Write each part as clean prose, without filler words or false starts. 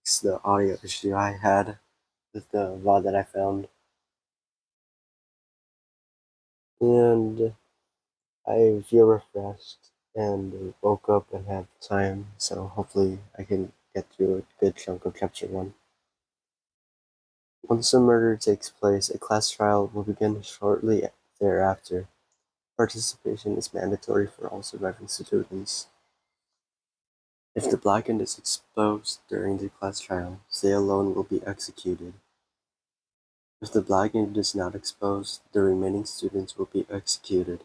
fix the audio issue I had with the VOD that I found. And I feel refreshed and woke up and have time, so hopefully I can get through a good chunk of chapter 1. Once the murder takes place, a class trial will begin shortly thereafter. Participation is mandatory for all surviving students. If the blackened is exposed during the class trial, they alone will be executed. If the blackened is not exposed, the remaining students will be executed.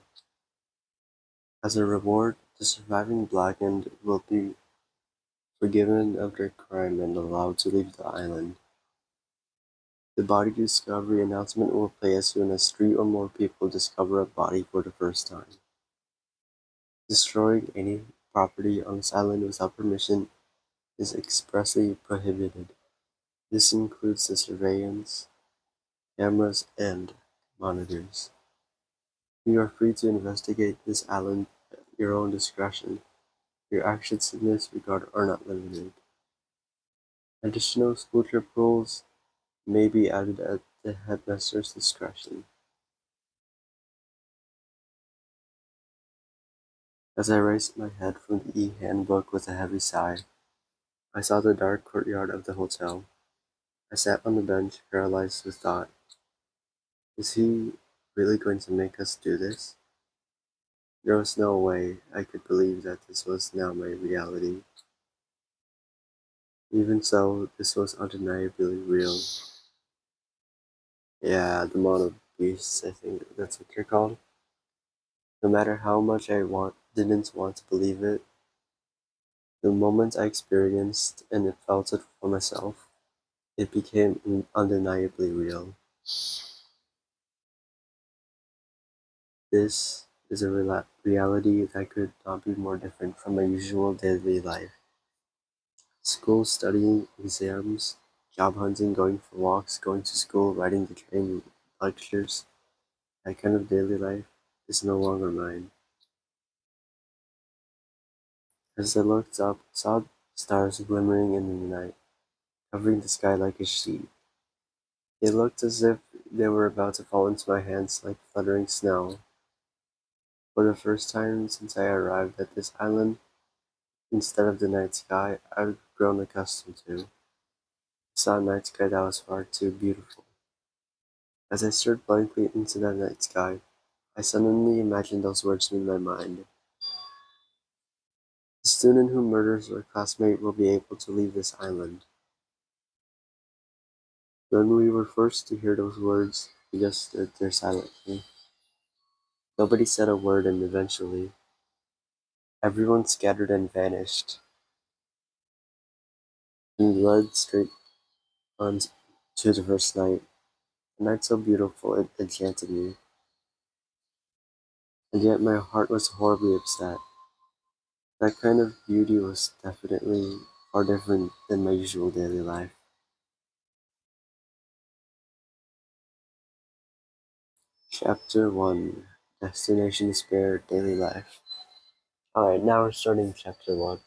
As a reward, the surviving blackened will be forgiven of their crime and allowed to leave the island. The body discovery announcement will play as soon as 3 or more people discover a body for the first time. Destroying any property on this island without permission is expressly prohibited. This includes the surveillance, cameras, and monitors. You are free to investigate this island at your own discretion. Your actions in this regard are not limited. Additional school trip rules may be added at the headmaster's discretion. As I raised my head from the e-handbook with a heavy sigh, I saw the dark courtyard of the hotel. I sat on the bench, paralyzed with thought. Is he really going to make us do this? There was no way I could believe that this was now my reality. Even so, this was undeniably real. Yeah, the amount of beasts, I think that's what they're called. No matter how much I didn't want to believe it, the moment I experienced and felt it for myself, it became undeniably real. This is a reality that could not be more different from my usual daily life. School, studying, exams, job hunting, going for walks, going to school, riding the train, lectures. That kind of daily life is no longer mine. As I looked up, I saw stars glimmering in the night, covering the sky like a sheet. They looked as if they were about to fall into my hands like fluttering snow. For the first time since I arrived at this island, instead of the night sky I've grown accustomed to, I saw a night sky that was far too beautiful. As I stared blankly into that night sky, I suddenly imagined those words in my mind. The student who murders her classmate will be able to leave this island. When we were forced to hear those words, we just stood there silently. Nobody said a word, and eventually, everyone scattered and vanished, and led straight on to the first night. A night so beautiful it enchanted me, and yet my heart was horribly upset. That kind of beauty was definitely far different than my usual daily life. Chapter 1: Destination Despair Daily Life. Alright, now we're starting chapter 1.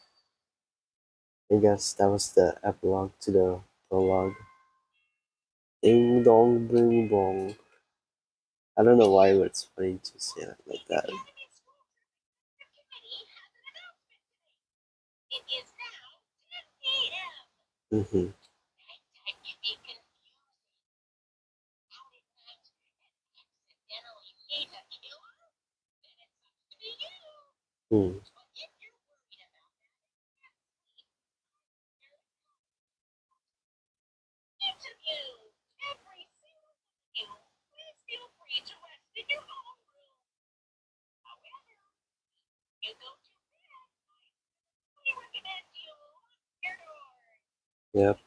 I guess that was the epilogue to the prologue. Ding dong bing bong. I don't know why, but it's funny to say it like that. Mm-hmm. Mm. Yep.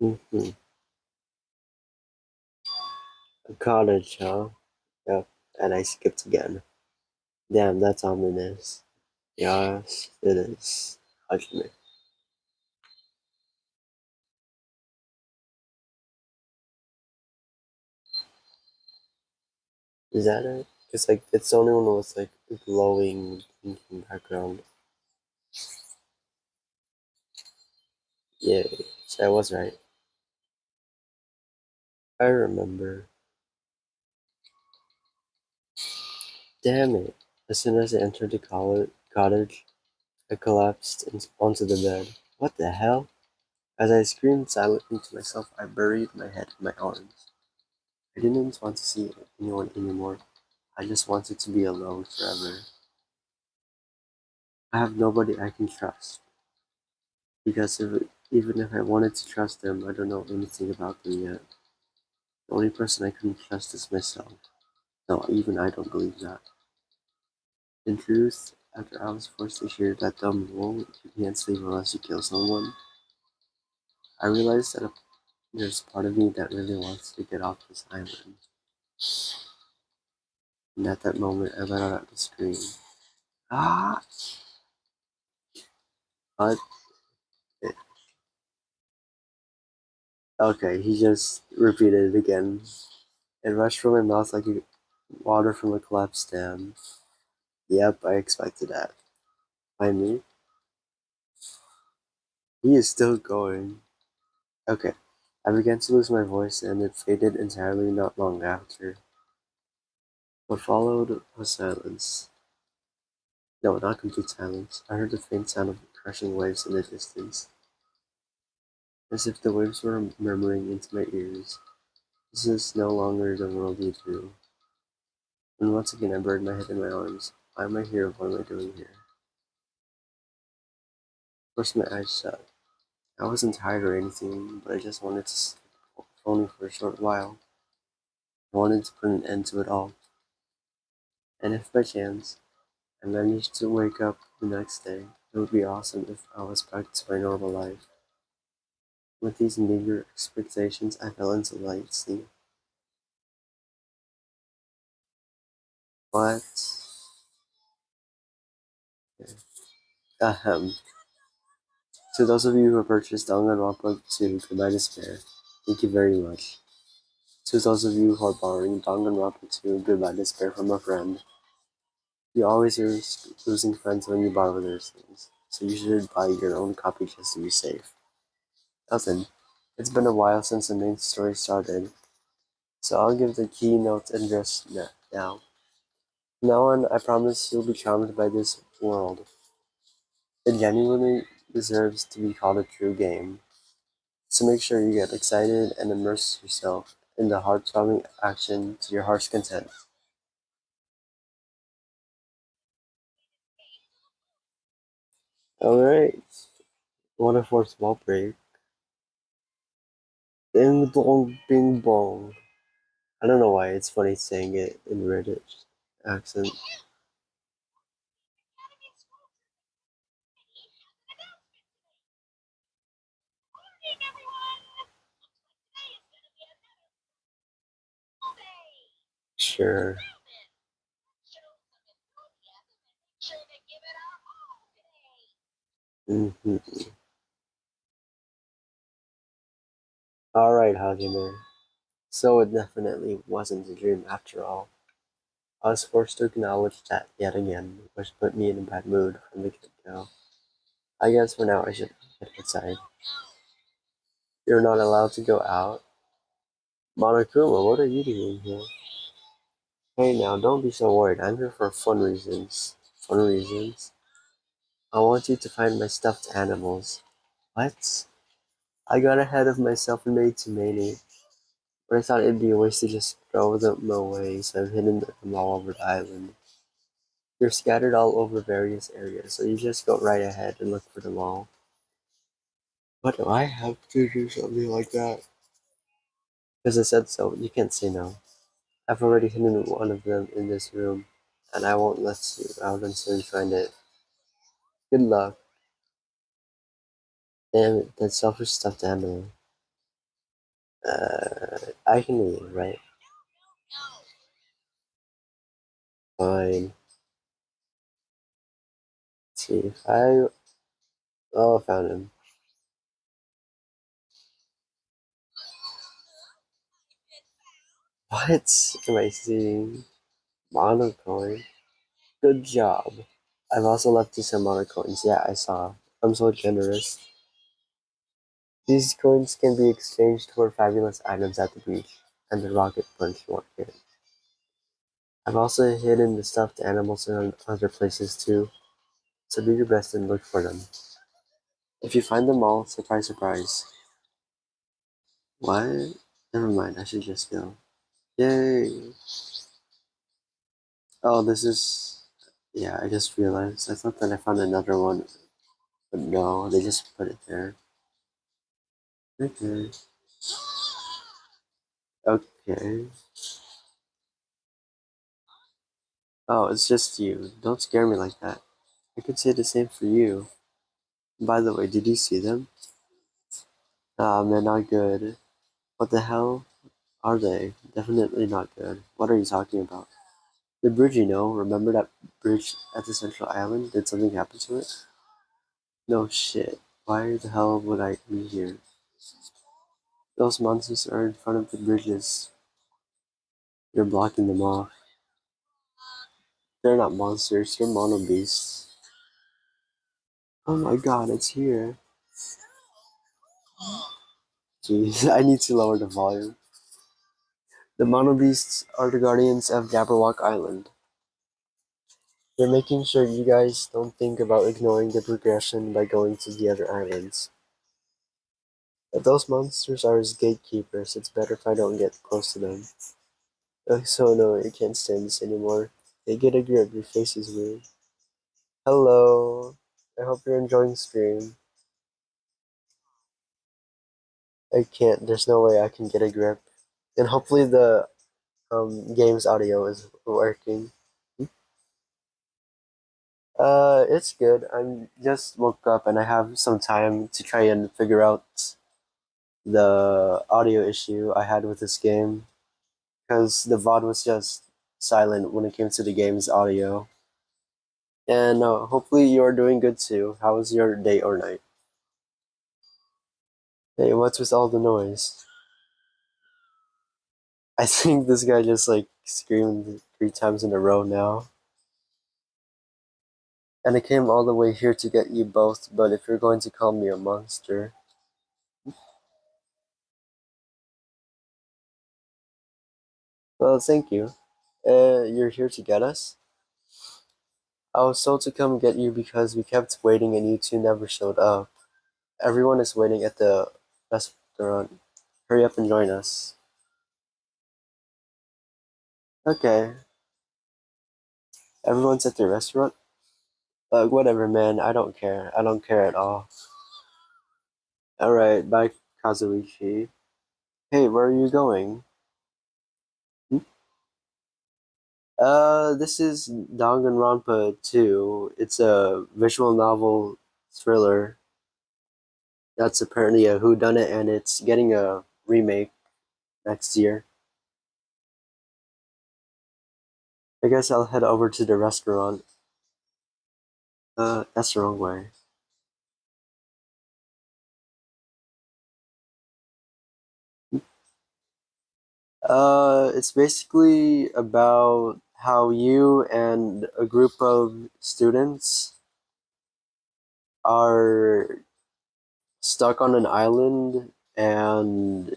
Mm-hmm. A cottage, huh? Yep. And I skipped again. Damn, that's ominous. Yes, it is. Hajime. Is that it? It's like it's the only one with like a glowing blinking background. Yeah, so I was right. I remember. Damn it. As soon as I entered the cottage, I collapsed onto the bed. What the hell? As I screamed silently to myself, I buried my head in my arms. I didn't want to see anyone anymore. I just wanted to be alone forever. I have nobody I can trust. Because even if I wanted to trust them, I don't know anything about them yet. The only person I couldn't trust is myself. No, even I don't believe that. In truth, after I was forced to hear that dumb rule, you can't sleep unless you kill someone, I realized that there's a part of me that really wants to get off this island. And at that moment, I let out a scream. Ah! But, okay, he just repeated it again. It rushed from my mouth like water from a collapsed dam. Yep, I expected that. By me? He is still going. Okay, I began to lose my voice and it faded entirely not long after. What followed was silence. No, not complete silence. I heard the faint sound of crashing waves in the distance, as if the waves were murmuring into my ears. This is no longer the world you drew. And once again I buried my head in my arms. Why am I here? What am I doing here? Forced my eyes shut. I wasn't tired or anything, but I just wanted to sleep only for a short while. I wanted to put an end to it all. And if by chance I managed to wake up the next day, it would be awesome if I was back to my normal life. With these meager expectations, I fell into light sleep. But, ahem. To those of you who have purchased Danganronpa 2 Goodbye Despair, thank you very much. To those of you who are borrowing Danganronpa 2 Goodbye Despair from a friend, you always risk losing friends when you borrow their things, so you should buy your own copy just to be safe. Listen, it's been a while since the main story started, so I'll give the keynote address now. From now on, I promise you'll be charmed by this world. It genuinely deserves to be called a true game. So make sure you get excited and immerse yourself in the heart-throbbing action to your heart's content. Alright, what a fourth wall break. Ding dong bing bong. I don't know why it's funny saying it in British accent. Sure. Mm-hmm. Alright, Hajime. So it definitely wasn't a dream after all. I was forced to acknowledge that yet again, which put me in a bad mood from the get-go. I guess for now I should get outside. You're not allowed to go out. Monokuma, what are you doing here? Hey now, don't be so worried. I'm here for fun reasons. Fun reasons? I want you to find my stuffed animals. What? I got ahead of myself and made too many. But I thought it'd be a waste to just throw them away, so I've hidden them all over the island. They're scattered all over various areas, so you just go right ahead and look for them all. But do I have to do something like that? Because I said so, you can't say no. I've already hidden one of them in this room, and I won't let you out until you find it. Good luck. Damn it, that selfish stuffed animal. I can leave, right? Fine. Let's see if I. Oh, I found him. What am I seeing? Mono coin. Good job. I've also left you some mono coins. Yeah, I saw. I'm so generous. These coins can be exchanged for fabulous items at the beach and the rocket punch market. I've also hidden the stuffed animals in other places too, so do your best and look for them. If you find them all, surprise, surprise. What? Never mind, I should just go. Yay! Oh, this is. Yeah, I just realized. I thought that I found another one, but no, they just put it there. Okay. Okay. Oh, it's just you. Don't scare me like that. I could say the same for you. By the way, did you see them? Ah, man, not good. What the hell are they? Definitely not good. What are you talking about? The bridge, remember that bridge at the central island? Did something happen to it? No shit. Why the hell would I be here? Those monsters are in front of the bridges. You're blocking them off. They're not monsters, they're mono beasts. Oh my god, it's here. Jeez, I need to lower the volume. The mono beasts are the guardians of Jabberwock Island. They're making sure you guys don't think about ignoring the progression by going to the other islands. If those monsters are his gatekeepers, it's better if I don't get close to them. So no, I can't stand this anymore. Hey, get a grip, your face is weird. Hello. I hope you're enjoying the stream. I can't, there's no way I can get a grip. And hopefully the game's audio is working. It's good. I'm just woke up and I have some time to try and figure out the audio issue I had with this game. Because the VOD was just silent when it came to the game's audio. And hopefully you're doing good too. How was your day or night? Hey, what's with all the noise? I think this guy just like screamed 3 times in a row now. And I came all the way here to get you both, but if you're going to call me a monster. Well, thank you. You're here to get us? I was told to come get you because we kept waiting and you two never showed up. Everyone is waiting at the restaurant. Hurry up and join us. Okay. Everyone's at the restaurant? Whatever, man. I don't care. I don't care at all. Alright, bye, Kazuichi. Hey, where are you going? Hmm? This is Danganronpa 2. It's a visual novel thriller that's apparently a whodunit, and it's getting a remake next year. I guess I'll head over to the restaurant. That's the wrong way. It's basically about how you and a group of students are stuck on an island and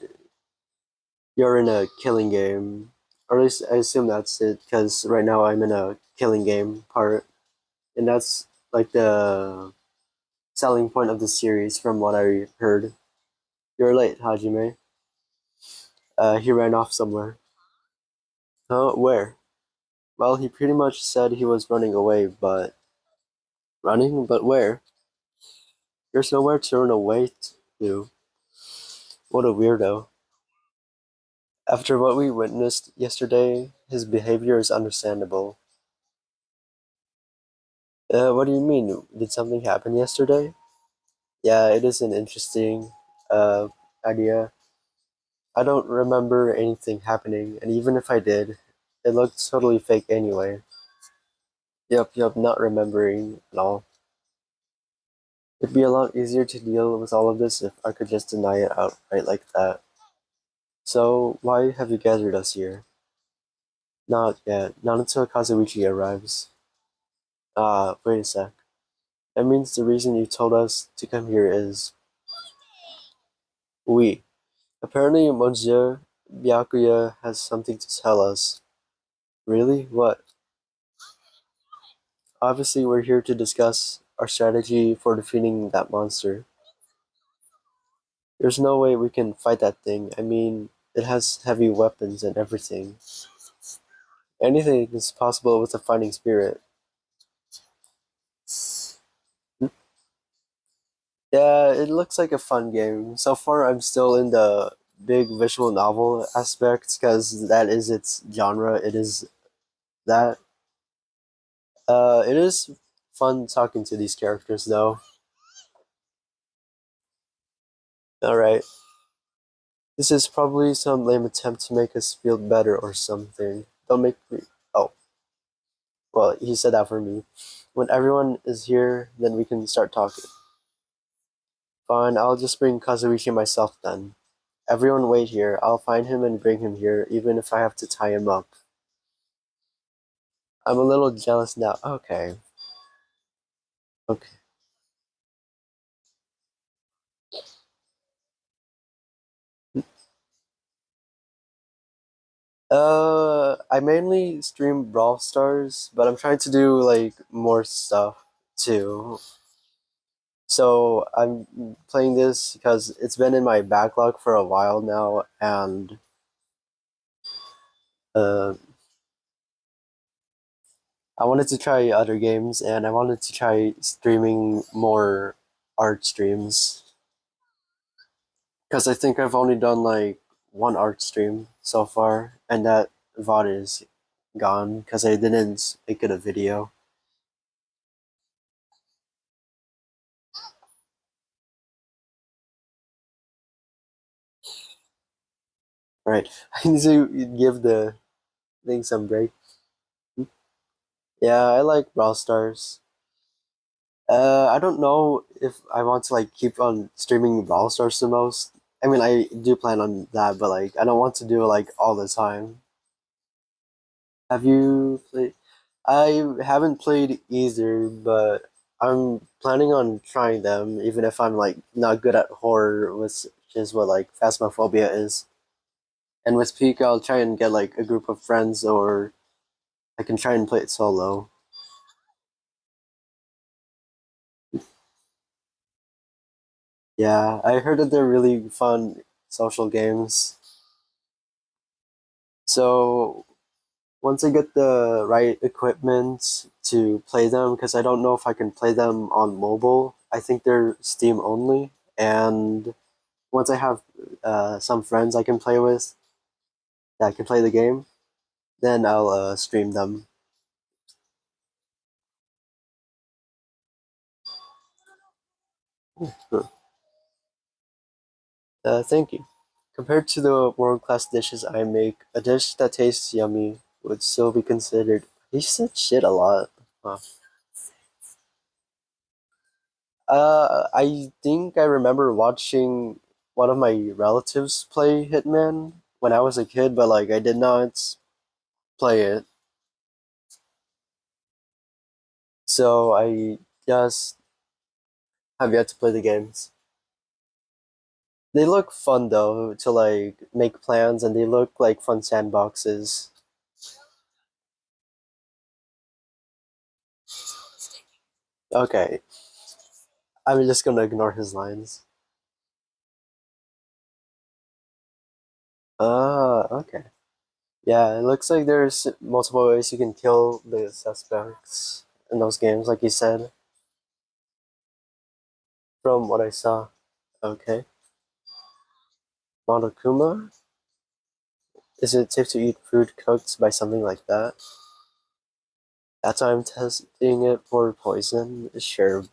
you're in a killing game. Or at least I assume that's it, because right now I'm in a killing game part. And that's like the selling point of the series from what I heard. You're late, Hajime. He ran off somewhere. Huh? Where? Well, he pretty much said he was running away, but... Running? But where? There's nowhere to run away to. What a weirdo. After what we witnessed yesterday, his behavior is understandable. What do you mean? Did something happen yesterday? Yeah, it is an interesting uh, idea. I don't remember anything happening, and even if I did, it looked totally fake anyway. Yep, not remembering at all. It'd be a lot easier to deal with all of this if I could just deny it outright like that. So, why have you gathered us here? Not yet. Not until Kazuichi arrives. Wait a sec. That means the reason you told us to come here is we. Apparently, Monsieur Byakuya has something to tell us. Really? What? Obviously, we're here to discuss our strategy for defeating that monster. There's no way we can fight that thing. I mean, it has heavy weapons and everything. Anything is possible with a fighting spirit. Yeah, it looks like a fun game. So far, I'm still in the big visual novel aspect because that is its genre. It is that. It is fun talking to these characters, though. Alright. This is probably some lame attempt to make us feel better or something. Don't make me. Oh, well, he said that for me. When everyone is here, then we can start talking. Fine, I'll just bring Kazuichi myself then. Everyone wait here. I'll find him and bring him here, even if I have to tie him up. I'm a little jealous now. Okay. Okay. I mainly stream Brawl Stars, but I'm trying to do like more stuff too. So I'm playing this because it's been in my backlog for a while now, and uh, I wanted to try other games, and I wanted to try streaming more art streams because I think I've only done like one art stream so far, and that VOD is gone because I didn't make it a video. Right, I need to give the thing some break. Yeah, I like Brawl Stars. I don't know if I want to like keep on streaming Brawl Stars the most. I mean, I do plan on that, but like I don't want to do it like all the time. Have you played? I haven't played either, but I'm planning on trying them, even if I'm like not good at horror, which is what like Phasmophobia is. And with Peak, I'll try and get like a group of friends, or I can try and play it solo. Yeah, I heard that they're really fun social games. So once I get the right equipment to play them, because I don't know if I can play them on mobile. I think they're Steam only. And once I have some friends I can play with that can play the game, then I'll stream them. Hmm. Thank you. Compared to the world-class dishes I make, a dish that tastes yummy would still be considered. He said shit a lot. Huh. I think I remember watching one of my relatives play Hitman when I was a kid, but like I did not play it. So I just have yet to play the games. They look fun though to like make plans, and they look like fun sandboxes. Okay, I'm just gonna ignore his lines. Okay. Yeah, it looks like there's multiple ways you can kill the suspects in those games, like you said, from what I saw. Okay. Monokuma? Is it safe to eat food cooked by something like that? That's why I'm testing it for poison. Sure.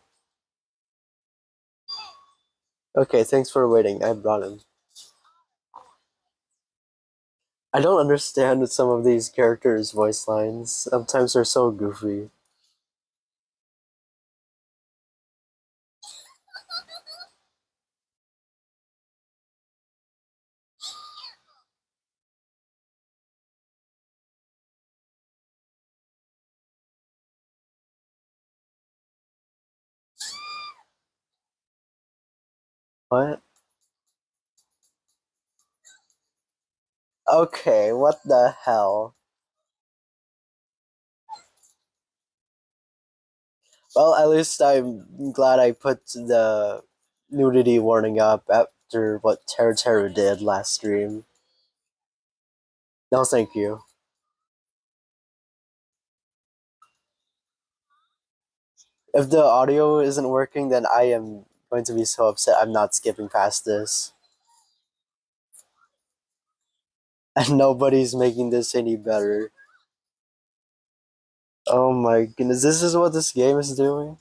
Okay, thanks for waiting. I brought him. I don't understand some of these characters' voice lines. Sometimes they're so goofy. What? Okay, what the hell? Well, at least I'm glad I put the nudity warning up after what Teru did last stream. No, thank you. If the audio isn't working, then I am going to be so upset I'm not skipping past this. And nobody's making this any better. Oh my goodness, this is what this game is doing?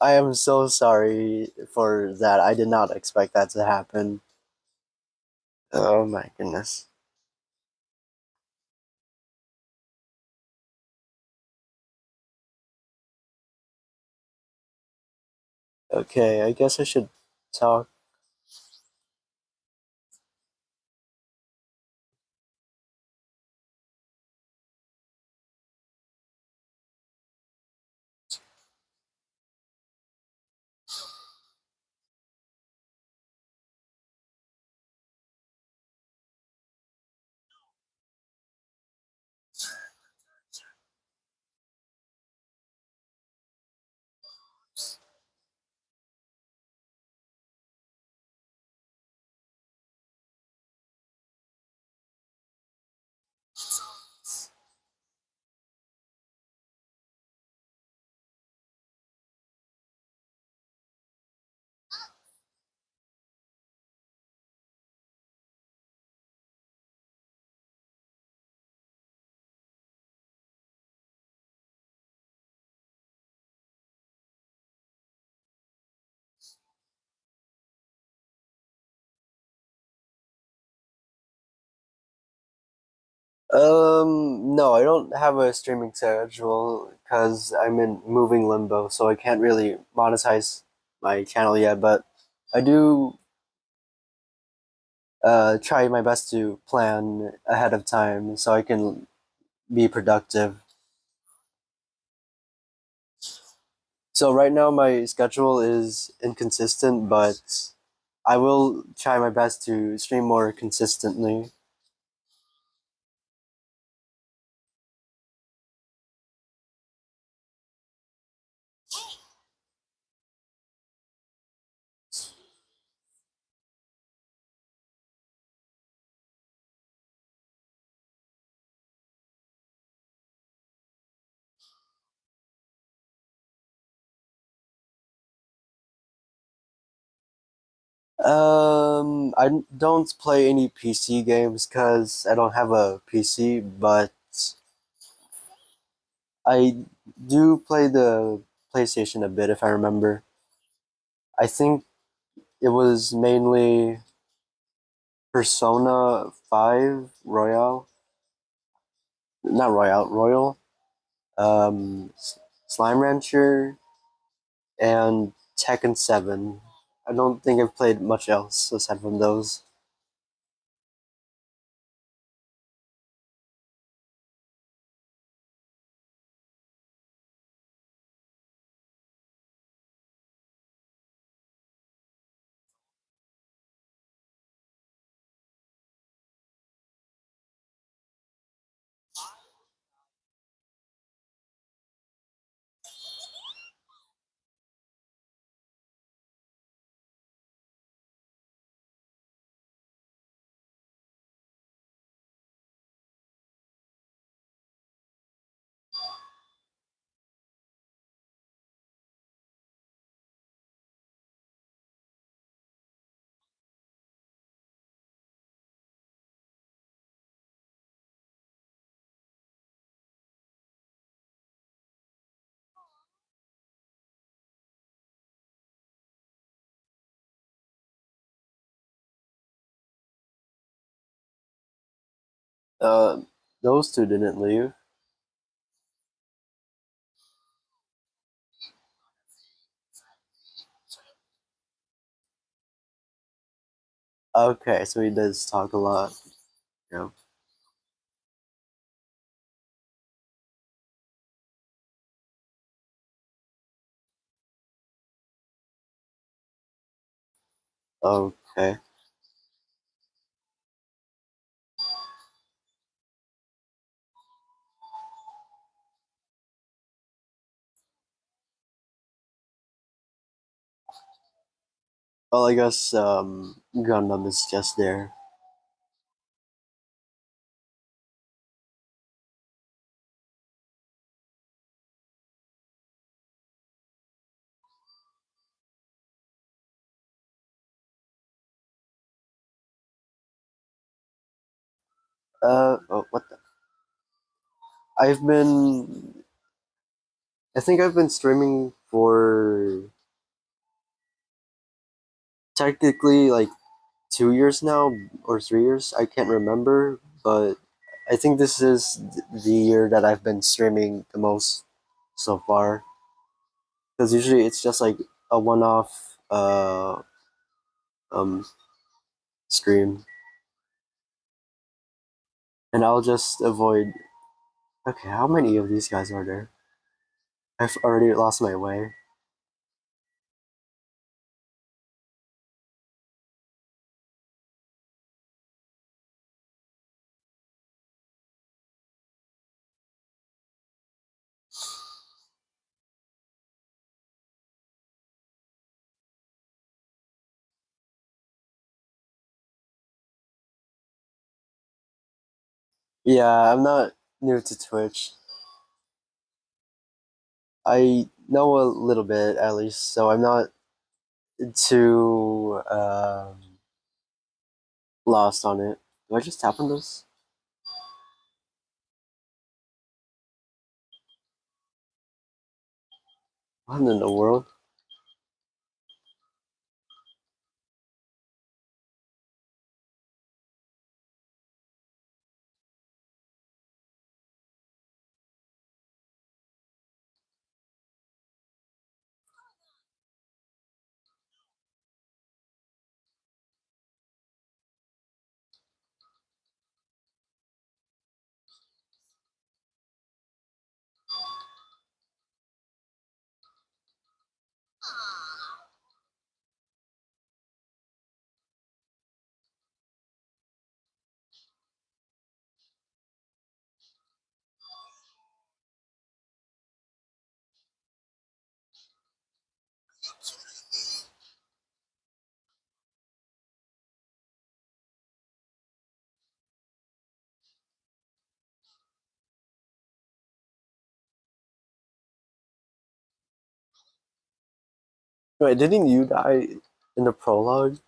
I am so sorry for that. I did not expect that to happen. Oh my goodness. Okay, I guess I should talk. No, I don't have a streaming schedule because I'm in moving limbo, so I can't really monetize my channel yet, but I do try my best to plan ahead of time so I can be productive. So right now my schedule is inconsistent, but I will try my best to stream more consistently. I don't play any PC games because I don't have a PC, but I do play the PlayStation a bit if I remember. I think it was mainly Persona 5 Royale, not Royale, Royal, Slime Rancher, and Tekken 7. I don't think I've played much else aside from those. Uh, those two didn't leave. Okay, so he does talk a lot. Yeah. Okay. Well, I guess Gundam is just there. Oh, what the? I've been. I think I've been streaming for technically like 2 years now or 3 years. I can't remember, but I think this is the year that I've been streaming the most so far. Because usually it's just like a one-off um stream, and I'll just avoid. Okay, how many of these guys are there? I've already lost my way. Yeah, I'm not new to Twitch. I know a little bit at least, so I'm not too lost on it. Do I just tap on this? What in the world? Wait, didn't you die in the prologue?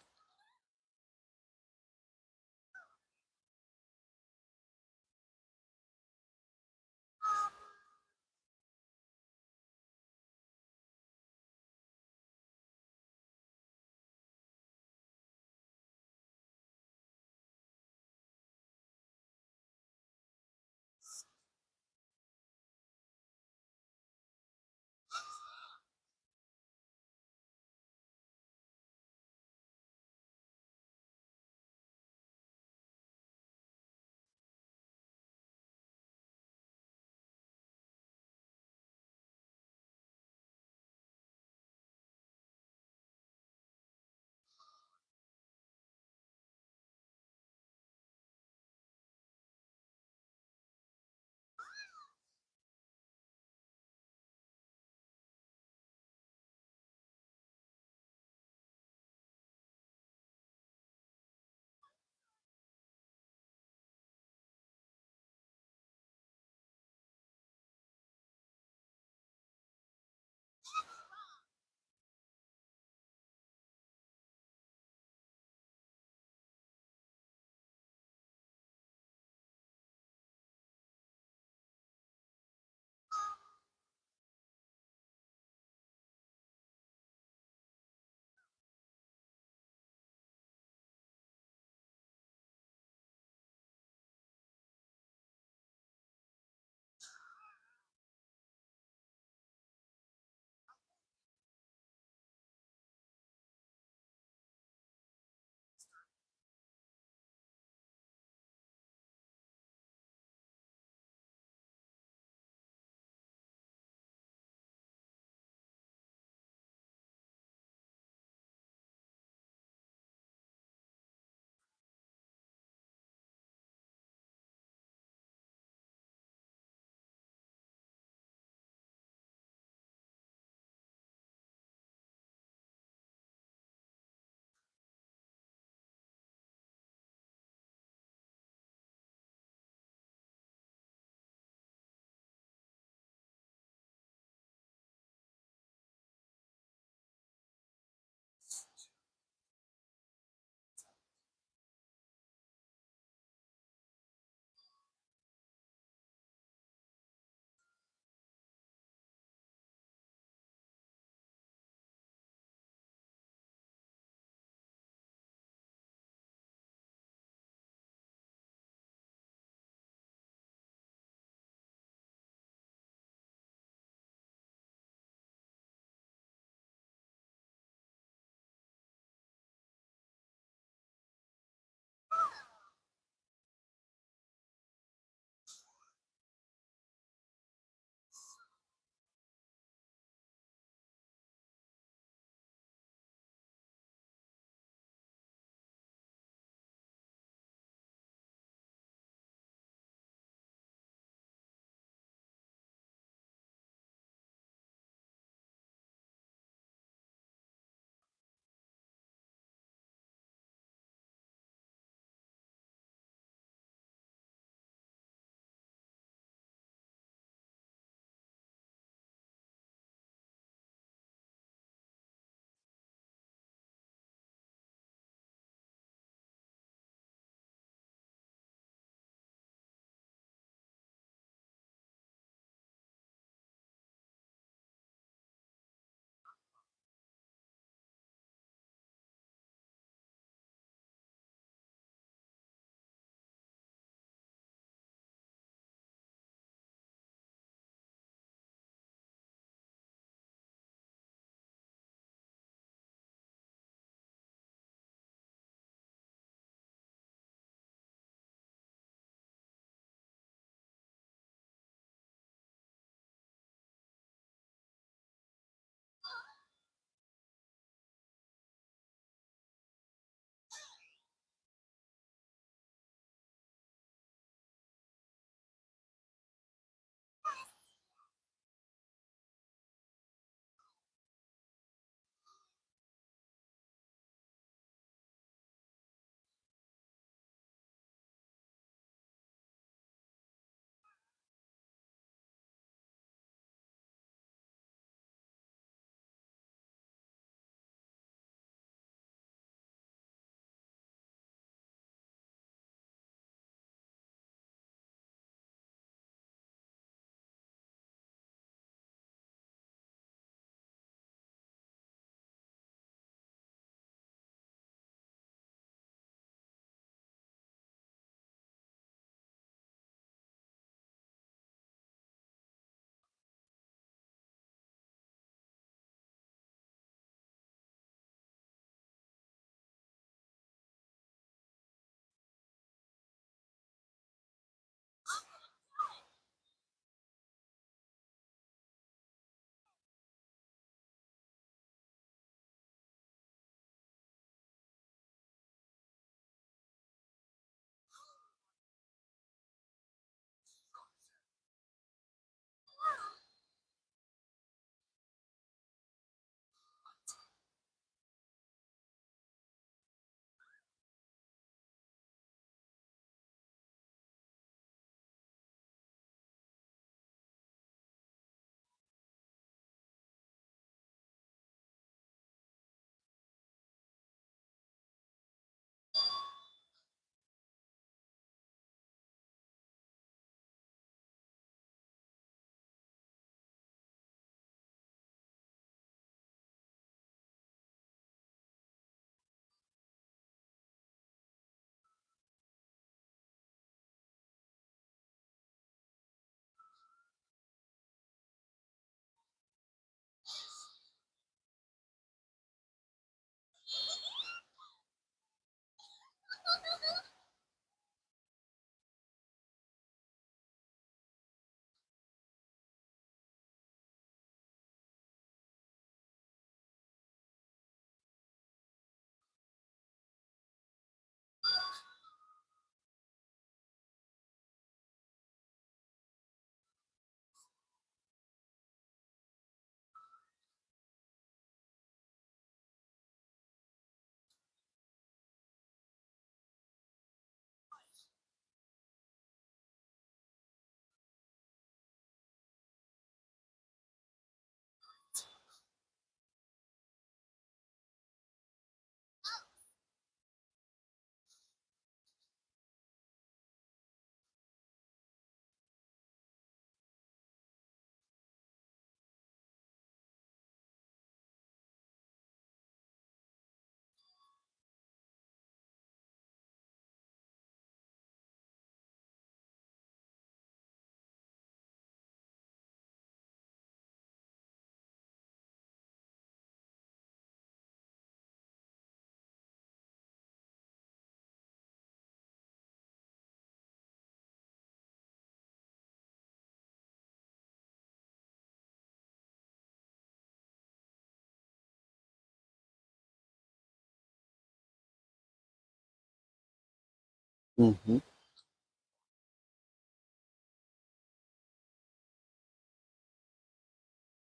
Mm-hmm.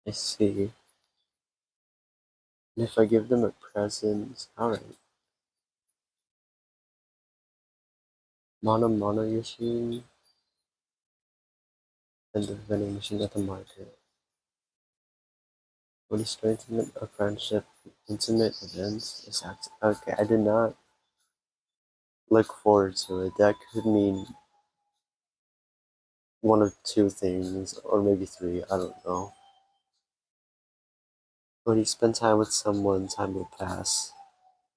I see. And if I give them a present, alright. Mono Yoshi and the vending machine at the market. What is strengthening a friendship? Intimate events? Okay, I did not look forward to it. That could mean one of two things, or maybe three, I don't know. When you spend time with someone, time will pass,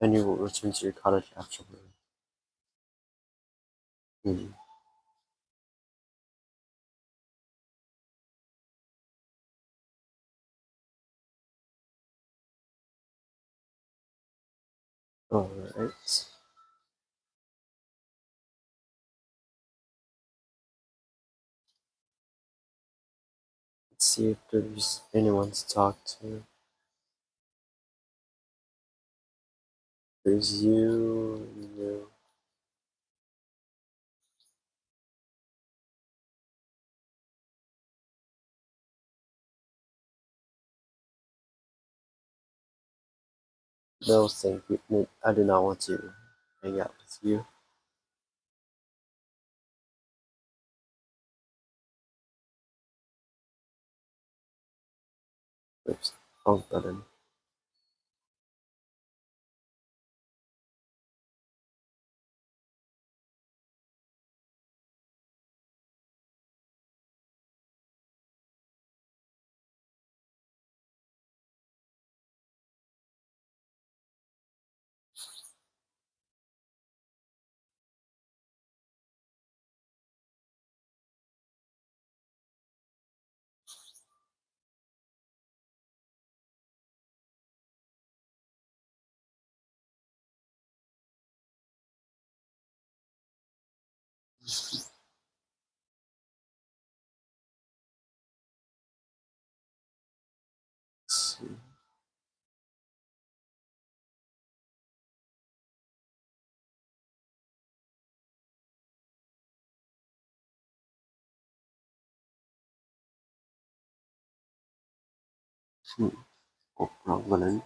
and you will return to your cottage afterward. Hmm. Alright. Let's see if there's anyone to talk to. There's you. No, thank you. No, I do not want to hang out with you. Oops, wrong button. Let's see. Hmm. Oh, wrong button.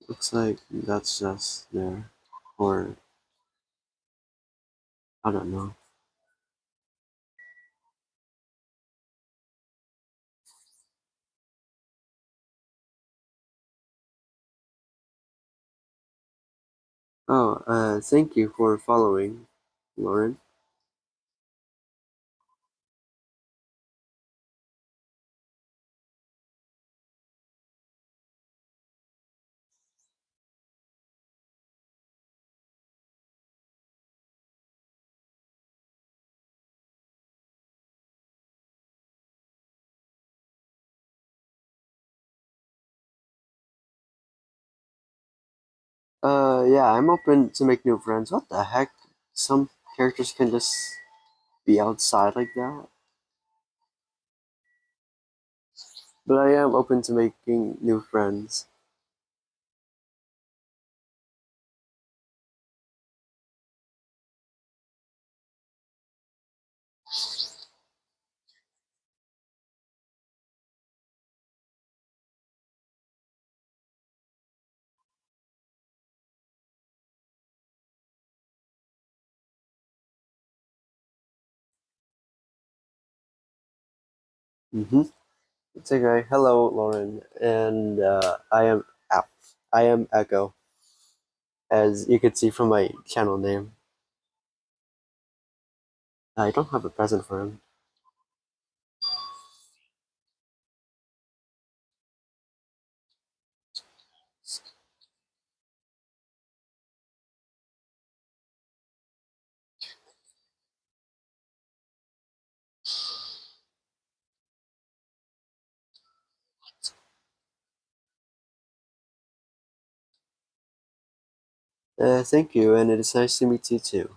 Looks like that's just there. Or, I don't know. Oh, thank you for following, Lauren. Yeah, I'm open to make new friends. What the heck? Some characters can just be outside like that. But I am open to making new friends. Mm-hmm. It's okay. Hello, Lauren, and I am Echo, as you can see from my channel name. I don't have a present for him. Thank you, and it is nice to meet you too.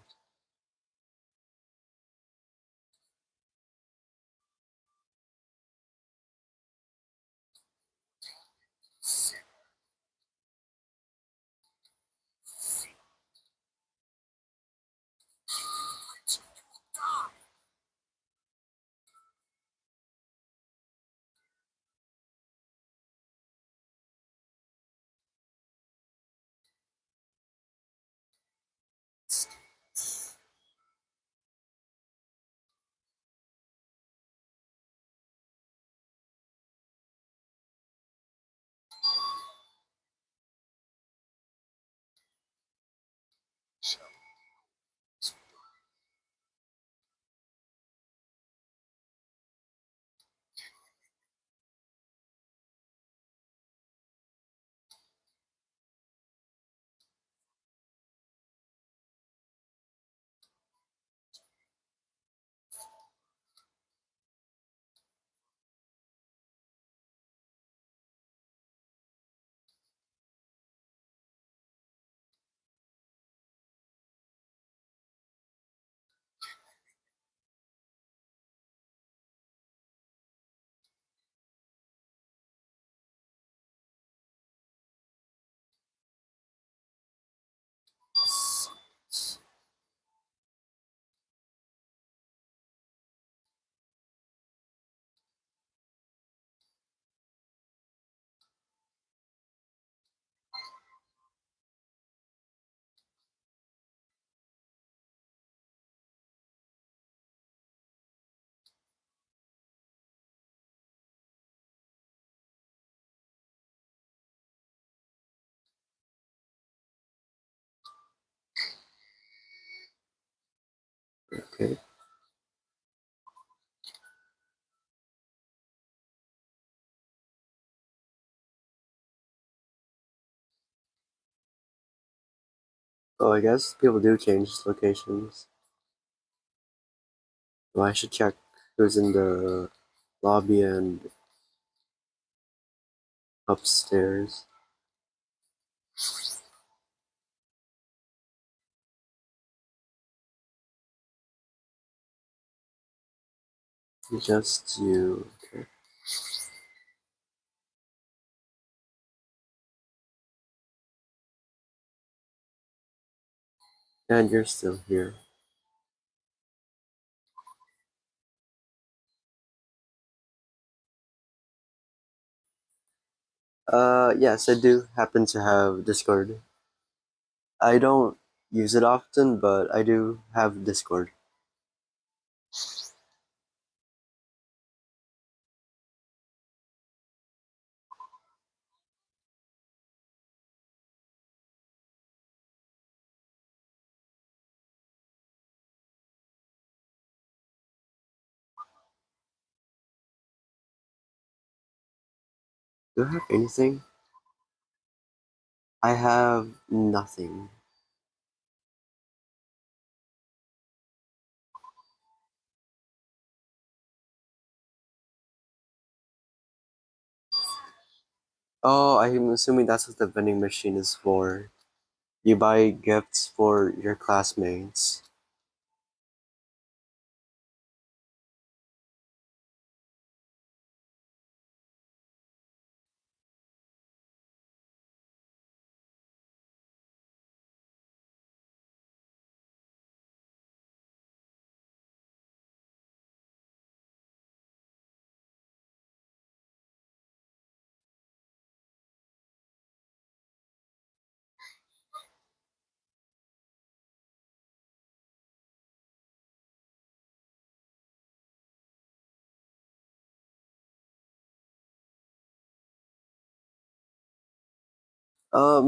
Okay. Oh, I guess people do change locations. Well, I should check who's in the lobby and upstairs. Just you. Okay. And you're still here. Yes, I do happen to have Discord. I don't use it often, but I do have Discord. Do I have anything? I have nothing. Oh, I'm assuming that's what the vending machine is for. You buy gifts for your classmates.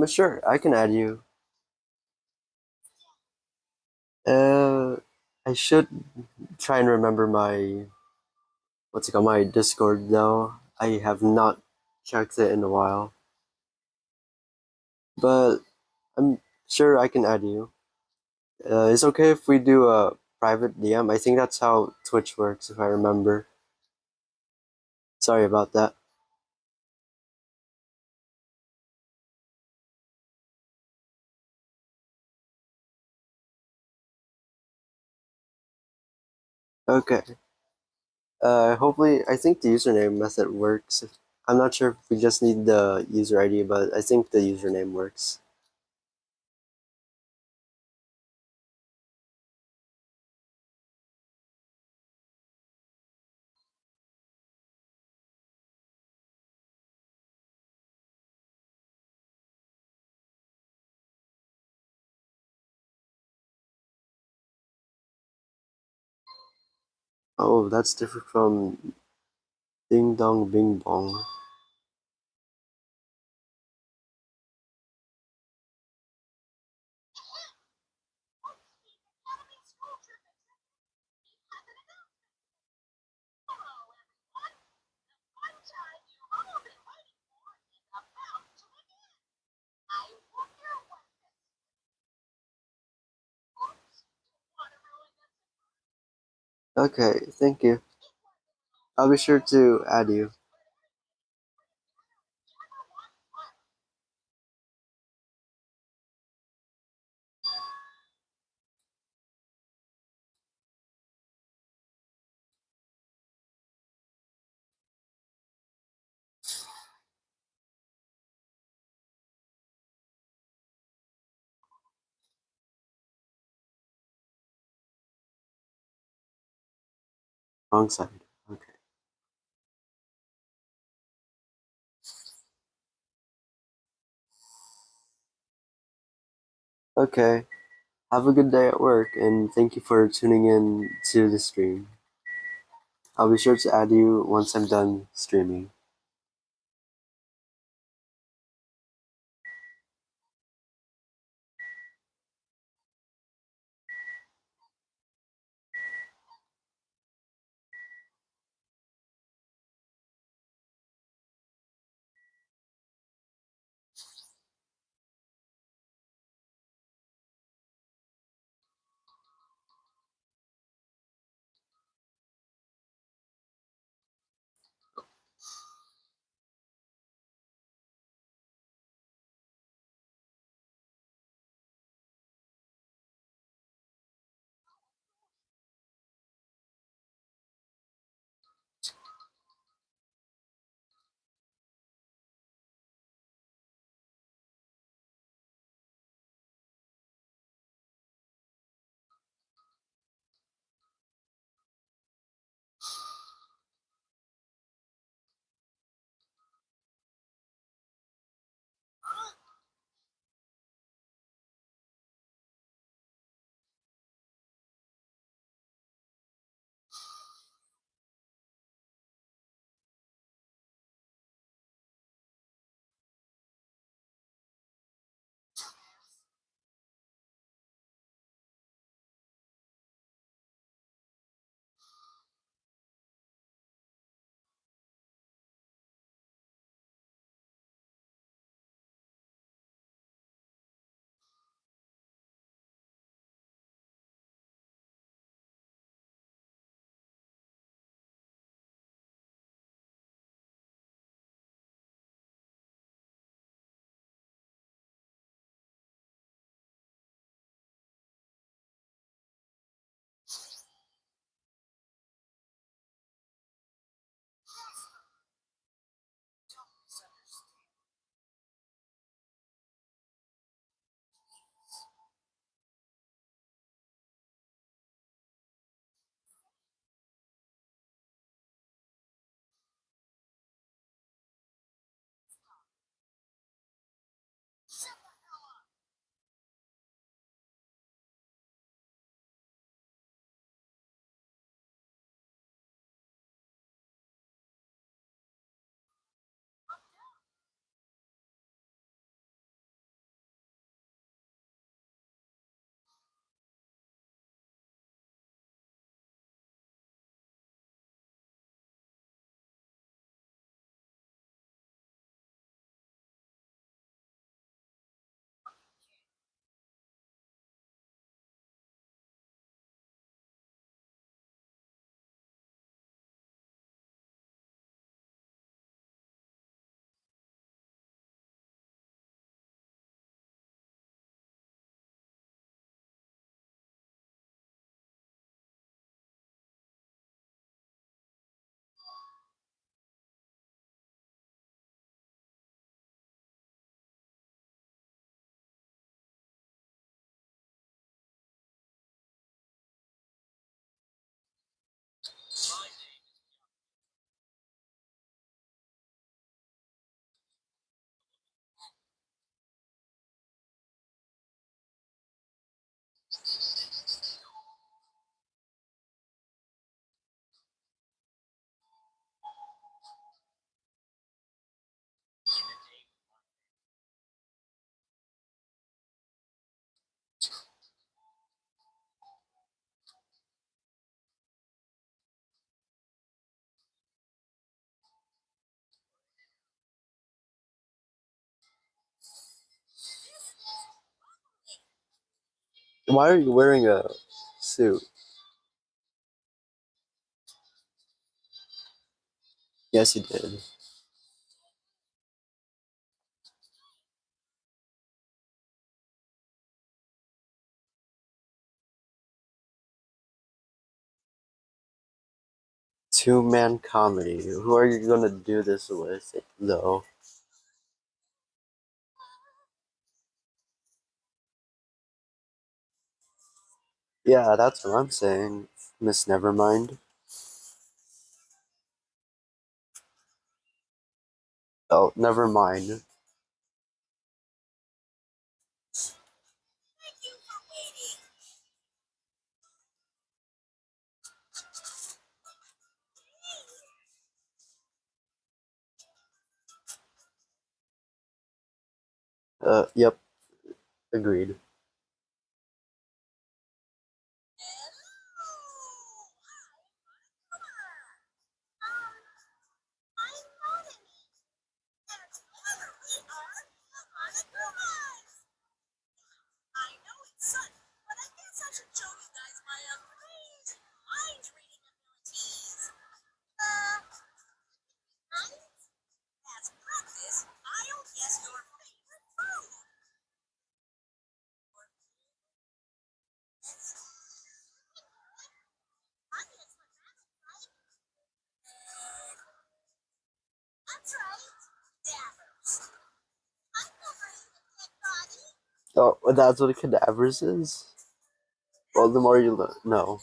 Sure, I can add you. Uh, I should try and remember my what's it called, my Discord though. I have not checked it in a while, but I'm sure I can add you. It's okay if we do a private DM. I think that's how Twitch works, if I remember. Sorry about that. Okay. Hopefully, I think the username method works. I'm not sure if we just need the user ID, but I think the username works. Oh, that's different from Ding Dong Bing Bong. Okay, thank you. I'll be sure to add you. Wrong side. Okay. Okay. Have a good day at work, and thank you for tuning in to the stream. I'll be sure to add you once I'm done streaming. Why are you wearing a suit? Yes, you did. Two-man comedy. Who are you gonna do this with, though? Yeah, that's what I'm saying, Miss Nevermind. Oh, never mind. Yep, agreed. Oh, that's what a cadavers is? Well, the more you know.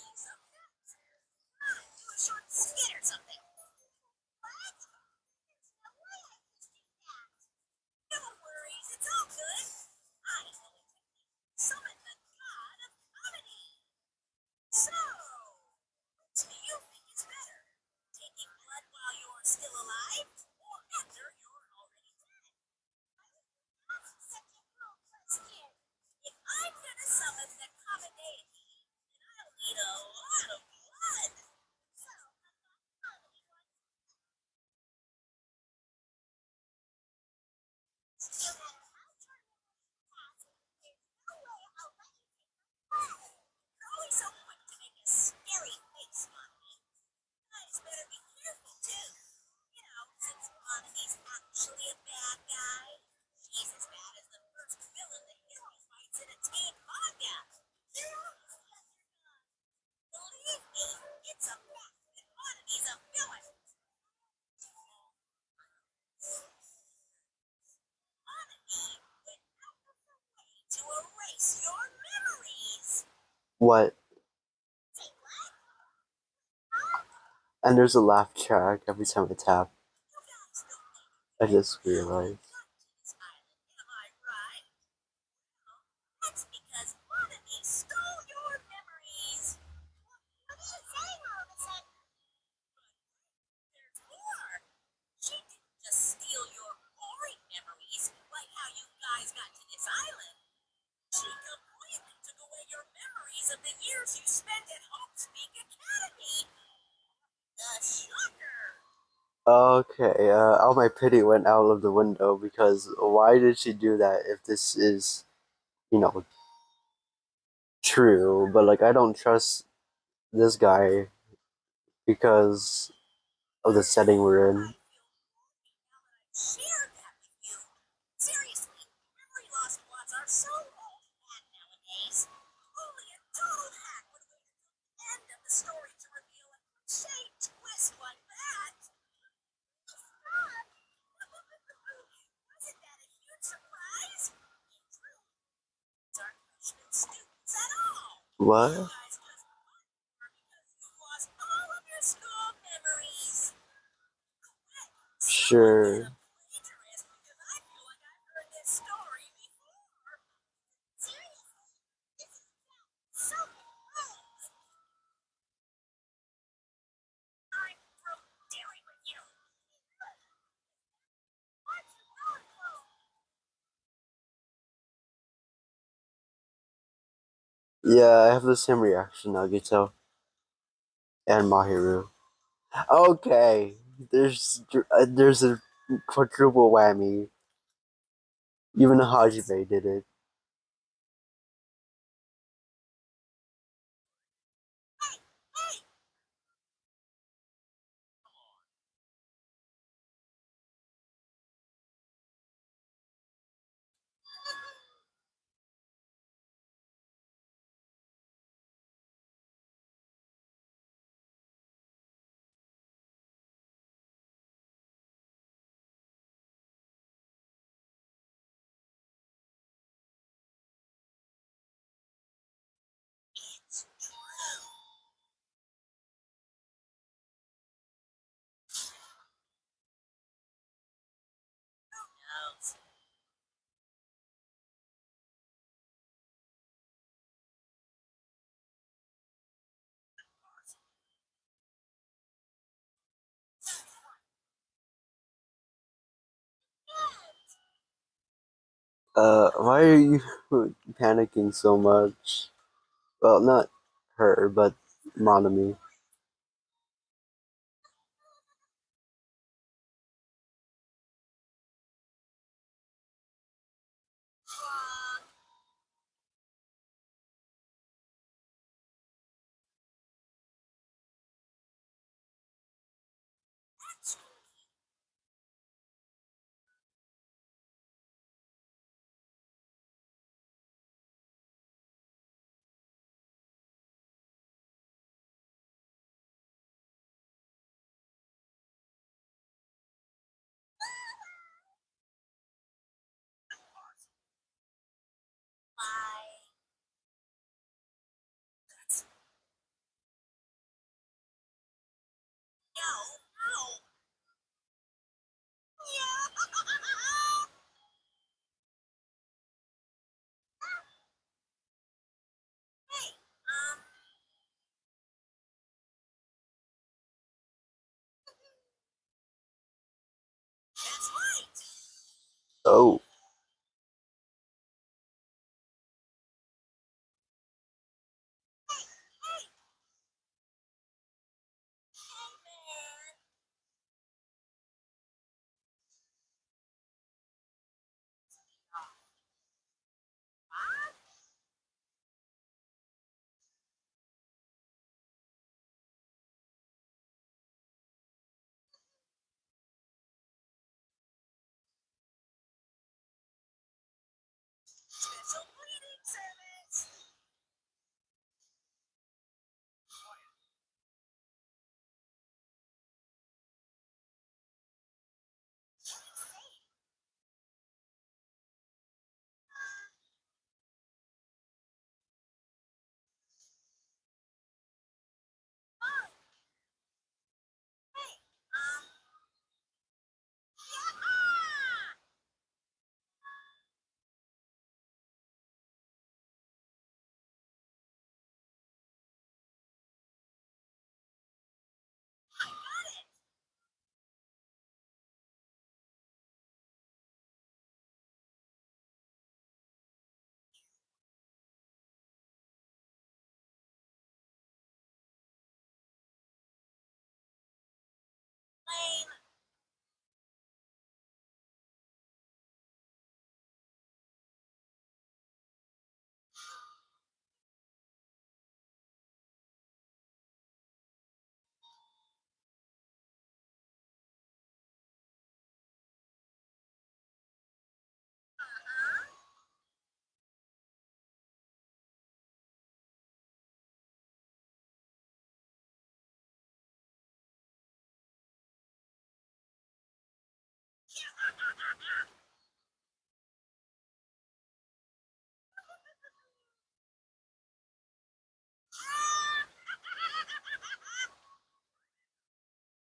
What? And there's a laugh track every time I tap. I just realized. Okay, all my pity went out of the window because why did she do that if this is, you know, true? But like, I don't trust this guy because of the setting we're in. What? Sure. Yeah, I have the same reaction, Nagito and Mahiru. Okay, there's a quadruple whammy. Even Hajime did it. Why are you panicking so much? Well, not her, but Monami. Oh,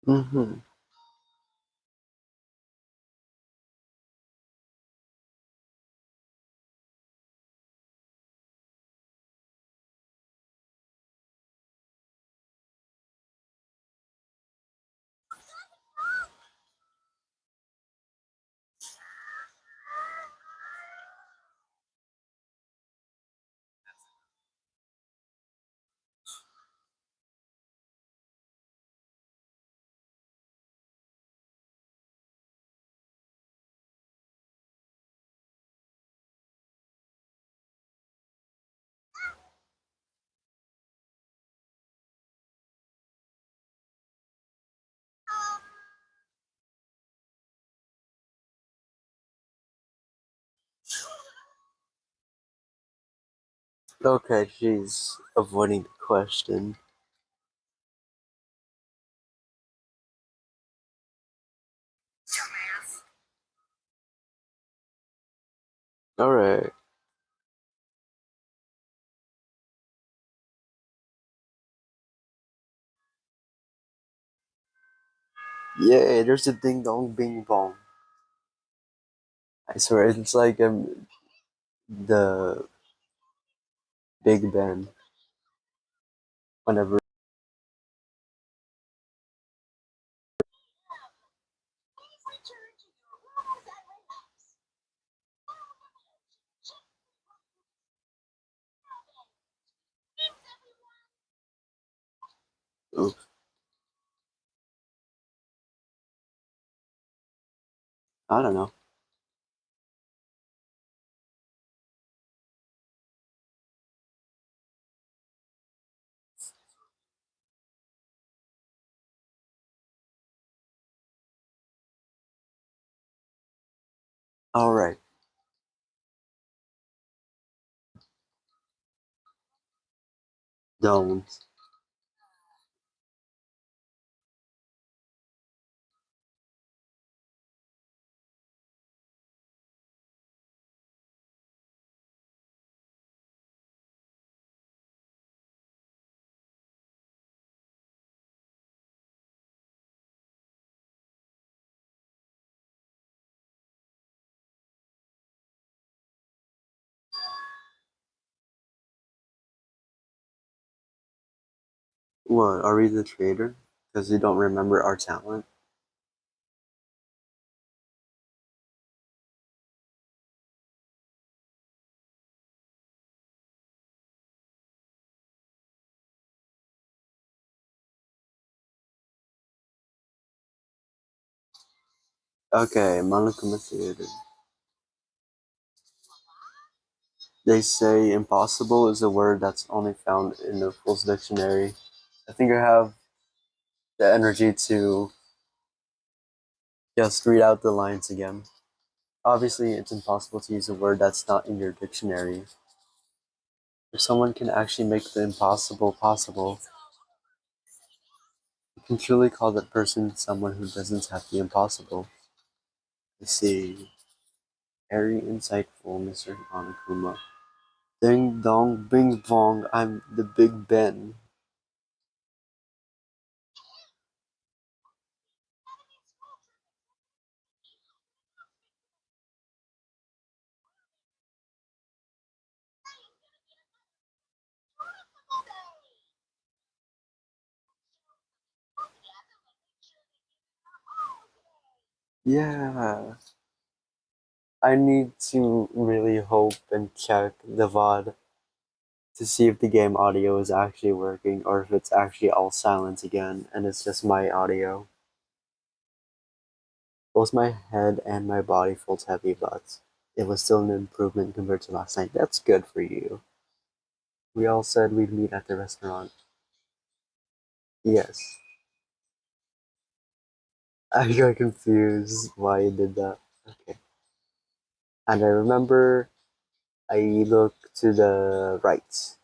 mm-hmm. Okay, she's avoiding the question. Alright. Yay, there's a ding dong bing bong. I swear, it's like the Big Ben whenever. I don't know. Alright, don't. What, are we the traitor? Because you don't remember our talent? Okay, Monokuma Theater. They say impossible is a word that's only found in the Fool's Dictionary. I think I have the energy to just read out the lines again. Obviously, it's impossible to use a word that's not in your dictionary. If someone can actually make the impossible possible, you can truly call that person someone who doesn't have the impossible. I see. Very insightful, Mr. Monokuma. Ding dong, bing bong, I'm the Big Ben. Yeah, I need to really hope and check the VOD to see if the game audio is actually working or if it's actually all silent again and it's just my audio. Both my head and my body felt heavy, but it was still an improvement compared to last night. That's good for you. We all said we'd meet at the restaurant. Yes. I got confused why you did that. Okay. And I remember I looked to the right.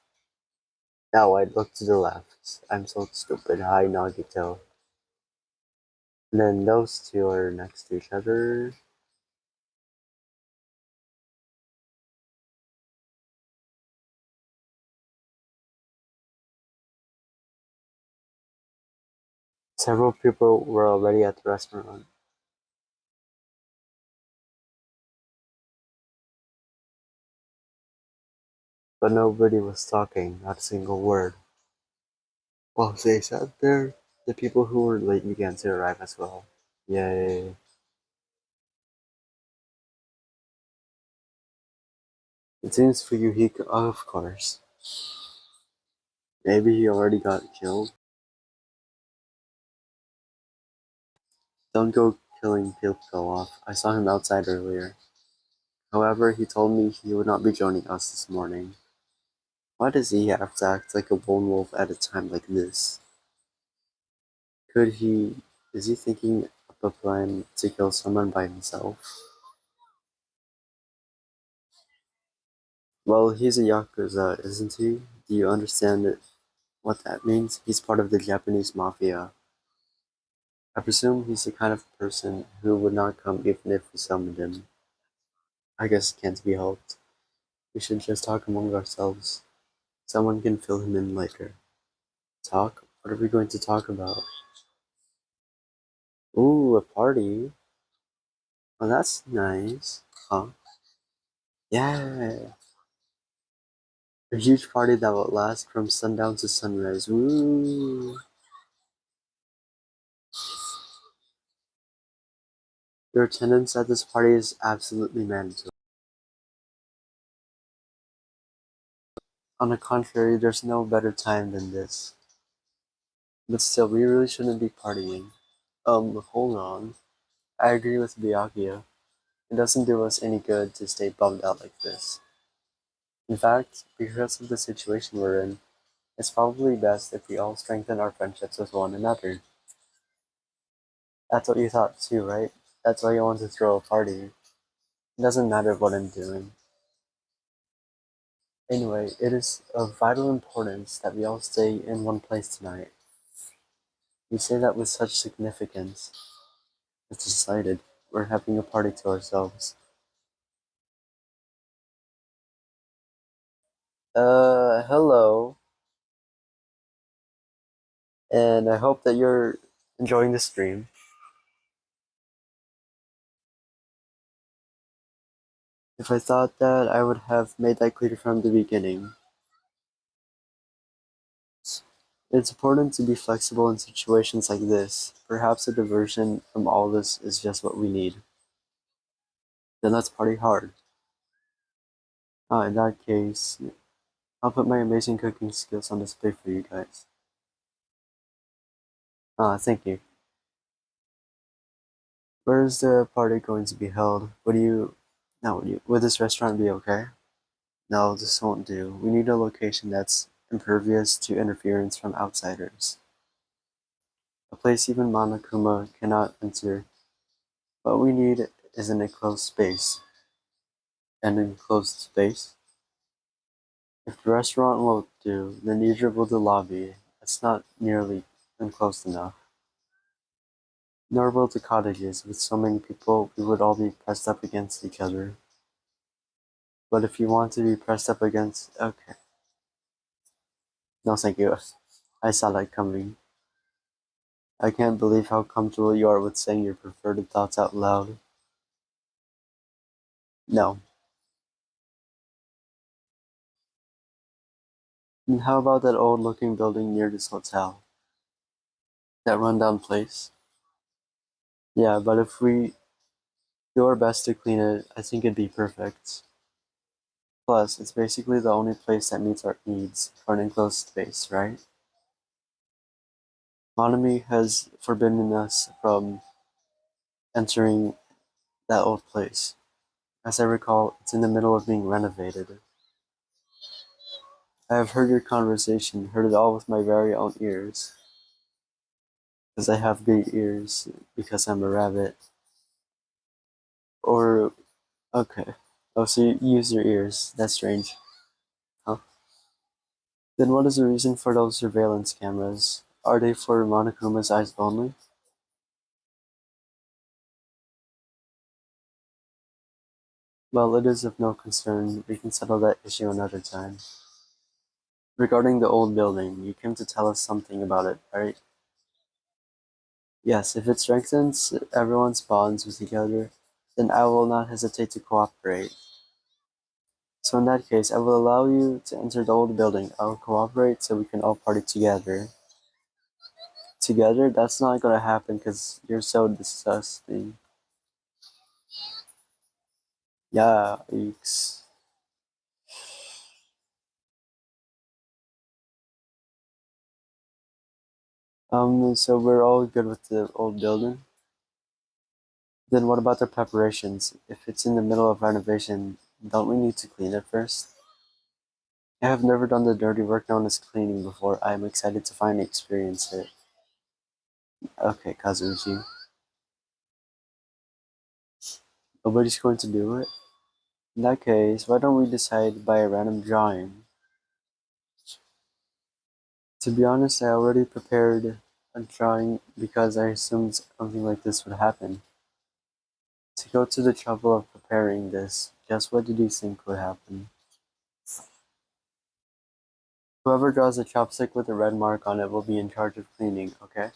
Now I look to the left. I'm so stupid. Hi, Nagito. And then those two are next to each other. Several people were already at the restaurant, but nobody was talking, not a single word. While they sat there, the people who were late began to arrive as well. Yay. It seems Fuyuhiko, of course. Maybe he already got killed. Don't go killing Pilko off. I saw him outside earlier. However, he told me he would not be joining us this morning. Why does he have to act like a lone wolf at a time like this? Could he... Is he thinking up a plan to kill someone by himself? Well, he's a Yakuza, isn't he? Do you understand what that means? He's part of the Japanese mafia. I presume he's the kind of person who would not come even if we summoned him. I guess it can't be helped. We should just talk among ourselves. Someone can fill him in later. Talk? What are we going to talk about? Ooh, a party. Oh, that's nice. Huh? Yeah. A huge party that will last from sundown to sunrise. Woo! Your attendance at this party is absolutely mandatory. On the contrary, there's no better time than this. But still, we really shouldn't be partying. Hold on. I agree with Byakuya. It doesn't do us any good to stay bummed out like this. In fact, because of the situation we're in, it's probably best if we all strengthen our friendships with one another. That's what you thought too, right? That's why you want to throw a party. It doesn't matter what I'm doing. Anyway, it is of vital importance that we all stay in one place tonight. We say that with such significance. It's decided. We're having a party to ourselves. Hello. And I hope that you're enjoying the stream. If I thought that, I would have made that clear from the beginning. It's important to be flexible in situations like this. Perhaps a diversion from all this is just what we need. Then let's party hard. In that case, I'll put my amazing cooking skills on display for you guys. Thank you. Where is the party going to be held? Would this restaurant be okay? No, this won't do. We need a location that's impervious to interference from outsiders. A place even Monokuma cannot enter. What we need is an enclosed space. An enclosed space? If the restaurant won't do, then either will the lobby. It's not nearly enclosed enough. Nor will the cottages. With so many people, we would all be pressed up against each other. But if you want to be pressed up against... Okay. No, thank you. I saw that coming. I can't believe how comfortable you are with saying your preferred thoughts out loud. No. And how about that old-looking building near this hotel? That rundown place? Yeah, but if we do our best to clean it, I think it'd be perfect. Plus, it's basically the only place that meets our needs for an enclosed space, right? Monami has forbidden us from entering that old place. As I recall, it's in the middle of being renovated. I have heard your conversation, heard it all with my very own ears. Because I have big ears, because I'm a rabbit. Or, okay. Oh, so you use your ears. That's strange. Huh? Then what is the reason for those surveillance cameras? Are they for Monokuma's eyes only? Well, it is of no concern. We can settle that issue another time. Regarding the old building, you came to tell us something about it, right? Yes, if it strengthens everyone's bonds with each other, then I will not hesitate to cooperate. So in that case, I will allow you to enter the old building. I'll cooperate so we can all party together. Together? That's not gonna happen because you're so disgusting. Yeah, eeks. So we're all good with the old building? Then what about the preparations? If it's in the middle of renovation, don't we need to clean it first? I have never done the dirty work known as cleaning before. I am excited to finally experience it. Okay, Kazuchi. Nobody's going to do it? In that case, why don't we decide by a random drawing? To be honest, I already prepared a drawing because I assumed something like this would happen. To go to the trouble of preparing this, just what did you think would happen? Whoever draws a chopstick with a red mark on it will be in charge of cleaning, okay?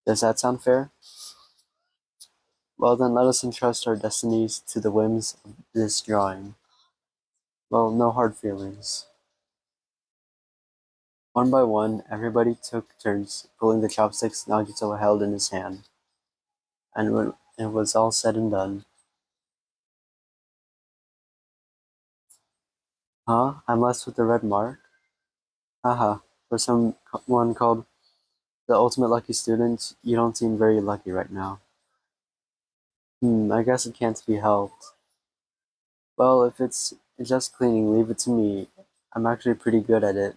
Does that sound fair? Well then let us entrust our destinies to the whims of this drawing. Well, no hard feelings. One by one, everybody took turns pulling the chopsticks Nagito held in his hand. And when it was all said and done, huh? I'm left with the red mark? Haha, for someone called the ultimate lucky student, you don't seem very lucky right now. I guess it can't be helped. Well, if it's just cleaning, leave it to me. I'm actually pretty good at it.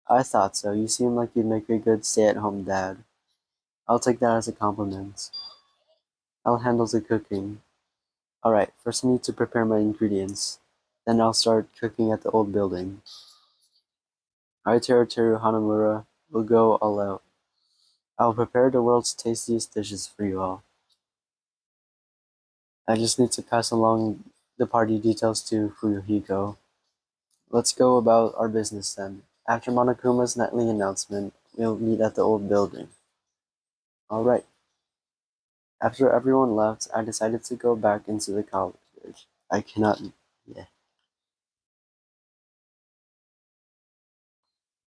I thought so. You seem like you'd make a good stay-at-home dad. I'll take that as a compliment. I'll handle the cooking. Alright, first I need to prepare my ingredients. Then I'll start cooking at the old building. Aiteru Teru Hanamura will go all out. I'll prepare the world's tastiest dishes for you all. I just need to pass along the party details to Fuyuhiko. Let's go about our business then. After Monokuma's nightly announcement, we'll meet at the old building. Alright. After everyone left, I decided to go back into the college. I cannot. Yeah.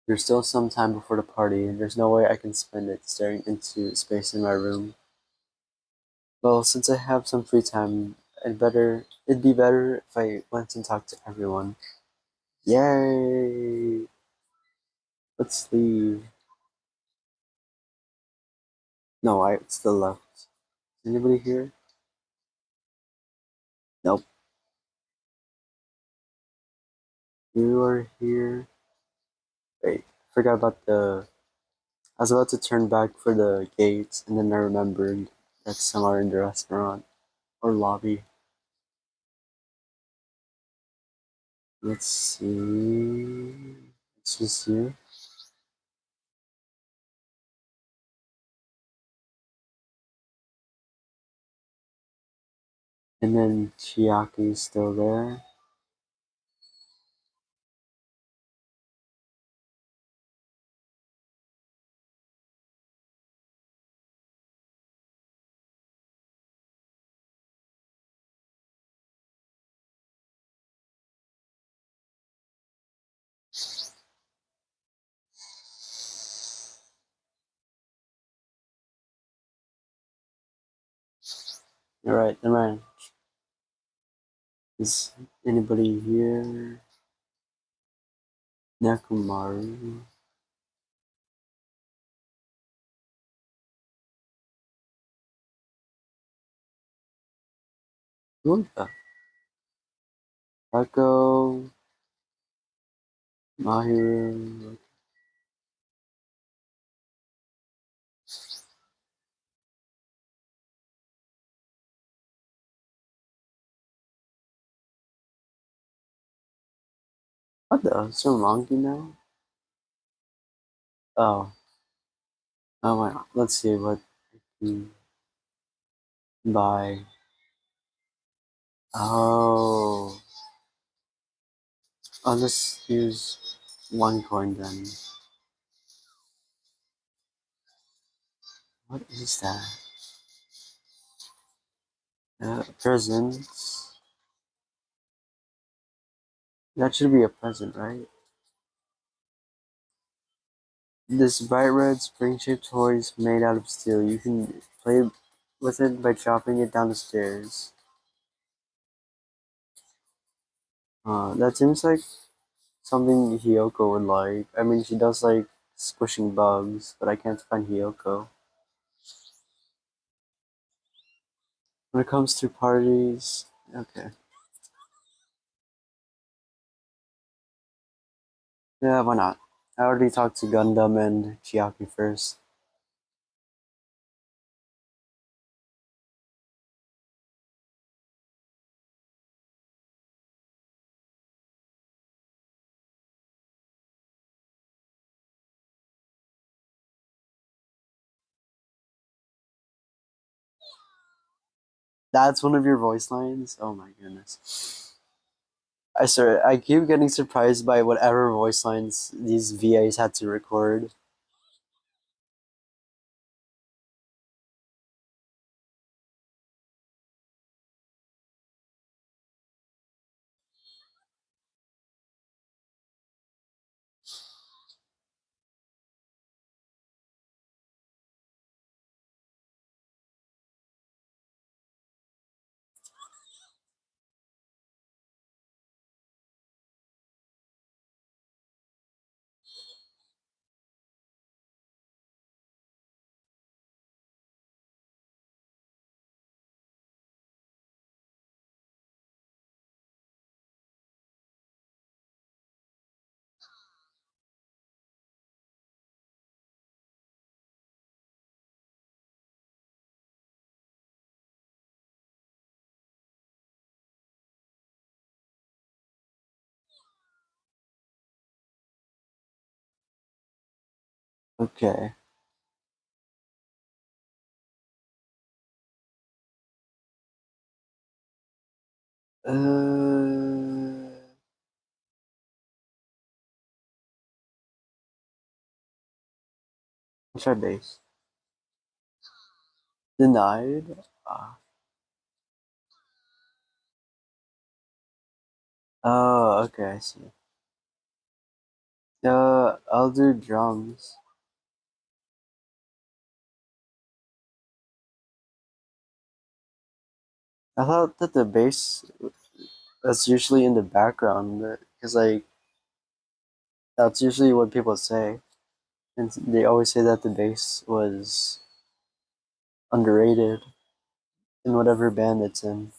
There's still some time before the party, and there's no way I can spend it staring into space in my room. Well, since I have some free time, it'd be better if I went and talked to everyone. Yay! Let's leave. No, I still left. Is anybody here? Nope. You are here. Wait, I forgot about I was about to turn back for the gates, and then I remembered that some are in the restaurant or lobby. Let's see. It's just you. And then Chiaki's still there. Alright, then man. Is anybody here? Nakumaru? Who the? Echo? Mahiru? What the? Is there monkey now? Oh. Oh my god. Let's see what I can buy. Oh. I'll just use one coin then. What is that? Presents. That should be a present, right? This bright red spring-shaped toy is made out of steel. You can play with it by dropping it down the stairs. That seems like something Hiyoko would like. I mean, she does like squishing bugs, but I can't find Hiyoko. When it comes to parties, okay. Yeah, why not? I already talked to Gundam and Chiaki first. That's one of your voice lines? Oh my goodness. I swear, I keep getting surprised by whatever voice lines these VAs had to record. Okay. What's our base? Denied? Oh, okay, I see. I'll do drums. I thought that the bass was usually in the background, because like that's usually what people say, and they always say that the bass was underrated in whatever band it's in.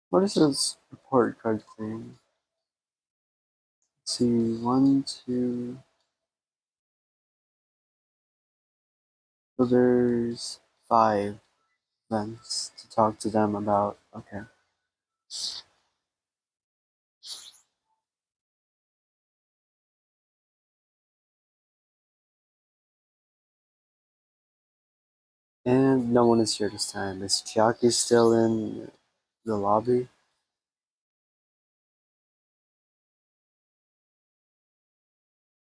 What is this report card thing? Let's see, one, two. So there's 5 events to talk to them about. Okay. And no one is here this time. Is Chiaki still in the lobby?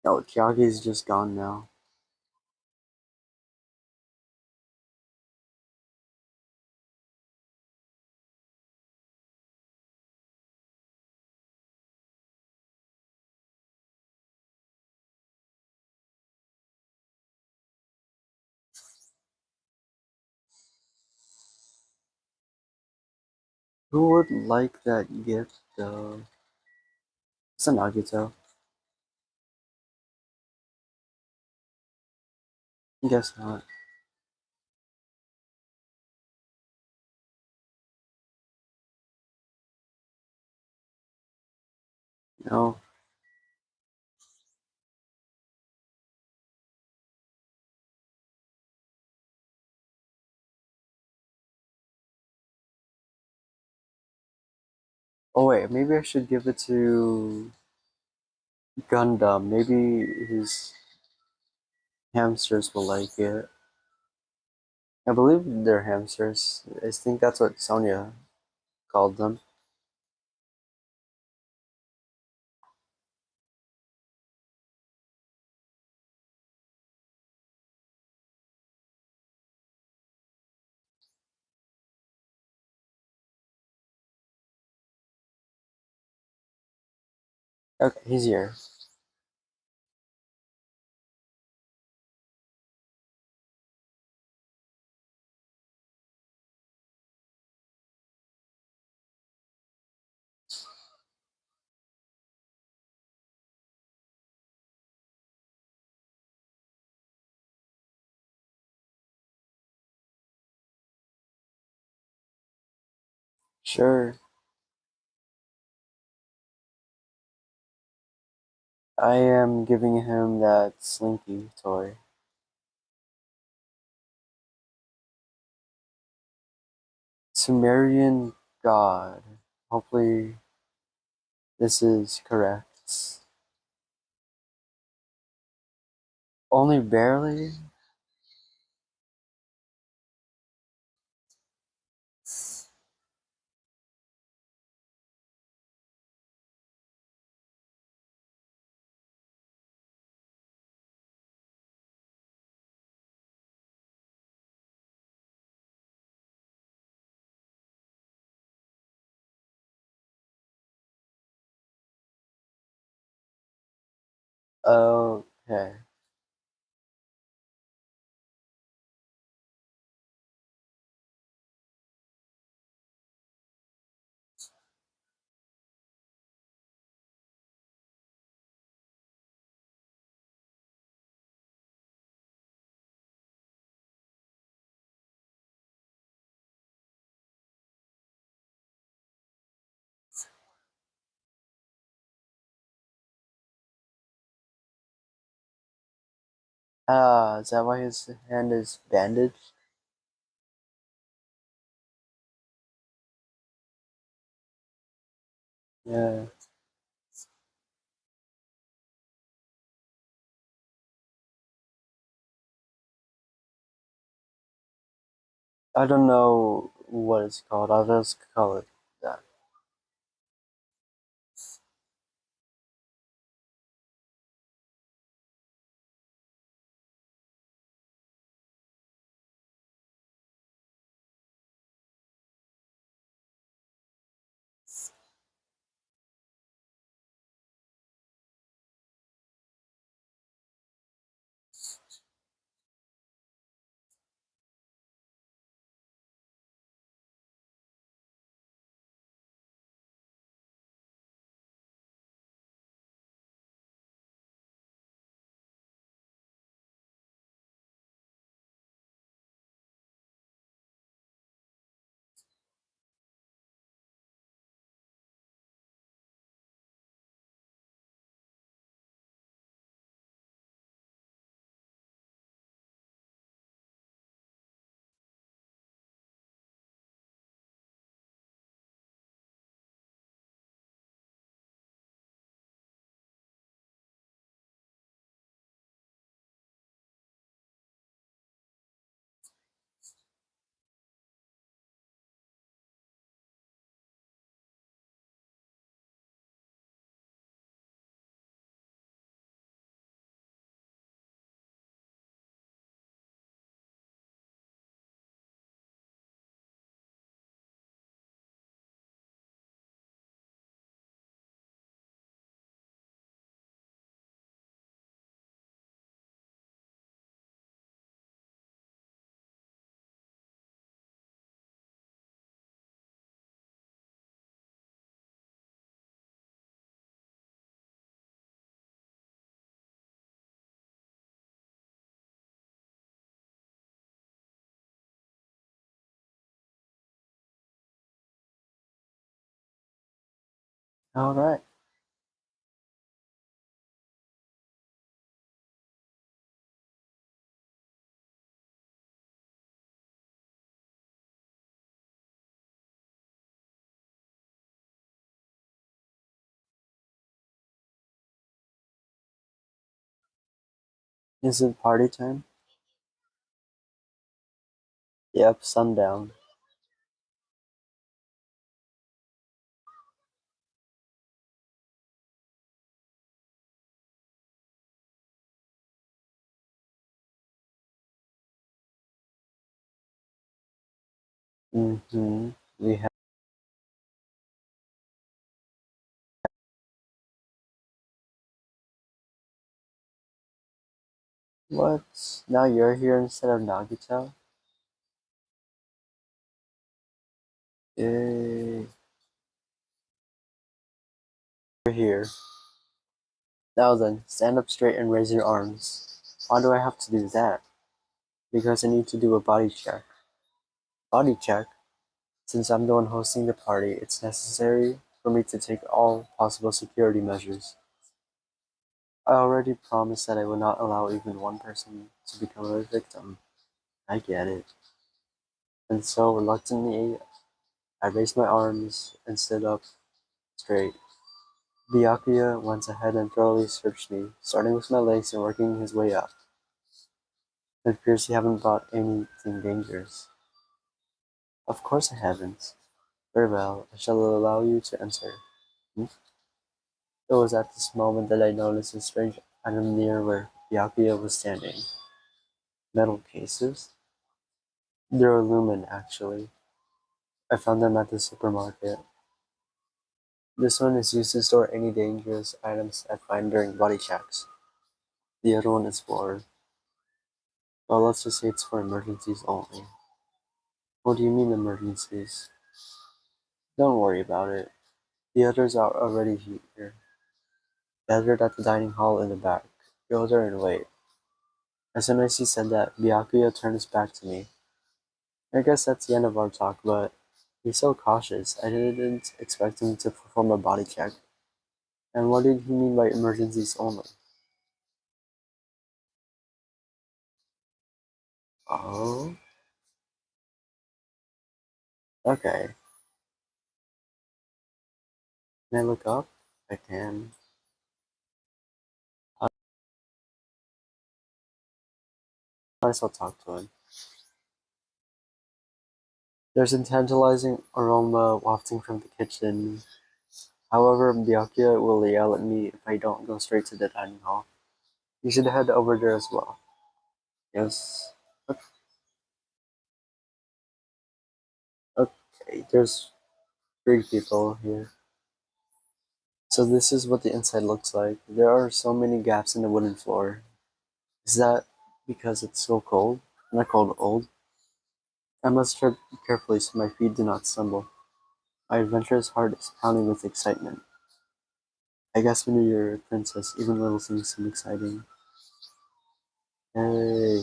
No, Chiaki's just gone now. Who would like that gift though? It's a Nagito. Guess not. No. Oh wait, maybe I should give it to Gundam. Maybe his hamsters will like it. I believe they're hamsters. I think that's what Sonia called them. Okay, he's here. Sure. I am giving him that Slinky toy. Sumerian god. Hopefully this is correct. Only barely? Okay. Ah, is that why his hand is bandaged? Yeah. I don't know what it's called. I'll just call it that. Alright. Is it party time? Yep, sundown. Mm-hmm. We have what? Now you're here instead of Nagito? Yay. You're here. Now then, stand up straight and raise your arms. Why do I have to do that? Because I need to do a body check. Body check? Since I'm the one hosting the party, it's necessary for me to take all possible security measures. I already promised that I would not allow even one person to become a victim. I get it. And so, reluctantly, I raised my arms and stood up straight. Byakuya went ahead and thoroughly searched me, starting with my legs and working his way up. It appears you haven't brought anything dangerous. Of course I haven't. Very well, I shall allow you to enter. Hmm? It was at this moment that I noticed a strange item near where Byakuya was standing. Metal cases? They're aluminum, actually. I found them at the supermarket. This one is used to store any dangerous items I find during body checks. The other one is for, well, let's just say it's for emergencies only. What do you mean emergencies? Don't worry about it. The others are already here, gathered at the dining hall in the back. Go there and wait. As soon as he said that, Byakuya turned his back to me. I guess that's the end of our talk, but he's so cautious. I didn't expect him to perform a body check. And what did he mean by emergencies only? Oh, okay. Can I look up? I can. I might as well talk to him. There's a tantalizing aroma wafting from the kitchen. However, Byakuya will yell at me if I don't go straight to the dining hall. You should head over there as well. Yes. Okay, there's 3 people here. So this is what the inside looks like. There are so many gaps in the wooden floor. Is that because it's so cold? Not cold, old? I must tread carefully so my feet do not stumble. My adventurous heart is pounding with excitement. I guess when you're a princess, even little things seem exciting. Hey,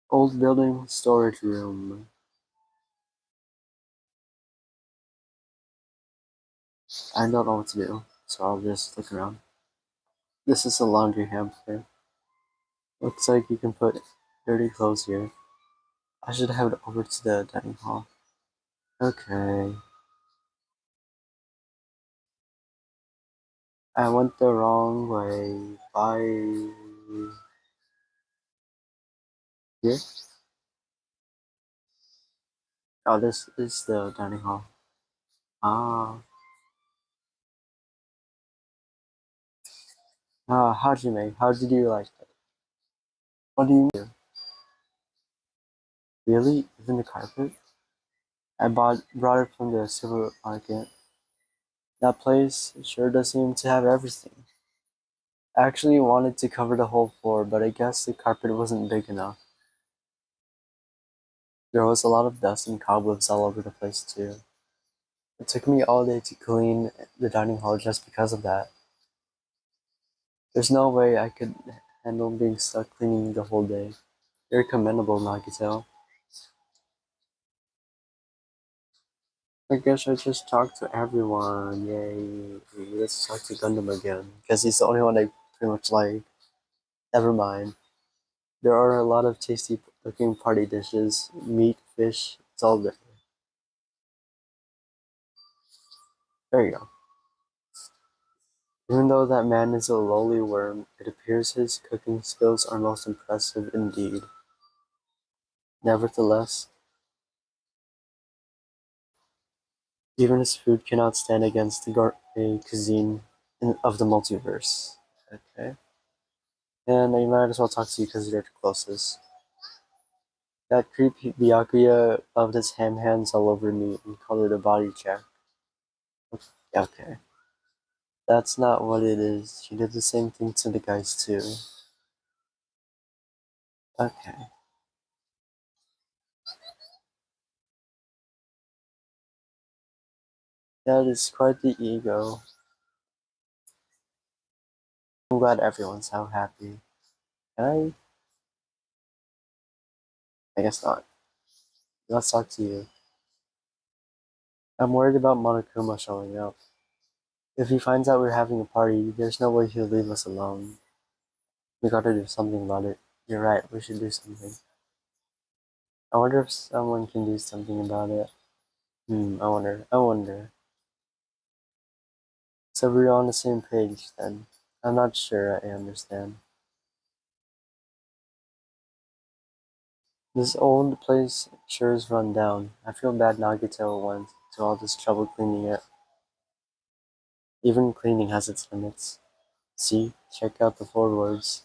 old building, storage room. I don't know what to do, so I'll just look around. This is a laundry hamper. Looks like you can put dirty clothes here. I should head over to the dining hall. Okay. I went the wrong way. Bye. Here? Oh, this is the dining hall. Ah. Ah, Hajime, how did you like it? What do you mean? Really? Even the carpet? Brought it from the supermarket. That place sure does seem to have everything. I actually wanted to cover the whole floor, but I guess the carpet wasn't big enough. There was a lot of dust and cobwebs all over the place too. It took me all day to clean the dining hall just because of that. There's no way I could handle being stuck cleaning the whole day. Very commendable, Nagito. I guess I just talked to everyone. Yay. Let's talk to Gundam again. Because he's the only one I pretty much like. Never mind. There are a lot of tasty looking party dishes. Meat, fish, it's all there. There you go. Even though that man is a lowly worm, it appears his cooking skills are most impressive indeed. Nevertheless, even his food cannot stand against the gourmet cuisine of the multiverse. Okay. And I might as well talk to you because you're the closest. That creep Byakuya loved his ham hands all over me and called it a body check. Okay. That's not what it is. She did the same thing to the guys too. Okay. That is quite the ego. I'm glad everyone's so happy. Can I? I guess not. Let's talk to you. I'm worried about Monokuma showing up. If he finds out we're having a party, there's no way he'll leave us alone. We gotta do something about it. You're right, we should do something. I wonder if someone can do something about it. I wonder. So we're on the same page then. I'm not sure I understand. This old place sure is run down. I feel bad Nagito went to all this trouble cleaning it. Even cleaning has its limits. See, check out the floorboards.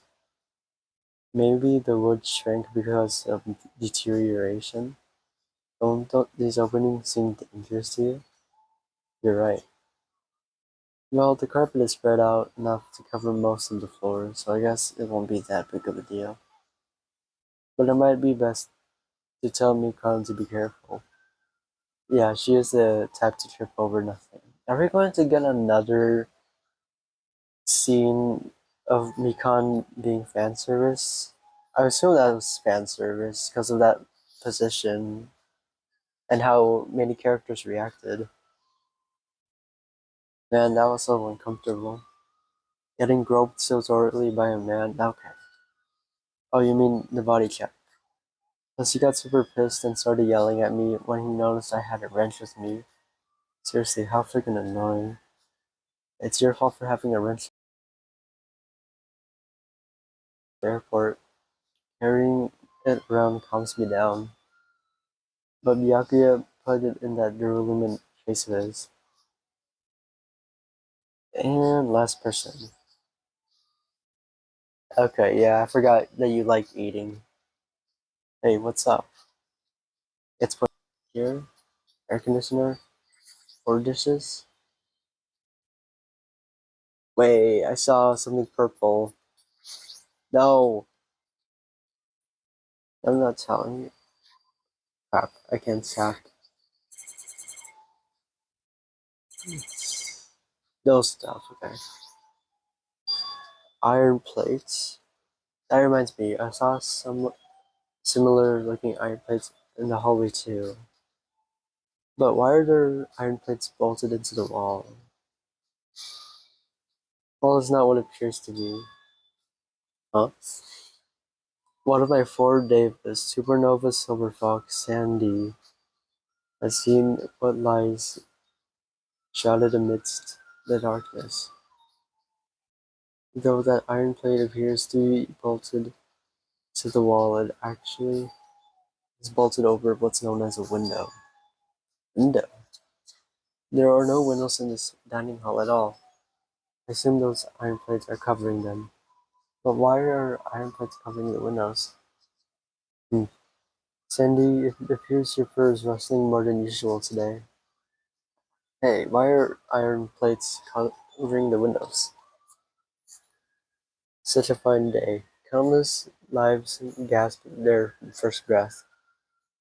Maybe the wood shrank because of deterioration. Don't these openings seem dangerous to you? You're right. Well, the carpet is spread out enough to cover most of the floor, so I guess it won't be that big of a deal. But it might be best to tell Mikan to be careful. Yeah, she is the type to trip over nothing. Are we going to get another scene of Mikan being fan service? I assume that was fan service because of that position and how many characters reacted. Man, that was so uncomfortable. Getting groped so thoroughly by a man. Okay. Oh, you mean the body check. Plus, he got super pissed and started yelling at me when he noticed I had a wrench with me. Seriously, how freaking annoying. It's your fault for having a wrench at the airport. Carrying it around calms me down. But Byakuya put it in that Durulumin case of his. And last person. Okay, yeah, I forgot that you like eating. Hey, what's up? It's put here. Air conditioner. 4 dishes. Wait, I saw something purple. No, I'm not telling you. Crap, I can't stop. Those stuff, okay. Iron plates. That reminds me, I saw some similar looking iron plates in the hallway too. But why are there iron plates bolted into the wall? Well, it's not what it appears to be. Huh? One of my four Davis, Supernova Silver Fox Sandy, has seen what lies shrouded amidst the darkness. Though that iron plate appears to be bolted to the wall, it actually is bolted over what's known as a window. Window? There are no windows in this dining hall at all. I assume those iron plates are covering them. But why are iron plates covering the windows? Hmm. Sandy, it appears your fur is rustling more than usual today. Hey, why are iron plates covering the windows? Such a fine day. Countless lives gasp their first breath,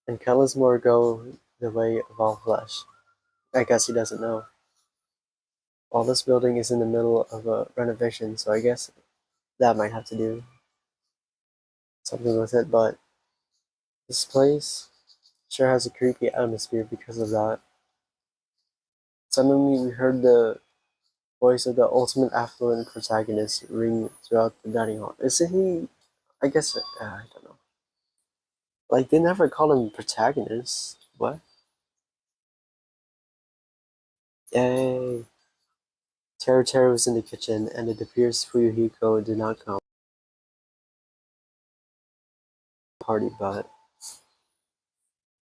and countless more go the way of all flesh. I guess he doesn't know. All this building is in the middle of a renovation, so I guess that might have to do something with it, but this place sure has a creepy atmosphere because of that. Suddenly we heard the voice of the ultimate affluent protagonist ring throughout the dining hall. Isn't he? I guess, I don't know. Like, they never call him protagonist. What? Yay. Teru was in the kitchen, and it appears Fuyuhiko did not come to the party, but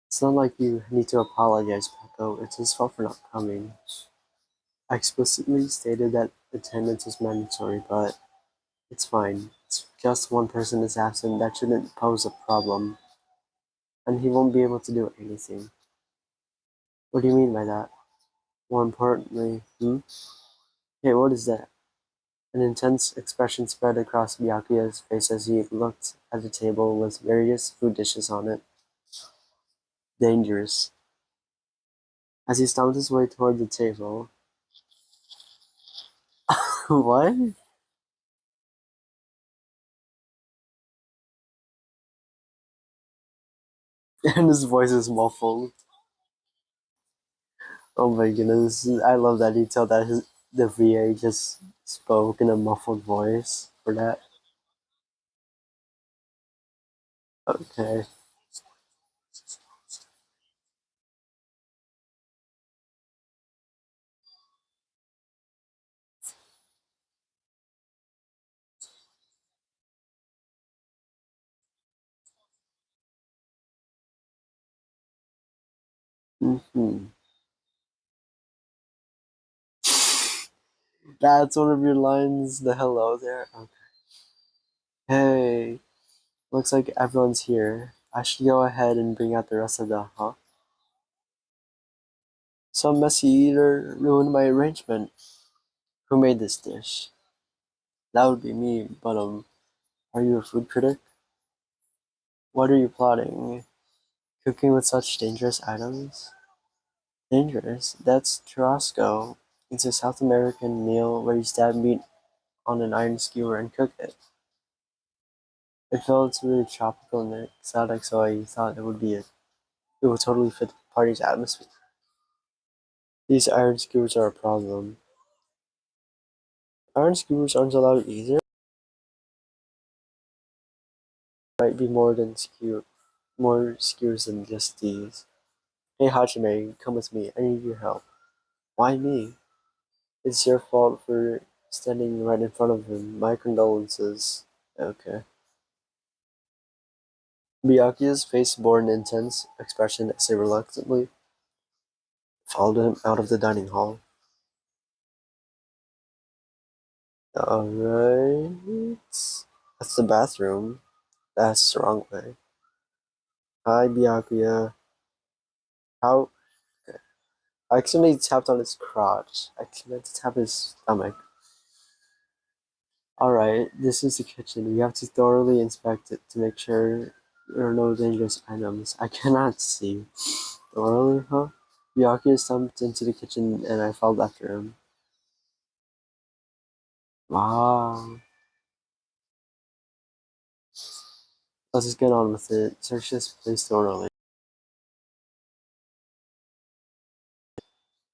it's not like you need to apologize, Peko. It's his fault for not coming. I explicitly stated that attendance is mandatory, but it's fine. It's just one person is absent. That shouldn't pose a problem. And he won't be able to do anything. What do you mean by that? More importantly, Hey, what is that? An intense expression spread across Byakuya's face as he looked at the table with various food dishes on it. Dangerous. As he stomped his way toward the table. What? And his voice is muffled. Oh my goodness. I love that detail that the VA just spoke in a muffled voice for that. Okay. hmm That's one of your lines, the hello there. Okay. Hey, looks like everyone's here. I should go ahead and bring out the rest of the, huh? Some messy eater ruined my arrangement. Who made this dish? That would be me, but are you a food critic? What are you plotting? Cooking with such dangerous items? Dangerous? That's churrasco. It's a South American meal where you stab meat on an iron skewer and cook it. It felt really tropical and exotic, so I thought it would totally fit the party's atmosphere. These iron skewers are a problem. Iron skewers aren't allowed either. Might be more skewers than just these. Hey Hajime, come with me. I need your help. Why me? It's your fault for standing right in front of him. My condolences. Okay. Byakuya's face bore an intense expression as they reluctantly followed him out of the dining hall. Alright. That's the bathroom. That's the wrong way. Hi, Byakuya. How? Okay. I accidentally tapped on his crotch. I meant to tap his stomach. Alright, this is the kitchen. We have to thoroughly inspect it to make sure there are no dangerous items. I cannot see. Thoroughly, huh? Byakuya stumped into the kitchen and I followed after him. Wow. Let's just get on with it. Search this place thoroughly.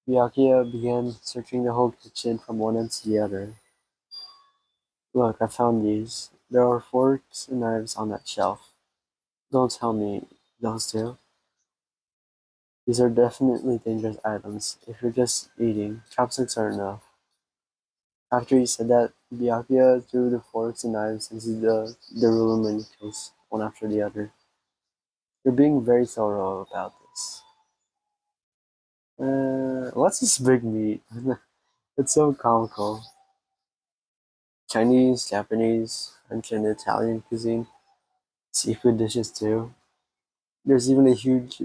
Byakuya began searching the whole kitchen from one end to the other. Look, I found these. There are forks and knives on that shelf. Don't tell me those two. These are definitely dangerous items. If you're just eating, chopsticks are enough. After he said that, Byakuya threw the forks and knives into the aluminum case, one after the other. You're being very thorough about this. What's this big meat? It's so comical. Chinese, Japanese, French, and Italian cuisine. Seafood dishes too. There's even a huge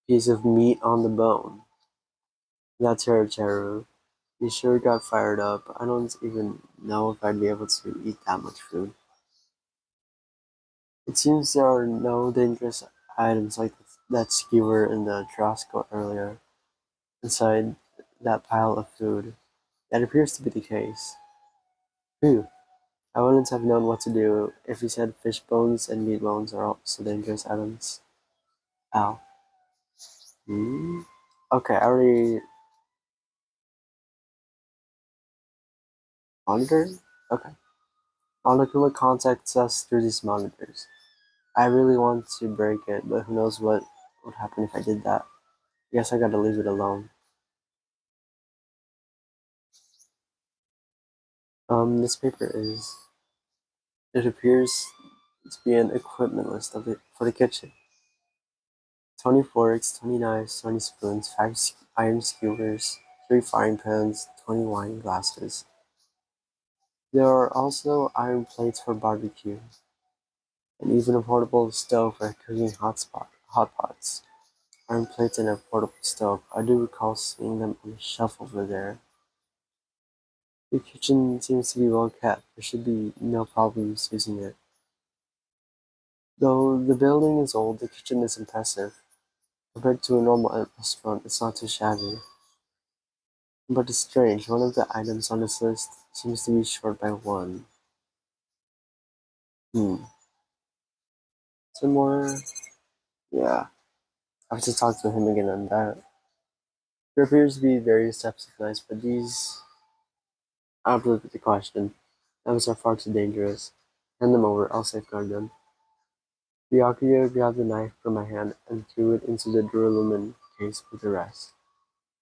piece of meat on the bone. That's Teru. He sure got fired up. I don't even know if I'd be able to eat that much food. It seems there are no dangerous items like that skewer in the churrasco earlier inside that pile of food. That appears to be the case. Phew. I wouldn't have known what to do if he said fish bones and meat bones are also dangerous items. Ow. Hmm? Okay, I already monitor? Okay. Monokuma contacts us through these monitors. I really want to break it, but who knows what would happen if I did that. I guess I gotta leave it alone. This paper is. It appears to be an equipment list of it for the kitchen. 20 forks, 20 knives, 20 spoons, 5 iron skewers, 3 frying pans, 20 wine glasses. There are also iron plates for barbecue, and even a portable stove for cooking hot pots. Iron plates and a portable stove. I do recall seeing them on the shelf over there. The kitchen seems to be well kept. There should be no problems using it. Though the building is old, the kitchen is impressive. Compared to a normal restaurant, it's not too shabby. But it's strange, one of the items on this list seems to be short by one. Hmm. Some more? Yeah. I have to talk to him again on that. There appears to be various types of knives, but these I don't believe the question. Knives are far too dangerous. Hand them over, I'll safeguard them. Byakuya grabbed the knife from my hand and threw it into the duralumin case with the rest.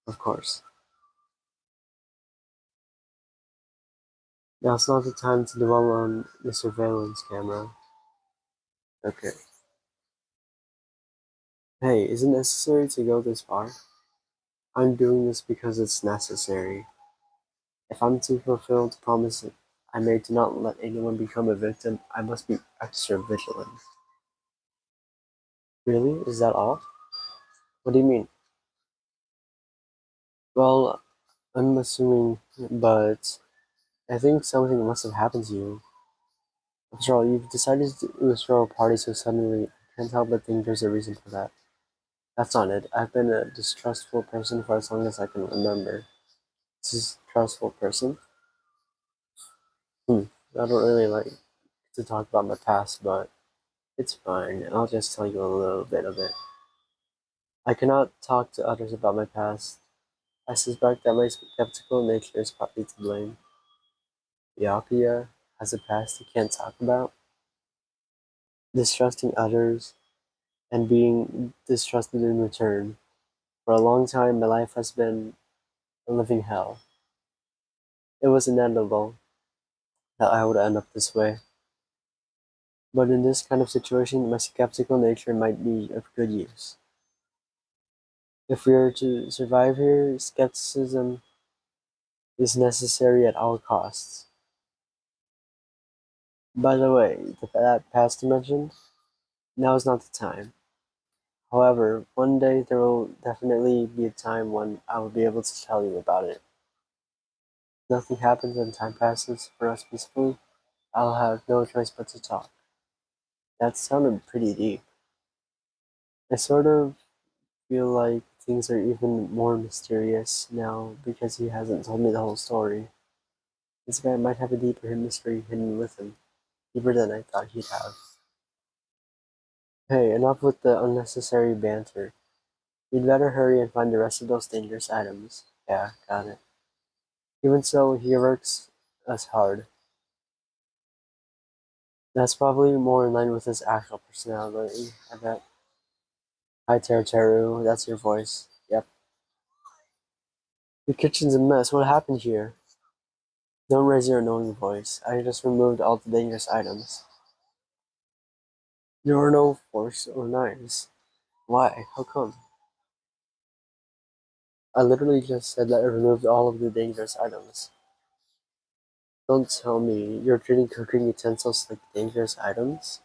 Of course. Now it's not the time to dwell on the surveillance camera. Okay. Hey, is it necessary to go this far? I'm doing this because it's necessary. If I'm to fulfill the promise I made to not let anyone become a victim, I must be extra vigilant. Really? Is that all? What do you mean? Well, I'm assuming, but I think something must have happened to you. After all, you've decided to throw a party so suddenly. I can't help but think there's a reason for that. That's not it. I've been a distrustful person for as long as I can remember. Distrustful person? Hmm. I don't really like to talk about my past, but it's fine. I'll just tell you a little bit of it. I cannot talk to others about my past. I suspect that my skeptical nature is partly to blame. Myopia has a past you can't talk about. Distrusting others and being distrusted in return. For a long time, my life has been a living hell. It was inevitable that I would end up this way. But in this kind of situation, my skeptical nature might be of good use. If we are to survive here, skepticism is necessary at all costs. By the way, that past you mentioned, now is not the time. However, one day there will definitely be a time when I will be able to tell you about it. Nothing happens and time passes for us peacefully. I'll have no choice but to talk. That sounded pretty deep. I sort of feel like things are even more mysterious now because he hasn't told me the whole story. This man might have a deeper mystery hidden with him, deeper than I thought he'd have. Hey, enough with the unnecessary banter. We'd better hurry and find the rest of those dangerous items. Yeah, got it. Even so, he works us hard. That's probably more in line with his actual personality, I bet. Hi, Teru, that's your voice. Yep. The kitchen's a mess. What happened here? Don't raise your annoying voice. I just removed all the dangerous items. There were no forks or knives. Why? How come? I literally just said that I removed all of the dangerous items. Don't tell me you're treating cooking utensils like dangerous items?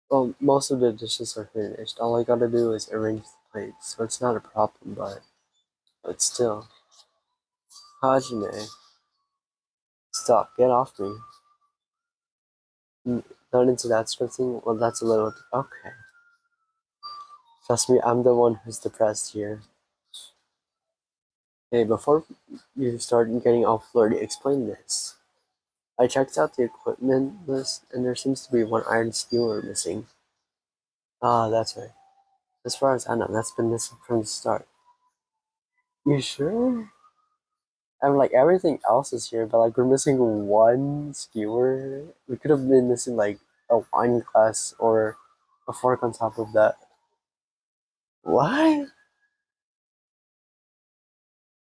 Well, most of the dishes are finished. All I gotta do is arrange the plates, so it's not a problem, but still. Hajime, stop, get off me. Not into that scripting? Well, that's a little. Okay. Trust me, I'm the one who's depressed here. Hey, before you start getting all flirty, explain this. I checked out the equipment list, and there seems to be one iron skewer missing. Ah, that's right. As far as I know, that's been missing from the start. You sure? I'm like, everything else is here, but like, we're missing one skewer. We could have been missing like a wine glass or a fork on top of that. What?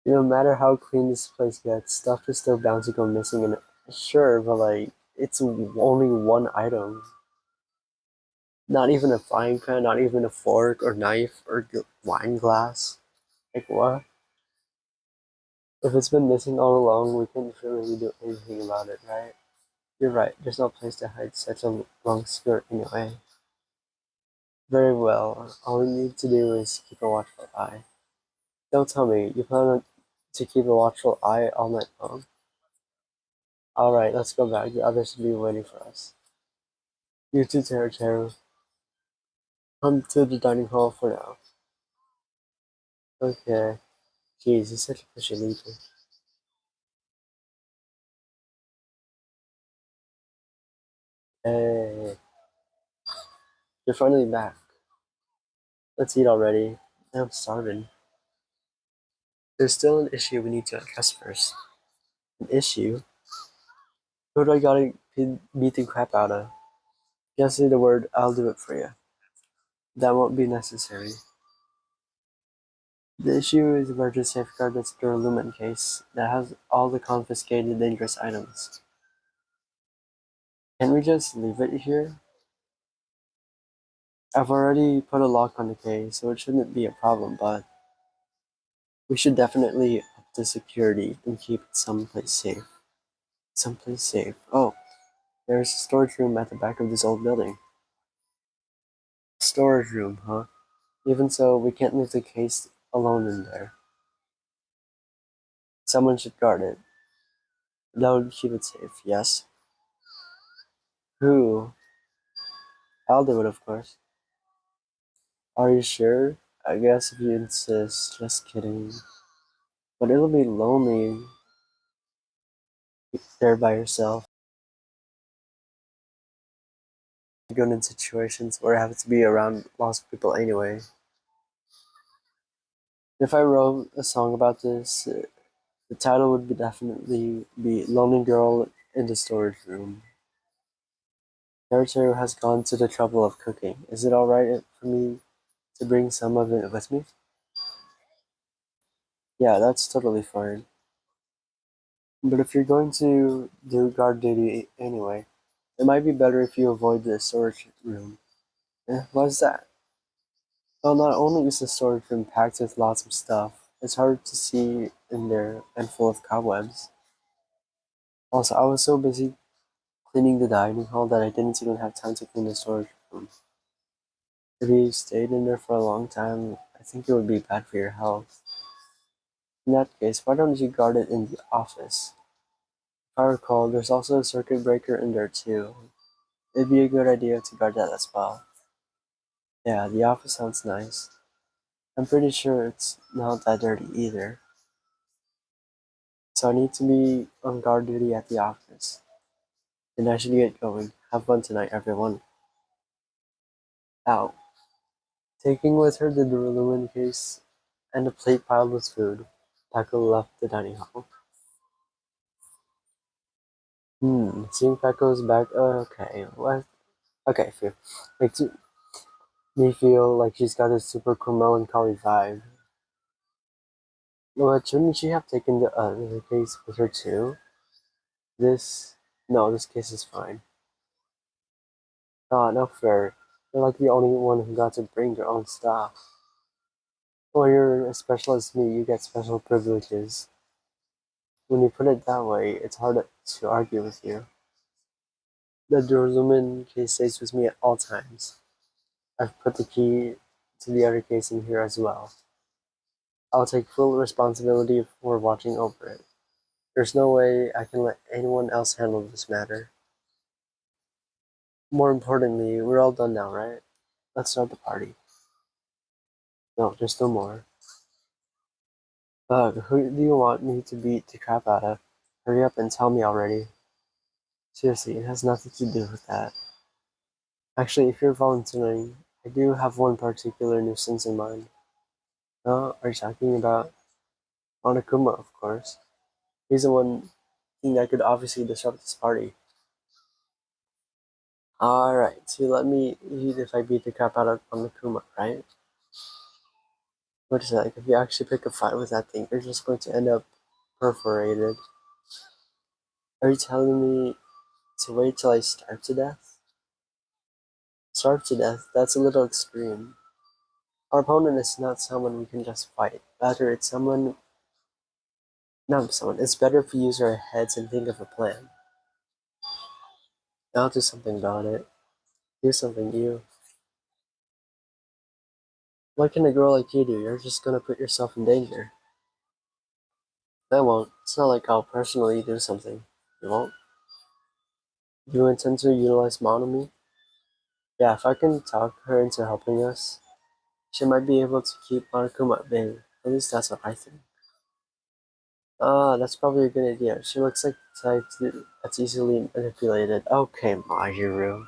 No matter how clean this place gets, stuff is still bound to go missing. And sure, but like, it's only one item. Not even a frying pan, not even a fork or knife or wine glass. Like, what? If it's been missing all along, we can't really do anything about it, right? You're right, there's no place to hide such a long skirt anyway. Very well, all we need to do is keep a watchful eye. Don't tell me, you plan to keep a watchful eye all night long? Alright, let's go back, the others should be waiting for us. You too, Teru. Come to the dining hall for now. Okay. Jeez, he's such a pushy leader. Hey, you're finally back. Let's eat already. I'm starving. There's still an issue we need to address first. An issue? Who do I gotta beat the crap out of? Just say the word, I'll do it for you. That won't be necessary. The issue is where to safeguard this duralumin case that has all the confiscated dangerous items. Can't we just leave it here? I've already put a lock on the case, so it shouldn't be a problem, but we should definitely up the security and keep it someplace safe. Someplace safe. Oh, there's a storage room at the back of this old building. Storage room, huh? Even so, we can't leave the case alone in there. Someone should guard it. That would keep it safe, yes? Who? I'll do it, of course. Are you sure? I guess if you insist. Just kidding. But it'll be lonely there by yourself. Going in situations where I have to be around lots of people anyway. If I wrote a song about this, the title would definitely be Lonely Girl in the Storage Room. Character has gone to the trouble of cooking. Is it alright for me to bring some of it with me? Yeah, that's totally fine. But if you're going to do guard duty anyway, it might be better if you avoid the storage room. Why's that? Well, not only is the storage room packed with lots of stuff, it's hard to see in there and full of cobwebs. Also, I was so busy cleaning the dining hall that I didn't even have time to clean the storage room. If you stayed in there for a long time, I think it would be bad for your health. In that case, why don't you guard it in the office? If I recall, there's also a circuit breaker in there too. It'd be a good idea to guard that as well. Yeah, the office sounds nice. I'm pretty sure it's not that dirty either. So I need to be on guard duty at the office. Then I should get going. Have fun tonight, everyone. Out. Taking with her the Duralumin case and a plate piled with food, Paco left the dining hall. Seeing Paco's back. Okay, what? Okay, phew. Makes me feel like she's got a super cool melancholy vibe. But shouldn't she have taken the other case with her too? This. No, this case is fine. Not fair. You're like the only one who got to bring your own stuff. When you're as special as me, you get special privileges. When you put it that way, it's hard to argue with you. The Durlumin case stays with me at all times. I've put the key to the other case in here as well. I'll take full responsibility for watching over it. There's no way I can let anyone else handle this matter. More importantly, we're all done now, right? Let's start the party. No, there's still more. Who do you want me to beat the crap out of? Hurry up and tell me already. Seriously, it has nothing to do with that. Actually, if you're volunteering, I do have one particular nuisance in mind. Oh, are you talking about Monokuma, of course? He's the one thing that could obviously disrupt this party. Alright, so you let me eat if I beat the crap out of Monokuma, right? What is that? If you actually pick a fight with that thing, you're just going to end up perforated. Are you telling me to wait till I starve to death? Starve to death? That's a little extreme. Our opponent is not someone we can just fight. Rather, it's someone. Not someone. It's better if we use our heads and think of a plan. I'll do something about it. Do something, you. What can a girl like you do? You're just gonna put yourself in danger. I won't. It's not like I'll personally do something. You won't? Do you intend to utilize Monomi? Yeah, if I can talk her into helping us, she might be able to keep Monokuma at bay. At least that's what I think. That's probably a good idea. She looks like the type that's easily manipulated. Okay, Majiru.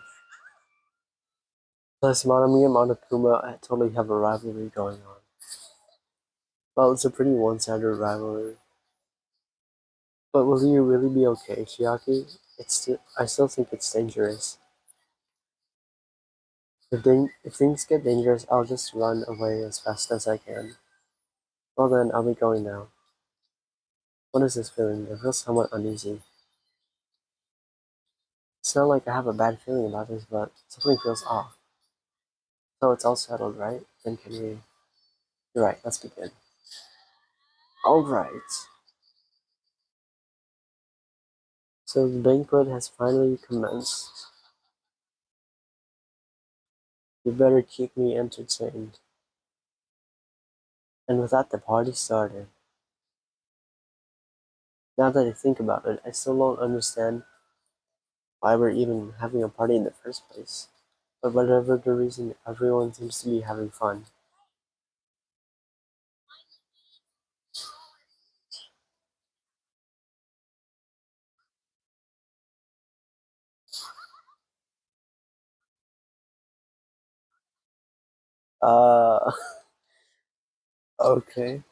Plus, Monomi and Monokuma totally have a rivalry going on. Well, it's a pretty one-sided rivalry. But will you really be okay, Chiaki? I still think it's dangerous. If things get dangerous, I'll just run away as fast as I can. Well then, I'll be going now. What is this feeling? I feel somewhat uneasy. It's not like I have a bad feeling about this, but something feels off. So it's all settled, right? Then can we... You're right, let's begin. Alright. So the banquet has finally commenced. You better keep me entertained. And with that, the party started. Now that I think about it, I still don't understand why we're even having a party in the first place. But whatever the reason, everyone seems to be having fun. Uh, okay.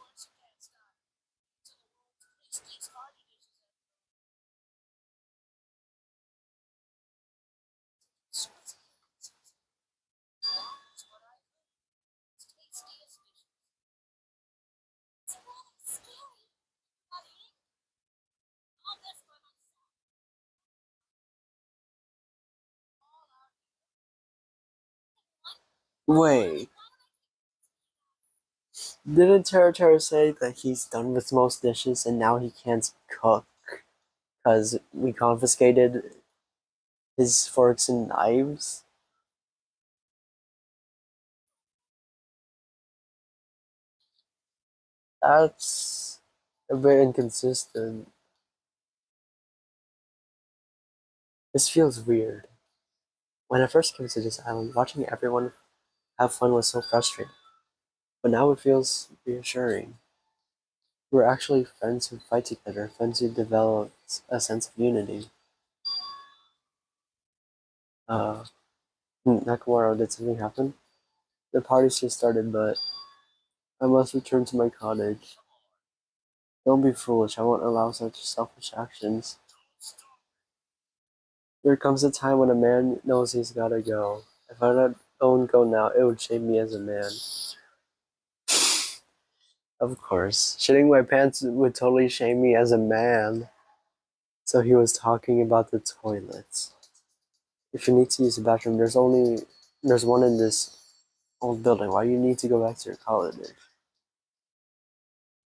Wait, didn't Taro say that he's done with most dishes and now he can't cook because we confiscated his forks and knives? That's a bit inconsistent. This feels weird. When I first came to this island, watching everyone have fun was so frustrating, but now it feels reassuring. We're actually friends who fight together, friends who develop a sense of unity. Uh, Nakamura, did something happen? The party's just started, but I must return to my cottage. Don't be foolish, I won't allow such selfish actions. There comes a time when a man knows he's gotta go. If I don't go now, it would shame me as a man. Of course, shitting my pants would totally shame me as a man. So he was talking about the toilets. If you need to use the bathroom, there's one in this old building. Why do you need to go back to your college?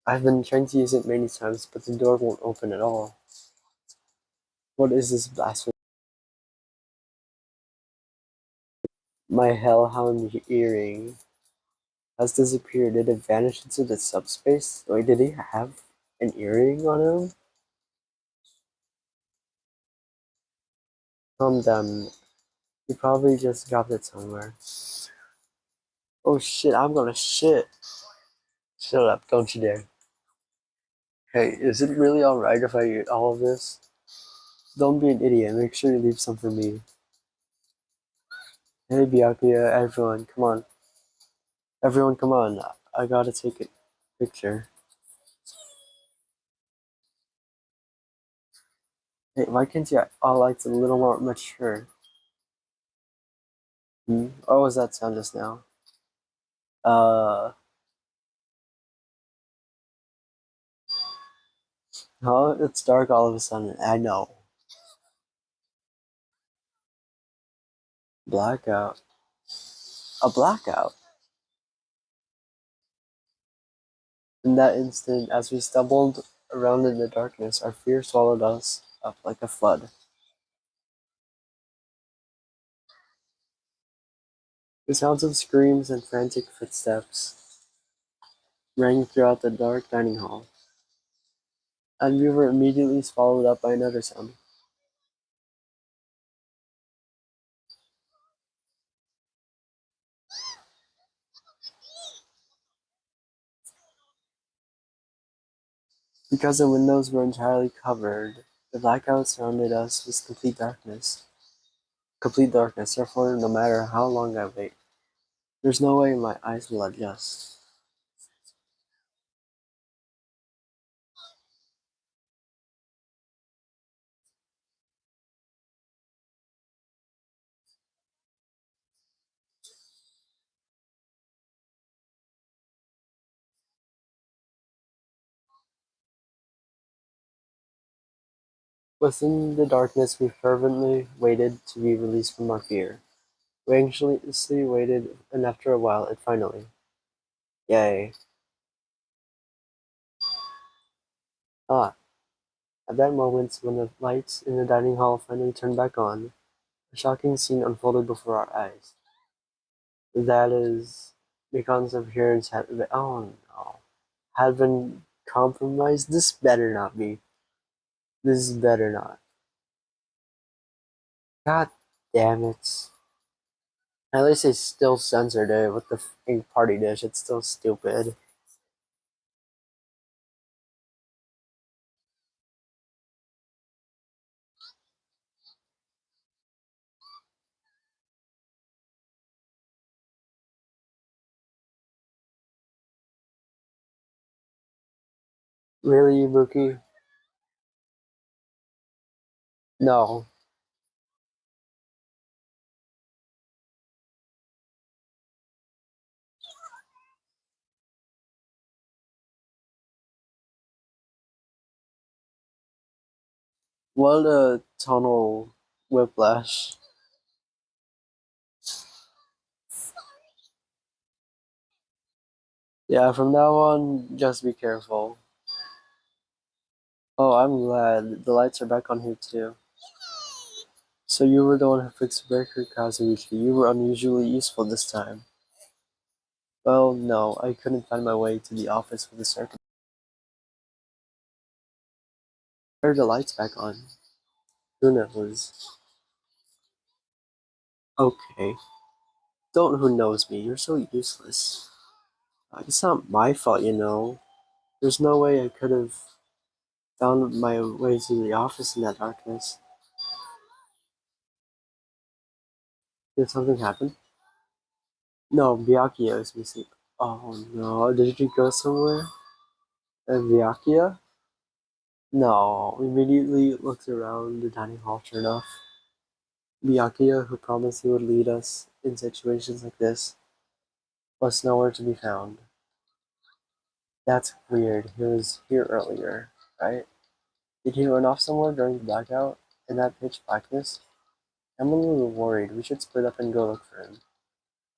I've been trying to use it many times, but the door won't open at all. What is this blasphemy? My hellhound earring has disappeared. Did it vanish into the subspace? Wait, did he have an earring on him? Calm down. He probably just dropped it somewhere. Oh shit, I'm gonna shit. Shut up, don't you dare. Hey, is it really alright if I eat all of this? Don't be an idiot. Make sure you leave some for me. Hey, Byakuya, everyone, come on. Everyone, come on. I gotta take a picture. Hey, why can't you all act a little more mature? Hmm? What was that sound just now? Uh, huh? It's dark all of a sudden. I know. Blackout. A blackout. In that instant, as we stumbled around in the darkness, our fear swallowed us up like a flood. The sounds of screams and frantic footsteps rang throughout the dark dining hall, and we were immediately swallowed up by another sound. Because the windows were entirely covered, the blackout surrounded us with complete darkness. Complete darkness, therefore, no matter how long I wait, there's no way my eyes will adjust. Within the darkness, we fervently waited to be released from our fear. We anxiously waited, and after a while, it finally. Yay. Ah, at that moment, when the lights in the dining hall finally turned back on, a shocking scene unfolded before our eyes. That is, Mikan's appearance oh no, had been compromised. This better not be. This is better not. God damn it. At least they still censored it with the fucking party dish. It's still stupid. Really, Ibuki? No. What a tonal whiplash. Yeah, from now on, just be careful. Oh, I'm glad. The lights are back on here too. So you were the one who fixed the breaker, Kazuichi. You were unusually useful this time. Well, no, I couldn't find my way to the office with the circuit. Why are the lights back on? Who knows? Okay. Don't who knows me. You're so useless. It's not my fault, you know. There's no way I could have found my way to the office in that darkness. Did something happen? No, Byakuya is missing. Oh no, did you go somewhere? Byakuya? No, we immediately looked around the dining hall, sure enough. Byakuya, who promised he would lead us in situations like this, was nowhere to be found. That's weird. He was here earlier, right? Did he run off somewhere during the blackout? In that pitch blackness? I'm a little worried. We should split up and go look for him.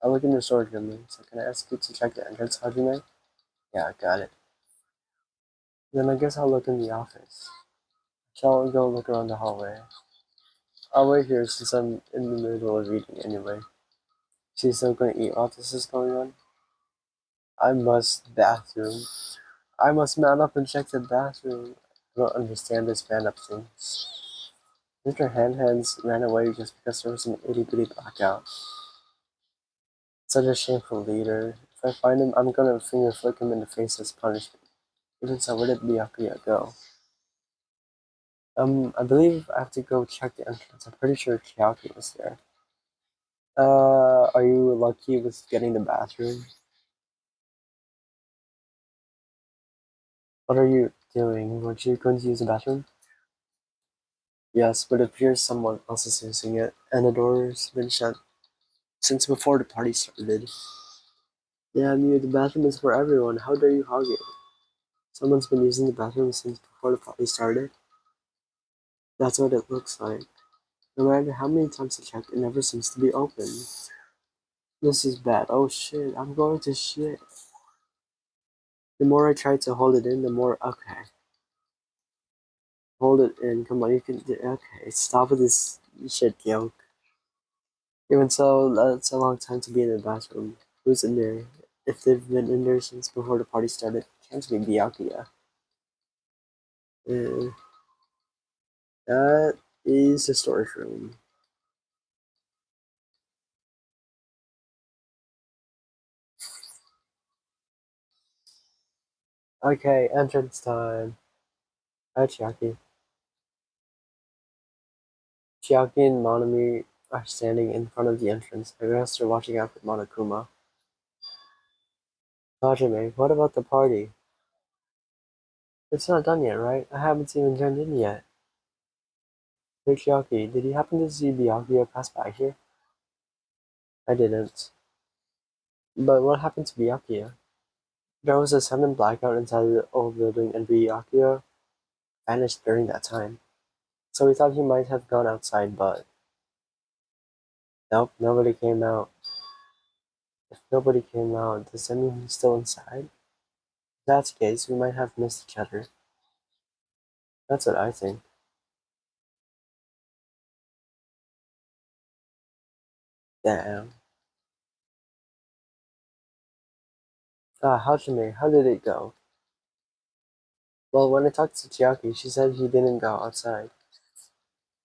I'll look in the storage room. So can I ask you to check the entrance, Hajime? Yeah, got it. Then I guess I'll look in the office. Shall I go look around the hallway? I'll wait here since I'm in the middle of eating anyway. She's still gonna eat while this is going on? I must bathroom. I must man up and check the bathroom. I don't understand this man up things. Mr. Handhands ran away just because there was an itty-bitty blackout. Such a shameful leader. If I find him, I'm gonna finger flick him in the face as punishment. Even so, where did Byakuya go? I believe I have to go check the entrance. I'm pretty sure Chiaki was there. Are you lucky with getting the bathroom? What are you doing? Weren't you going to use the bathroom? Yes, but it appears someone else is using it, and the door's been shut since before the party started. Yeah, I mean, the bathroom is for everyone. How dare you hog it? Someone's been using the bathroom since before the party started. That's what it looks like. No matter how many times I check, it never seems to be open. This is bad. Oh shit, I'm going to shit. The more I try to hold it in, the more. Okay. Hold it in. Come on, you can. Okay, stop with this shit joke. Even so, that's a long time to be in the bathroom. Who's in there? If they've been in there since before the party started, can't be Byakuya. Uh, that is the storage room. Okay, entrance time. Hi, Chiaki. Chiaki and Monami are standing in front of the entrance. The rest are watching out for Monokuma. Hajime, what about the party? It's not done yet, right? I haven't even turned in yet. Hey, Chiaki, did you happen to see Byakuya pass by here? I didn't. But what happened to Byakuya? There was a sudden blackout inside the old building, and Byakuya vanished during that time. So we thought he might have gone outside, but nope, nobody came out. If nobody came out, does that mean he's still inside? If that's the case, we might have missed each other. That's what I think. Damn. Ah, Hajime, how did it go? Well, when I talked to Chiaki, she said he didn't go outside.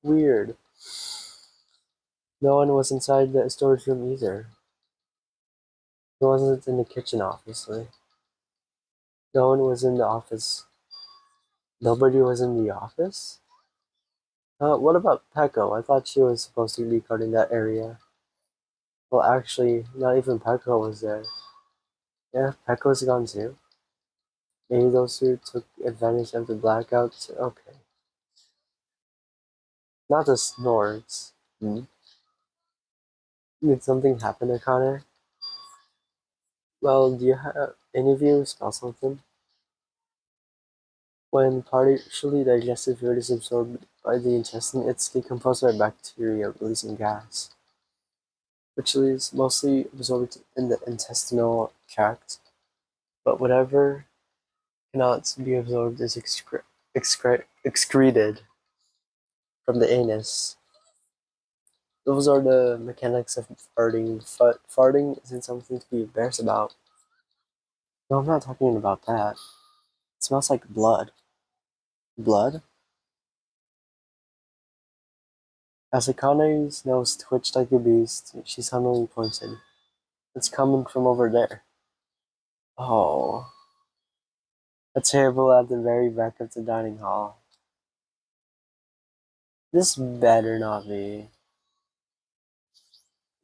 Weird. No one was inside the storage room either. He wasn't in the kitchen, obviously. No one was in the office. Nobody was in the office? What about Peko? I thought she was supposed to be guarding that area. Well, actually, not even Peko was there. Yeah, Pekko's gone too. Maybe those two took advantage of the blackout. Okay. Not the snorts. Hmm? Did something happen to Connor? Well, do you have any of you smell something? When partially digested food is absorbed by the intestine, it's decomposed by bacteria releasing gas, which is mostly absorbed in the intestinal tract. But whatever cannot be absorbed is excreted from the anus. Those are the mechanics of farting. Farting isn't something to be embarrassed about. No, I'm not talking about that. It smells like blood. Blood? As Akane's nose twitched like a beast, she suddenly pointed. It's coming from over there. Oh, a table at the very back of the dining hall. This better not be.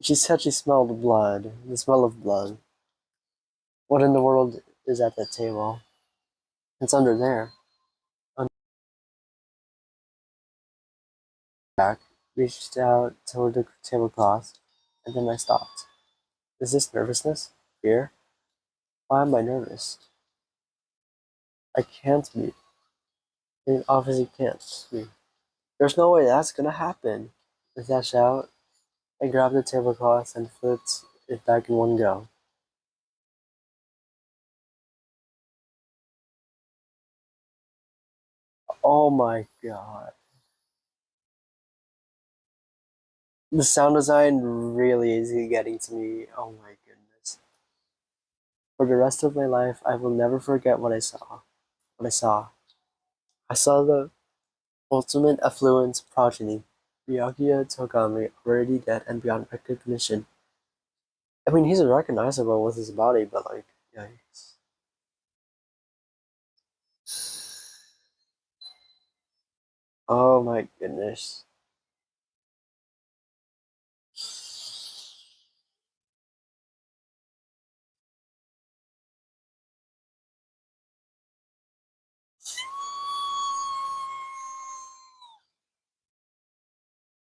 She said she smelled blood. The smell of blood. What in the world is at that table? It's under there. On the back, reached out toward the tablecloth, and then I stopped. Is this nervousness? Fear? Why am I nervous? I can't be. It obviously can't be. There's no way that's gonna happen. With that shout, I grabbed the tablecloth and flipped it back in one go. Oh my god. The sound design really is getting to me. Oh my goodness. For the rest of my life, I will never forget what I saw. What I saw. I saw the ultimate affluent progeny. Ryakuya Togami, already dead and beyond recognition. I mean, he's recognizable with his body, but like, yikes. Oh my goodness.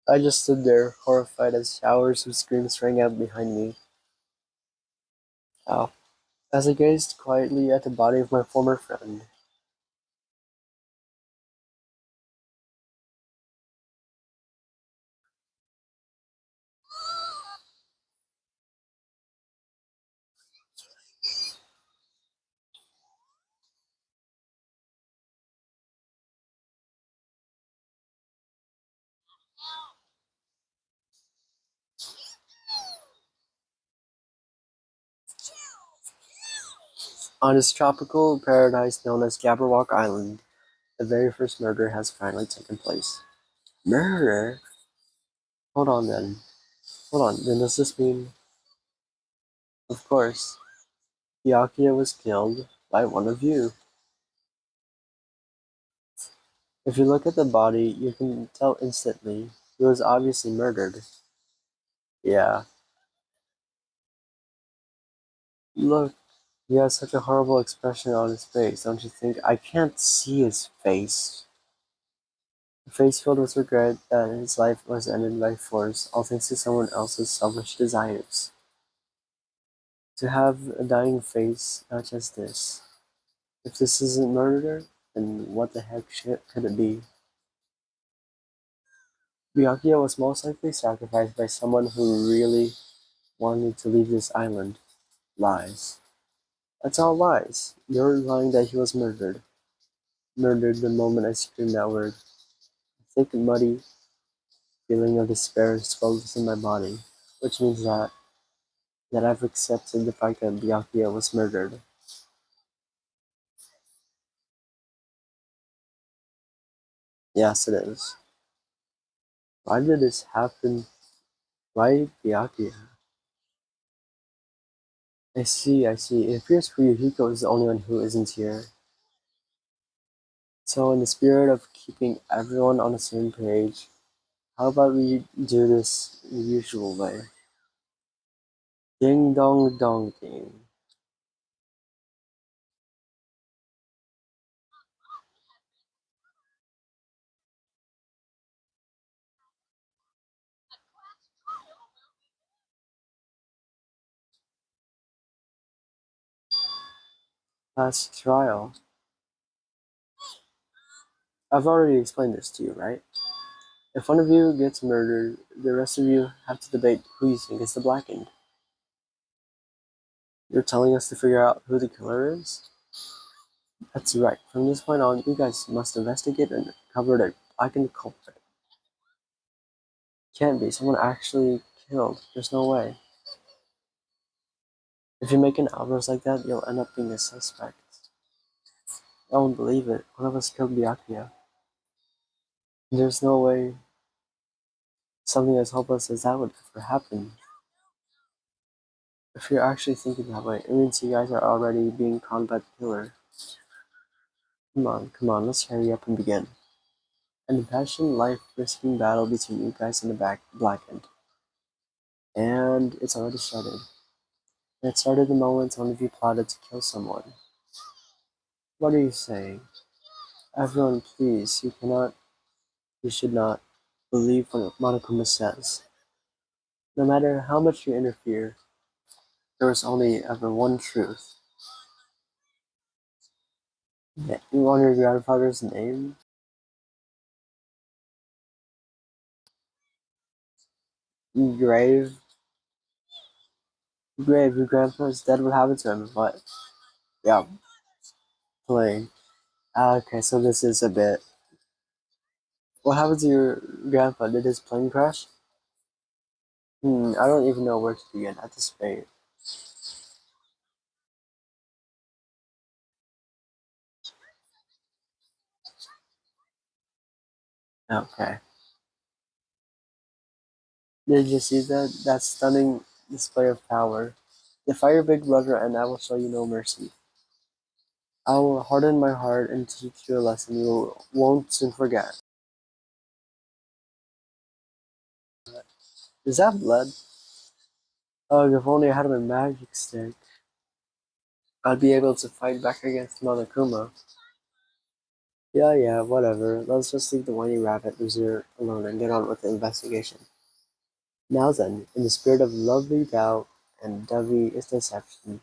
I just stood there, horrified as showers of screams rang out behind me. Ow. As I gazed quietly at the body of my former friend. On this tropical paradise known as Jabberwock Island, the very first murder has finally taken place. Murder? Hold on then. Hold on, then does this mean... Of course, Byakuya was killed by one of you. If you look at the body, you can tell instantly he was obviously murdered. Yeah. Look, he has such a horrible expression on his face, don't you think? I can't see his face. A face filled with regret that his life was ended by force, all thanks to someone else's selfish desires. To have a dying face not just this. If this isn't murder, then what the heck could it be? Byakuya was most likely sacrificed by someone who really wanted to leave this island. Lies. That's all lies. You're lying that he was murdered. Murdered the moment I screamed that word. A thick, muddy feeling of despair swelled within my body, which means that I've accepted the fact that Byakuya was murdered. Yes, it is. Why did this happen? Why Byakuya? I see. It appears Fuyuhiko is the only one who isn't here. So in the spirit of keeping everyone on the same page, how about we do this the usual way? Ding dong dong ding. Last trial. I've already explained this to you, right? If one of you gets murdered, the rest of you have to debate who you think is the blackened. You're telling us to figure out who the killer is? That's right. From this point on, you guys must investigate and cover the blackened culprit. Can't be. Someone actually killed. There's no way. If you make an outburst like that, you'll end up being a suspect. I won't believe it. One of us killed Byakuya. There's no way something as hopeless as that would ever happen. If you're actually thinking that way, it means you guys are already being conned by the killer. Come on, let's hurry up and begin. An impassioned, life-risking battle between you guys and the blackened. And it's already started. And it started the moment one of you plotted to kill someone. What are you saying? Everyone, please, you should not believe what Monokuma says. No matter how much you interfere, there is only ever one truth. Yeah, you want your grandfather's name? Grave? Grave, your grandfather's dead, what happened to him? What? Yeah, playing. Okay, so this is a bit. What happened to your grandpa? Did his plane crash? I don't even know where to begin at this rate. Okay. Did you see that? That stunning display of power. Defy your big brother and I will show you no mercy. I will harden my heart and teach you a lesson you won't soon forget. Is that blood? Oh, if only I had my magic stick, I'd be able to fight back against Monokuma. Yeah, whatever. Let's just leave the whiny rabbit loser alone and get on with the investigation. Now then, in the spirit of lovely doubt and dovey deception,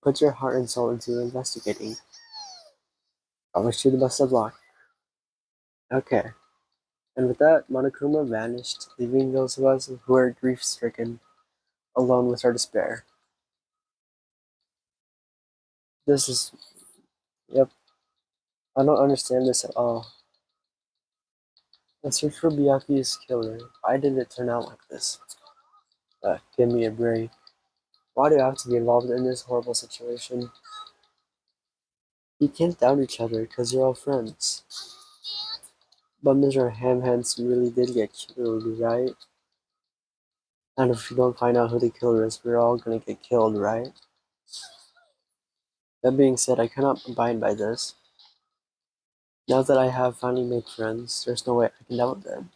put your heart and soul into investigating. I wish you the best of luck. Okay. And with that, Monokuma vanished, leaving those of us who are grief-stricken alone with our despair. This is... Yep. I don't understand this at all. Let's search for Byakuya's killer. Why did it turn out like this? Give me a break. Why do I have to be involved in this horrible situation? You can't doubt each other because you're all friends. But Mr. Hamhands really did get killed, right? And if we don't find out who the killer is, we're all gonna get killed, right? That being said, I cannot abide by this. Now that I have finally made friends, there's no way I can doubt them.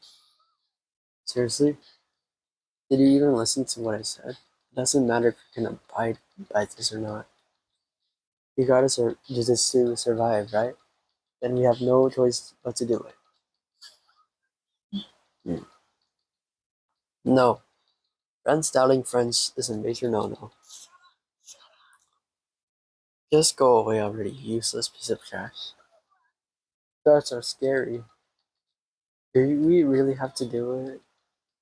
Seriously? Did you even listen to what I said? It doesn't matter if you can abide by this or not. You gotta do this to survive, right? Then we have no choice but to do it. Hmm. No. Friends doubting friends is a major no-no. Just go away already, useless piece of trash. Darts are scary. Do we really have to do it?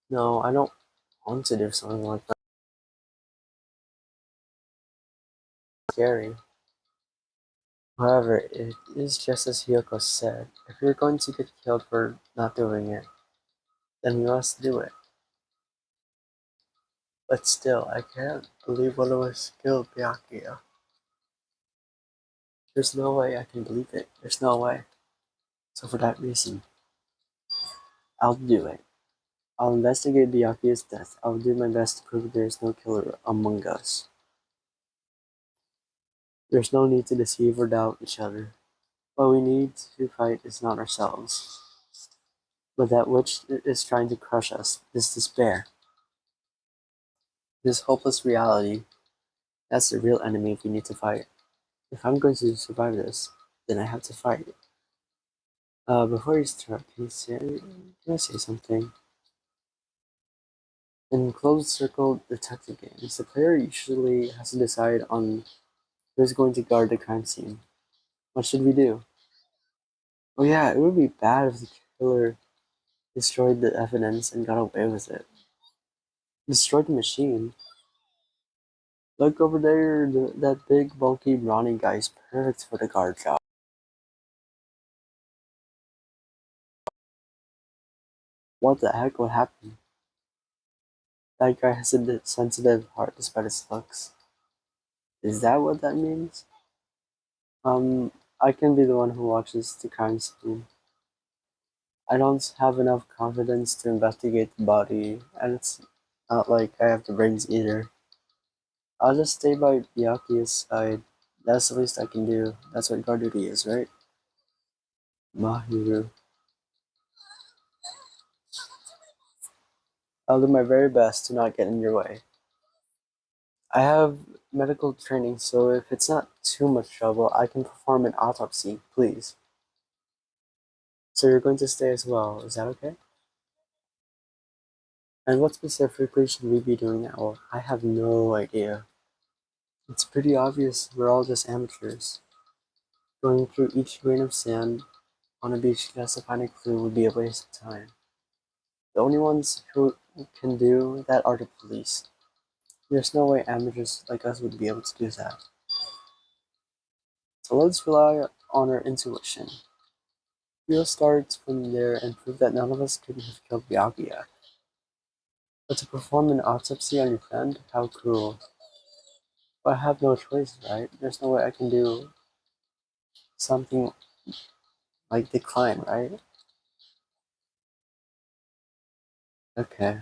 No, I don't want to do something like that. Scary. However, it is just as Hyoko said. If you're going to get killed for not doing it, then we must do it. But still, I can't believe one of us killed Byakuya. There's no way I can believe it. There's no way. So for that reason, I'll do it. I'll investigate Byakuya's death. I'll do my best to prove there is no killer among us. There's no need to deceive or doubt each other. What we need to fight is not ourselves, but that which is trying to crush us, this despair, this hopeless reality. That's the real enemy we need to fight. If I'm going to survive this, then I have to fight. Before you start, can I say something? In closed circle detective games, the player usually has to decide on who's going to guard the crime scene. What should we do? Oh yeah, it would be bad if the killer destroyed the evidence and got away with it. Destroyed the machine? Look over there, that big, bulky, brawny guy is perfect for the guard job. What the heck would happen? That guy has a sensitive heart despite his looks. Is that what that means? I can be the one who watches the crime scene. I don't have enough confidence to investigate the body, and it's not like I have the brains either. I'll just stay by Byakuya's side. That's the least I can do. That's what guard duty is, right? Mahiru. I'll do my very best to not get in your way. I have medical training, so if it's not too much trouble, I can perform an autopsy, please. So you're going to stay as well, is that okay? And what specifically should we be doing now? I have no idea. It's pretty obvious we're all just amateurs. Going through each grain of sand on a beach just to find a clue would be a waste of time. The only ones who can do that are the police. There's no way amateurs like us would be able to do that. So let's rely on our intuition. We'll start from there and prove that none of us could have killed Byakuya. But to perform an autopsy on your friend? How cruel. But I have no choice, right? There's no way I can do something like decline, right? Okay,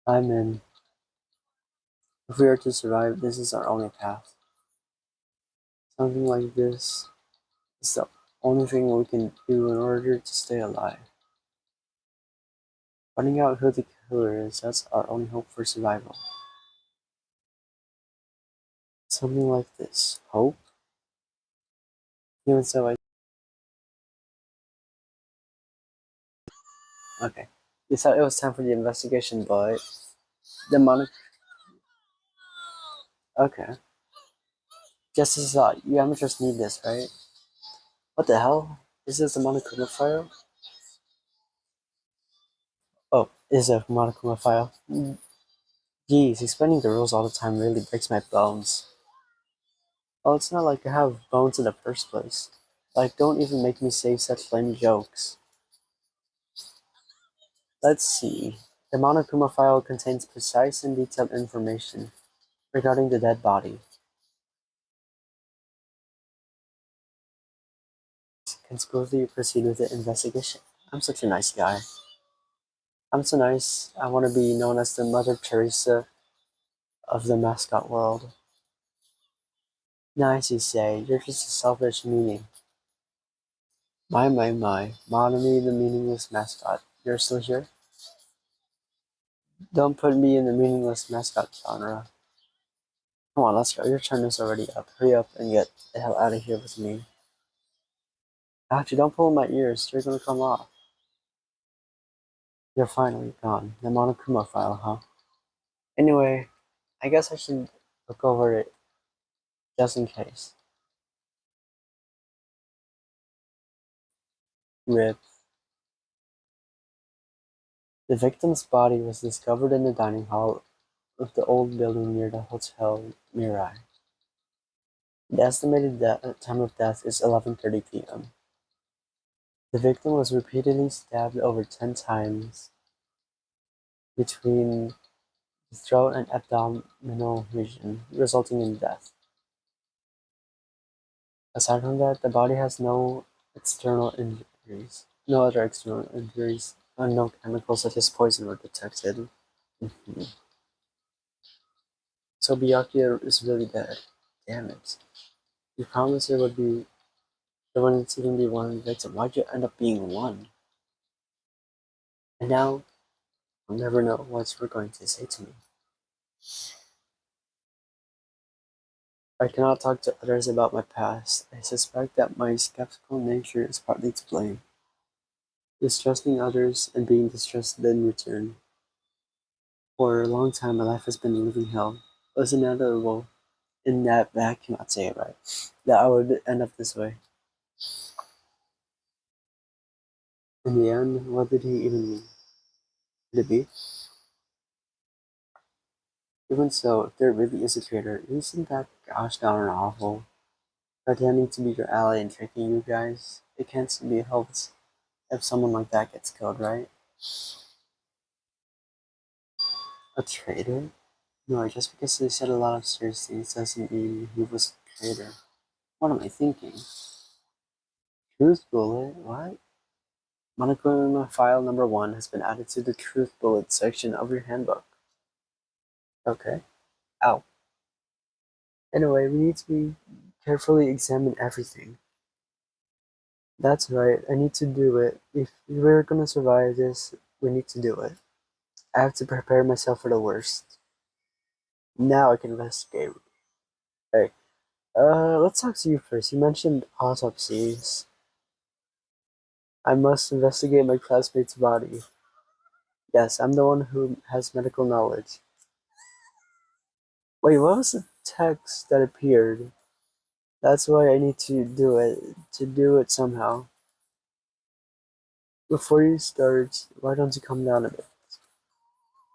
I'm in. If we are to survive, this is our only path. Something like this is the only thing we can do in order to stay alive. Finding out who the killer is, that's our only hope for survival. Something like this. Hope? Even so, okay. You thought it was time for the investigation, but the monarch. Okay. Just as I thought, you amateurs need this, right? What the hell? Is this a Monokuma file? Oh, is a Monokuma file? Geez, explaining the rules all the time really breaks my bones. Well, it's not like I have bones in the first place. Like, don't even make me say such lame jokes. Let's see. The Monokuma file contains precise and detailed information regarding the dead body. Can smoothly proceed with the investigation. I'm such a nice guy. I'm so nice, I want to be known as the Mother Teresa of the mascot world. Nice, you say. You're just a selfish meaning. My. Monami, the meaningless mascot. You're still here? Don't put me in the meaningless mascot genre. Come on, let's go. Your turn is already up. Hurry up and get the hell out of here with me. Actually, don't pull my ears. They're gonna come off. You're finally gone. The Monokuma file, huh? Anyway, I guess I should look over it just in case. RIP. The victim's body was discovered in the dining hall of the old building near the Hotel Mirai. The estimated time of death is 11:30 p.m. The victim was repeatedly stabbed over 10 times between the throat and abdominal region, resulting in death. Aside from that, the body has no external injuries. No other external injuries, and no chemicals such as poison were detected. Mhm. So Byakuya is really dead. Damn it. You promised there would be there wouldn't even be one victim. Why'd you end up being one? And now I'll never know what you're going to say to me. I cannot talk to others about my past. I suspect that my skeptical nature is partly to blame. Distrusting others and being distrusted in return. For a long time, my life has been a living hell. It was inevitable, in that I cannot say it right, that I would end up this way. In the end, what did he even mean? Could it be? Even so, if there really is a traitor, isn't that gosh darn awful? Pretending to be your ally and tricking you guys? It can't be helped if someone like that gets killed, right? A traitor? No, just because he said a lot of serious things doesn't mean he was a traitor. What am I thinking? Truth bullet? What? Monochrome file number 1 has been added to the truth bullet section of your handbook. Okay. Ow. Anyway, we need to carefully examine everything. That's right, I need to do it. If we're gonna survive this, we need to do it. I have to prepare myself for the worst. Now I can investigate. Hey, let's talk to you first. You mentioned autopsies. I must investigate my classmate's body. Yes, I'm the one who has medical knowledge. Wait, what was the text that appeared? That's why I need to do it somehow. Before you start, why don't you calm down a bit?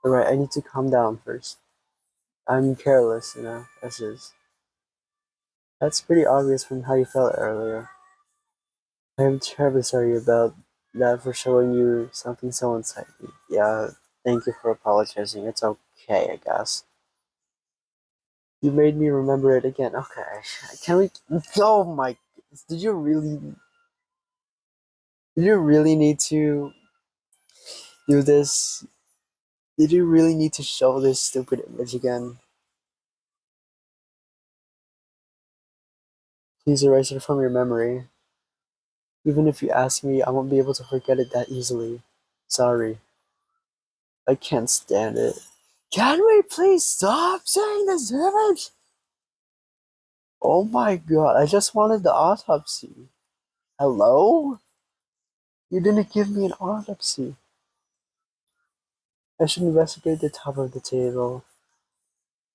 Alright, I need to calm down first. I'm careless, as is. That's pretty obvious from how you felt earlier. I'm terribly sorry about that for showing you something so unsightly. Yeah, thank you for apologizing. It's okay, I guess. You made me remember it again. Okay, can we? Oh my! Did you really? Did you really need to do this? Did you really need to show this stupid image again? Please erase it from your memory. Even if you ask me, I won't be able to forget it that easily. Sorry. I can't stand it. Can we please stop saying this image? Oh my god, I just wanted the autopsy. Hello? You didn't give me an autopsy. I should investigate the top of the table.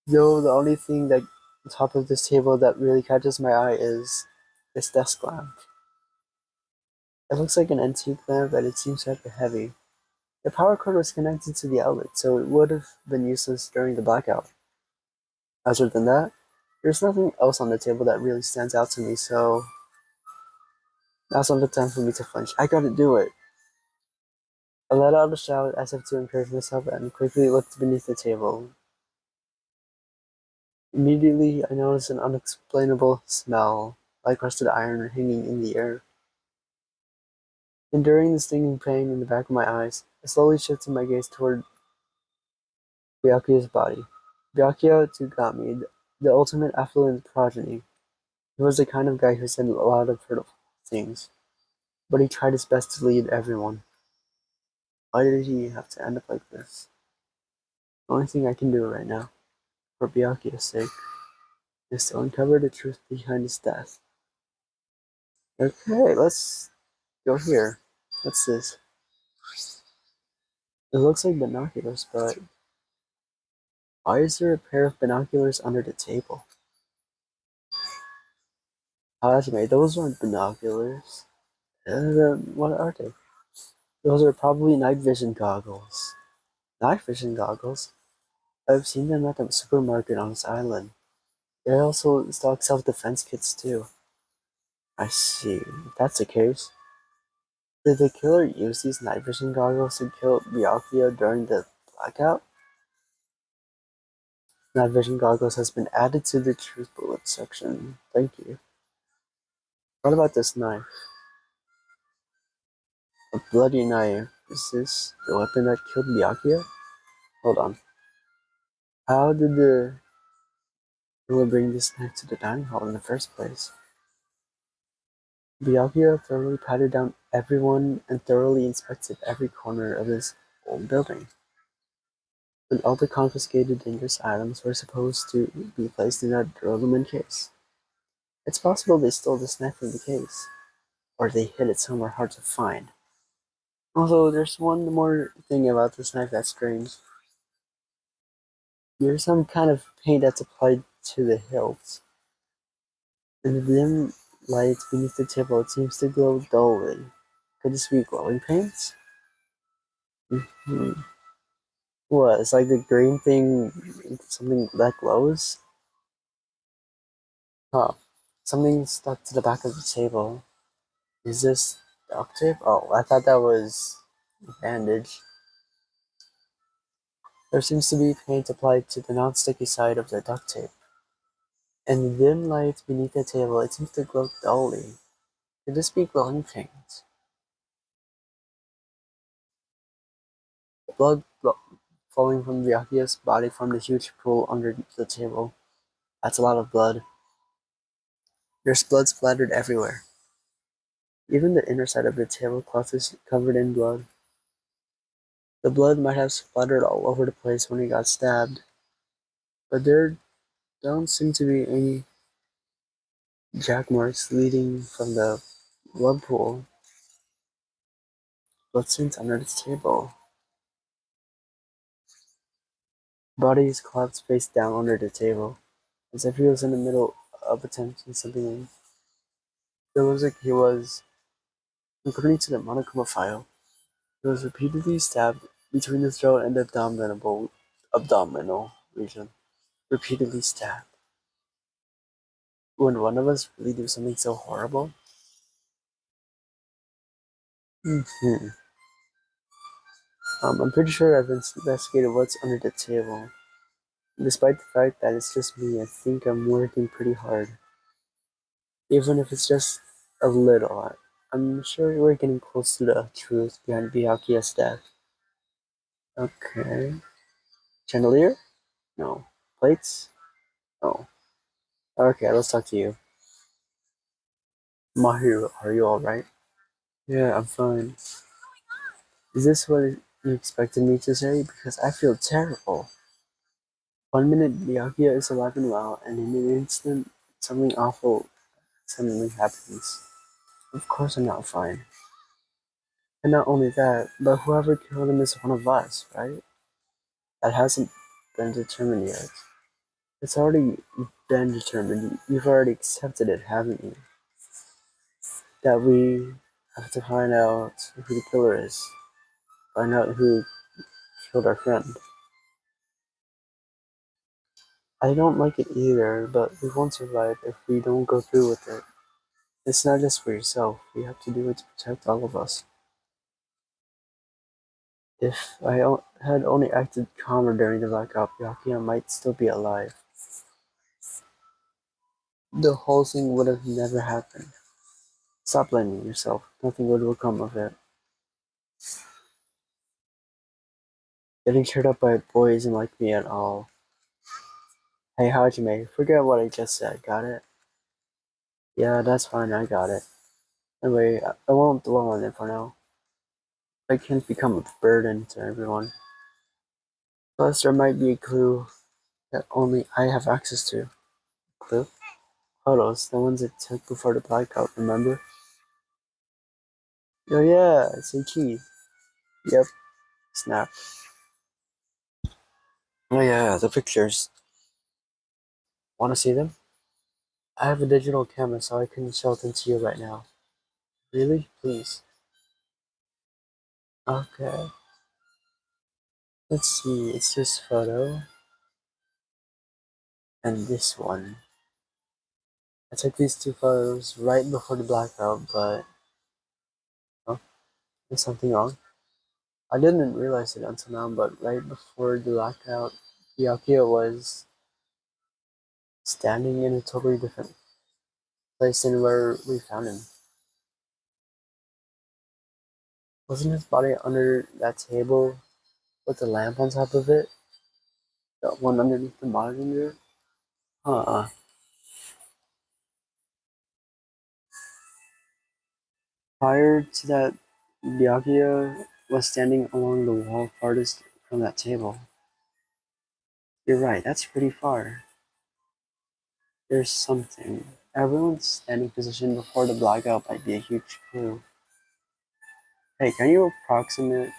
Though the only thing that on top of this table that really catches my eye is this desk lamp. It looks like an antique lamp, but it seems rather heavy. The power cord was connected to the outlet, so it would have been useless during the blackout. Other than that, there's nothing else on the table that really stands out to me, so now's not the time for me to flinch. I gotta do it. I let out a shout as if to encourage myself and quickly looked beneath the table. Immediately, I noticed an unexplainable smell, like rusted iron hanging in the air. Enduring the stinging pain in the back of my eyes, I slowly shifted my gaze toward Byakuya's body. Byakuya Tsugami, the ultimate affluent progeny. He was the kind of guy who said a lot of hurtful things, but he tried his best to lead everyone. Why did he have to end up like this? The only thing I can do right now, for Byakuya's sake, is to uncover the truth behind his death. Okay, let's go here. What's this? It looks like binoculars, but why is there a pair of binoculars under the table? Hajime, those aren't binoculars. What are they? Those are probably night vision goggles. Night vision goggles? I've seen them at the supermarket on this island. They also stock self-defense kits too. I see. If that's the case, did the killer use these night vision goggles to kill Byakuya during the blackout? Night vision goggles has been added to the truth bullet section. Thank you. What about this knife? A bloody knife. Is this the weapon that killed Byakuya? Hold on. How did the killer bring this knife to the dining hall in the first place? Byakuya thoroughly patted down everyone and thoroughly inspected every corner of his old building. But all the confiscated dangerous items were supposed to be placed in a Duralumin case. It's possible they stole this knife from the case, or they hid it somewhere hard to find. Although there's one more thing about this knife that's strange. There's some kind of paint that's applied to the hilt. In the dim light beneath the table, it seems to glow dully. Could this be glowing paint? Hmm. What? It's like the green thing, something that glows? Huh. Something stuck to the back of the table. Is this duct tape? Oh, I thought that was a bandage. There seems to be paint applied to the non-sticky side of the duct tape. In the dim light beneath the table, it seems to glow dully. Could this be glowing paint? Blood flowing from Vyakuya's body formed a huge pool under the table. That's a lot of blood. There's blood splattered everywhere. Even the inner side of the tablecloth is covered in blood. The blood might have splattered all over the place when he got stabbed, but there don't seem to be any jack marks leading from the blood pool. Bloodstains under the table. Body is collapsed face down under the table, as if he was in the middle of attempting something. It looks like he was, according to the Monokuma file, he was repeatedly stabbed between the throat and the abdominal region. Repeatedly stabbed. Would one of us really do something so horrible? Mm-hmm. I'm pretty sure I've investigated what's under the table. Despite the fact that it's just me, I think I'm working pretty hard. Even if it's just a little. I'm sure we're getting close to the truth behind Byakuya's death. Okay. Chandelier? No. Plates? No. Okay, let's talk to you. Mahiru, are you alright? Yeah, I'm fine. Is this what you expected me to say? Because I feel terrible. One minute Byakuya is alive and well, and in an instant, something awful suddenly happens. Of course I'm not fine. And not only that, but whoever killed him is one of us, right? That hasn't been determined yet. It's already been determined. You've already accepted it, haven't you? That we have to find out who the killer is. Find out who killed our friend. I don't like it either, but we won't survive if we don't go through with it. It's not just for yourself. We have to do it to protect all of us. If I had only acted calmer during the blackout, Byakuya might still be alive. The whole thing would have never happened. Stop blaming yourself. Nothing good will come of it. Getting cheered up by a boy isn't like me at all. Hey Hajime, forget what I just said, got it? Yeah, that's fine, I got it. Anyway, I won't dwell on it for now. I can't become a burden to everyone. Plus, there might be a clue that only I have access to. Clue? Photos, the ones I took before the blackout, remember? Oh yeah, it's a key. Yep, snap. Oh yeah, the pictures. Wanna see them? I have a digital camera so I can show them to you right now. Really? Please. Okay. Let's see, it's this photo and this one. I took these two photos right before the blackout, but oh, there's something wrong. I didn't realize it until now, but right before the blackout, Byakuya was standing in a totally different placed in where we found him. Wasn't his body under that table with the lamp on top of it? The one underneath the monitor? Huh. Prior to that, Byakuya was standing along the wall farthest from that table. You're right, that's pretty far. There's something. Everyone's standing position before the blackout might be a huge clue. Hey, can you approximate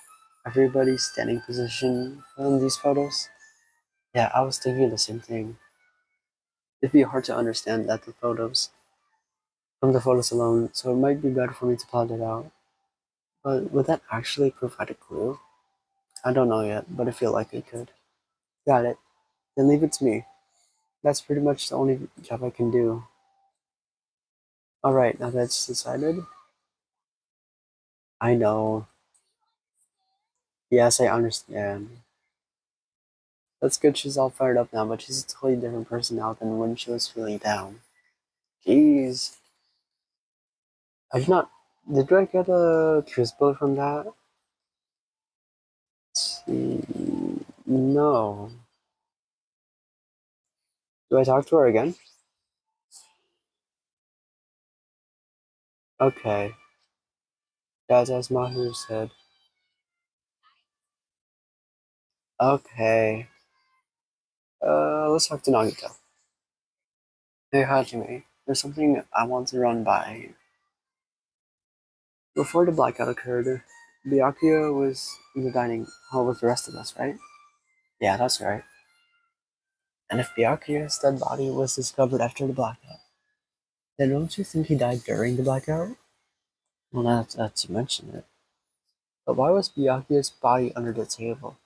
everybody's standing position from these photos? Yeah, I was thinking the same thing. It'd be hard to understand that from the photos alone, so it might be better for me to plot it out. But would that actually provide a clue? I don't know yet, but I feel like it could. Got it. Then leave it to me. That's pretty much the only job I can do. Alright, now that's decided. I know. Yes, I understand. That's good she's all fired up now, but she's a totally different person now than when she was feeling down. Jeez. I did not. Did I get a truth bullet from that? Let's see. No. Do I talk to her again? Okay. That's as Mahiru said. Okay. Let's talk to Nagito. Hey, Hajime. There's something I want to run by you. Before the blackout occurred, Byakuya was in the dining hall with the rest of us, right? Yeah, that's right. And if Byakuya's dead body was discovered after the blackout, then don't you think he died during the blackout? Well, now that you mention it. But why was Byakuya's body under the table?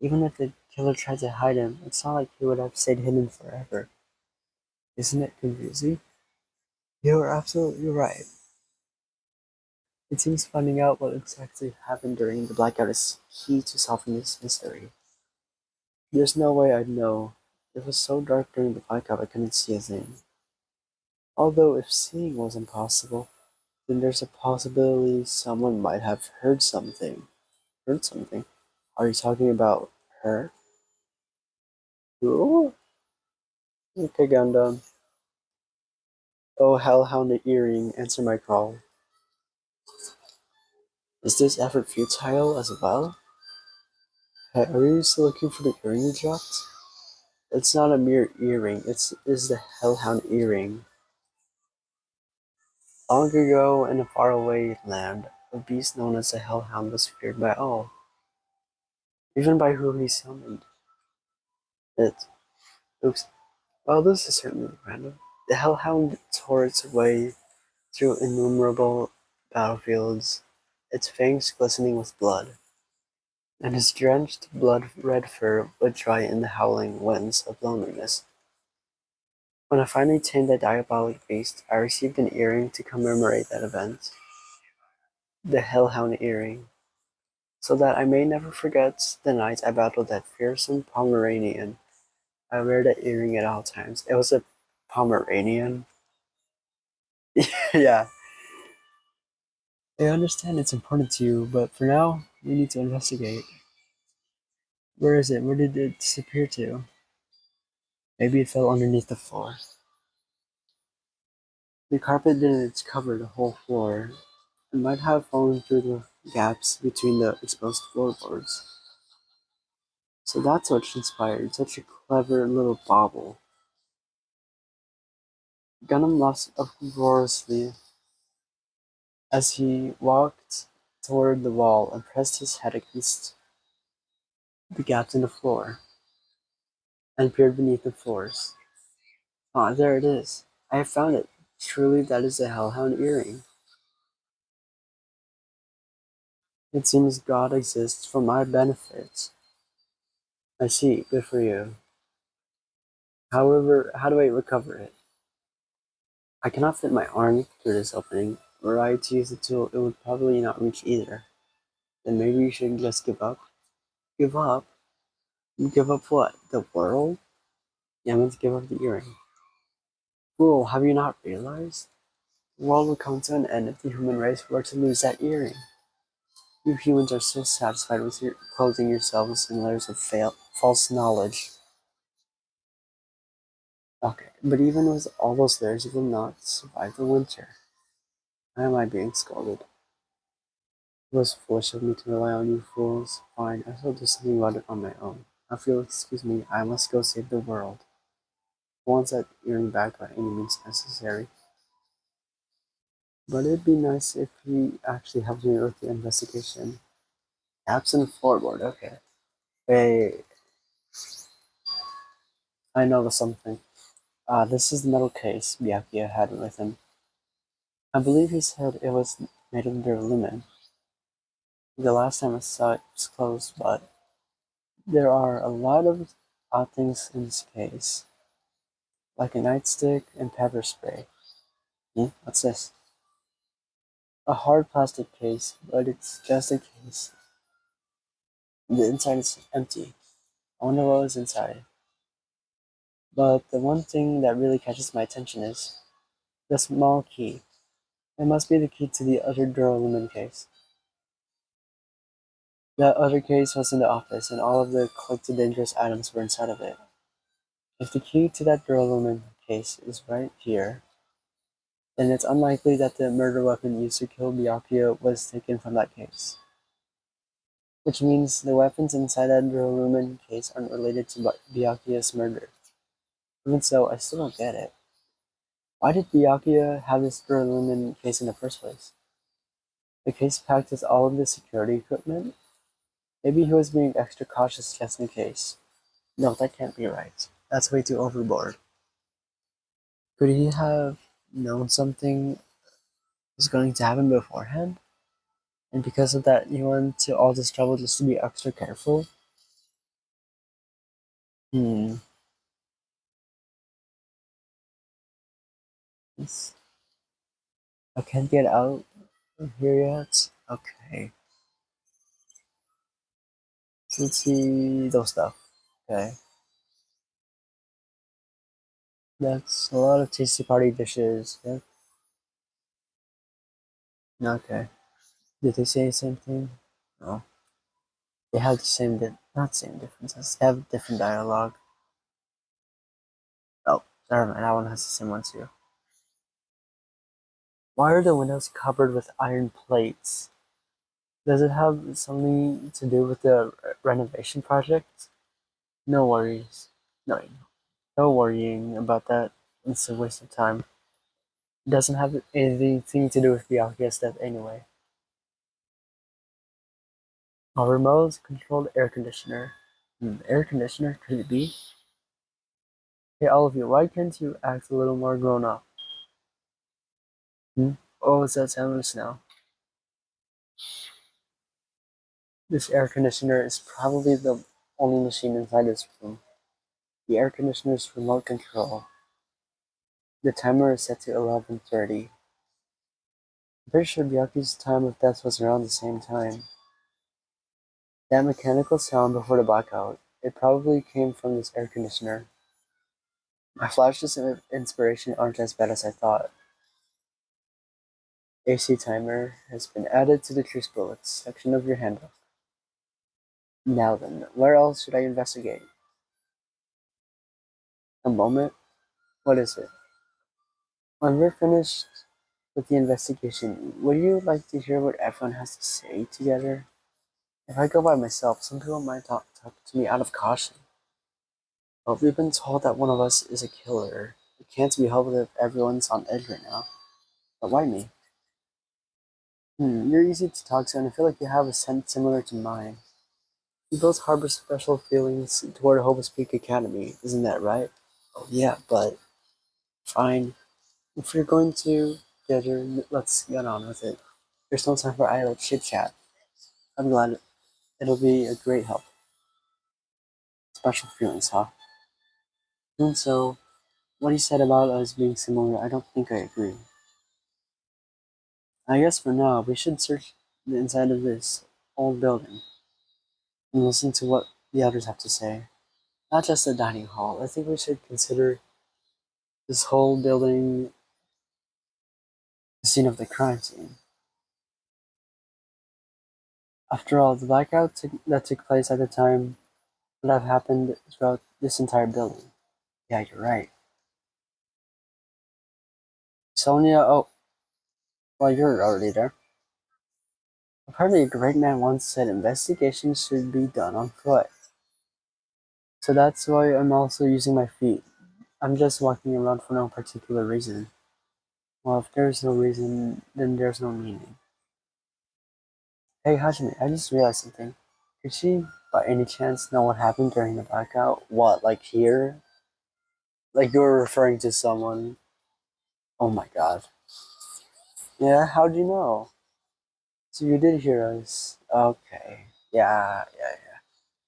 Even if the killer tried to hide him, it's not like he would have stayed hidden forever. Isn't it confusing? You're absolutely right. It seems finding out what exactly happened during the blackout is key to solving this mystery. There's no way I'd know. It was so dark during the blackout I couldn't see a thing. Although if seeing was impossible, then there's a possibility someone might have heard something. Heard something? Are you talking about her? Ooh. Okay, Gundam. Oh, hellhound the earring, answer my call. Is this effort futile as well? Hey, are you still looking for the earring you dropped? It's not a mere earring, is the hellhound earring. Long ago, in a faraway land, a beast known as the hellhound was feared by all, even by who he summoned it. Oops. Well, this is certainly random. The hellhound tore its way through innumerable battlefields, its fangs glistening with blood, and his drenched, blood-red fur would dry in the howling winds of loneliness. When I finally tamed that diabolic beast, I received an earring to commemorate that event. The Hellhound earring. So that I may never forget the night I battled that fearsome Pomeranian. I wear that earring at all times. It was a Pomeranian? Yeah. I understand it's important to you, but for now, we need to investigate. Where is it? Where did it disappear to? Maybe it fell underneath the floor. The carpet didn't cover the whole floor. It might have fallen through the gaps between the exposed floorboards. So that's what transpired. Such a clever little bauble. Gunham laughed uproariously as he walked toward the wall and pressed his head against the gaps in the floor and peered beneath the floors. Ah, there it is. I have found it. Truly, that is a hellhound earring. It seems God exists for my benefit. I see. Good for you. However, how do I recover it? I cannot fit my arm through this opening. Were I to use the tool, it would probably not reach either. Then maybe you should just give up. Give up? Give up what? The world? Yeah, I meant to give up the earring. Fool, have you not realized? The world would come to an end if the human race were to lose that earring. You humans are so satisfied with your clothing yourselves in layers of false knowledge. Okay, but even with all those layers, you will not survive the winter. Why am I being scolded? It was foolish of me to rely on you fools. Fine, I shall do something about it on my own. If you'll excuse me, I must go save the world. I want that earring back by any means necessary. But it'd be nice if he actually helped me with the investigation. Absent floorboard, okay. Hey, I know something. This is the metal case Byakuya had with him. I believe he said it was made of duralumin. The last time I saw it was closed, but there are a lot of odd things in this case, like a nightstick and pepper spray. What's this? A hard plastic case, but it's just a case. The inside is empty. I wonder what was inside. But the one thing that really catches my attention is the small key. It must be the key to the other duralumin case. That other case was in the office, and all of the collected dangerous items were inside of it. If the key to that duralumin case is right here, then it's unlikely that the murder weapon used to kill Byakuya was taken from that case. Which means the weapons inside that duralumin case aren't related to Byakuya's murder. Even so, I still don't get it. Why did Byakuya have this duralumin case in the first place? The case packed with all of the security equipment? Maybe he was being extra cautious just in case. No, that can't be right. That's way too overboard. Could he have known something was going to happen beforehand? And because of that, he went to all this trouble just to be extra careful? Hmm. It's, I can't get out of here yet? Okay. So let's see those stuff. Okay. That's a lot of tasty party dishes. Yeah. Okay. Did they say the same thing? No. They have the same, not same differences. They have different dialogue. Oh, never mind. That one has the same one too. Why are the windows covered with iron plates? Does it have something to do with the renovation project? No worries. No, no worrying about that. It's a waste of time. It doesn't have anything to do with Byakuya's death anyway. A remote controlled air conditioner. Air conditioner? Could it be? Hey, all of you, why can't you act a little more grown up? Oh, it's that soundless now. This air conditioner is probably the only machine inside this room. The air conditioner's remote control. The timer is set to 11:30. I'm pretty sure Byaku's time of death was around the same time. That mechanical sound before the blackout, it probably came from this air conditioner. My flashes of inspiration aren't as bad as I thought. AC timer has been added to the truce bullets section of your handbook. Now then, where else should I investigate? A moment? What is it? When we're finished with the investigation, would you like to hear what everyone has to say together? If I go by myself, some people might talk to me out of caution. But we've been told that one of us is a killer. It can't be helped if everyone's on edge right now. But why me? You're easy to talk to, and I feel like you have a sense similar to mine. You both harbor special feelings toward Hopeless Peak Academy, isn't that right? Oh, yeah, but fine. If you're going to together, let's get on with it. There's no time for idle chit chat. I'm glad it'll be a great help. Special feelings, huh? And so, what he said about us being similar, I don't think I agree. I guess for now, we should search the inside of this old building and listen to what the others have to say. Not just the dining hall. I think we should consider This whole building, the scene of the crime scene. After all, the blackout that took place at the time would have happened throughout this entire building. Yeah, you're right. Sonia, oh, well, you're already there. Apparently, a great man once said investigations should be done on foot. So that's why I'm also using my feet. I'm just walking around for no particular reason. Well, if there's no reason, then there's no meaning. Hey, Hajime, I just realized something. Could she, by any chance, know what happened during the blackout? What, like here? Like you were referring to someone? Oh my god. Yeah, how do you know? So you did hear us. Okay. Yeah.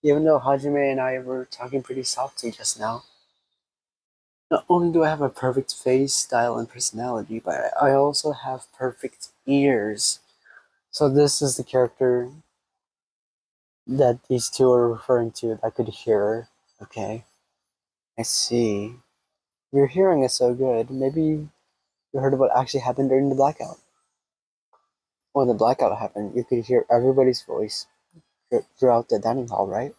Even though Hajime and I were talking pretty softly just now. Not only do I have a perfect face, style, and personality, but I also have perfect ears. So this is the character that these two are referring to that could hear. Okay. I see. Your hearing is so good. Maybe you heard what actually happened during the blackout. When the blackout happened, you could hear everybody's voice throughout the dining hall, right?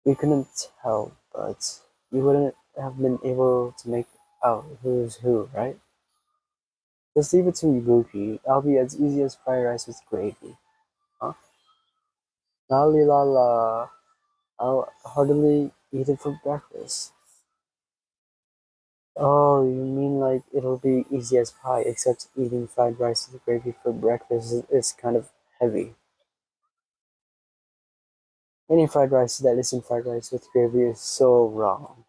We couldn't tell, but you wouldn't have been able to make out who's who, right? Just leave it to me, Ibuki. I'll be as easy as fried rice with gravy. Huh? Lali la la. I'll heartily eat it for breakfast. Oh, you mean like it'll be easy as pie, except eating fried rice with gravy for breakfast is kind of heavy. Any fried rice that isn't fried rice with gravy is so wrong.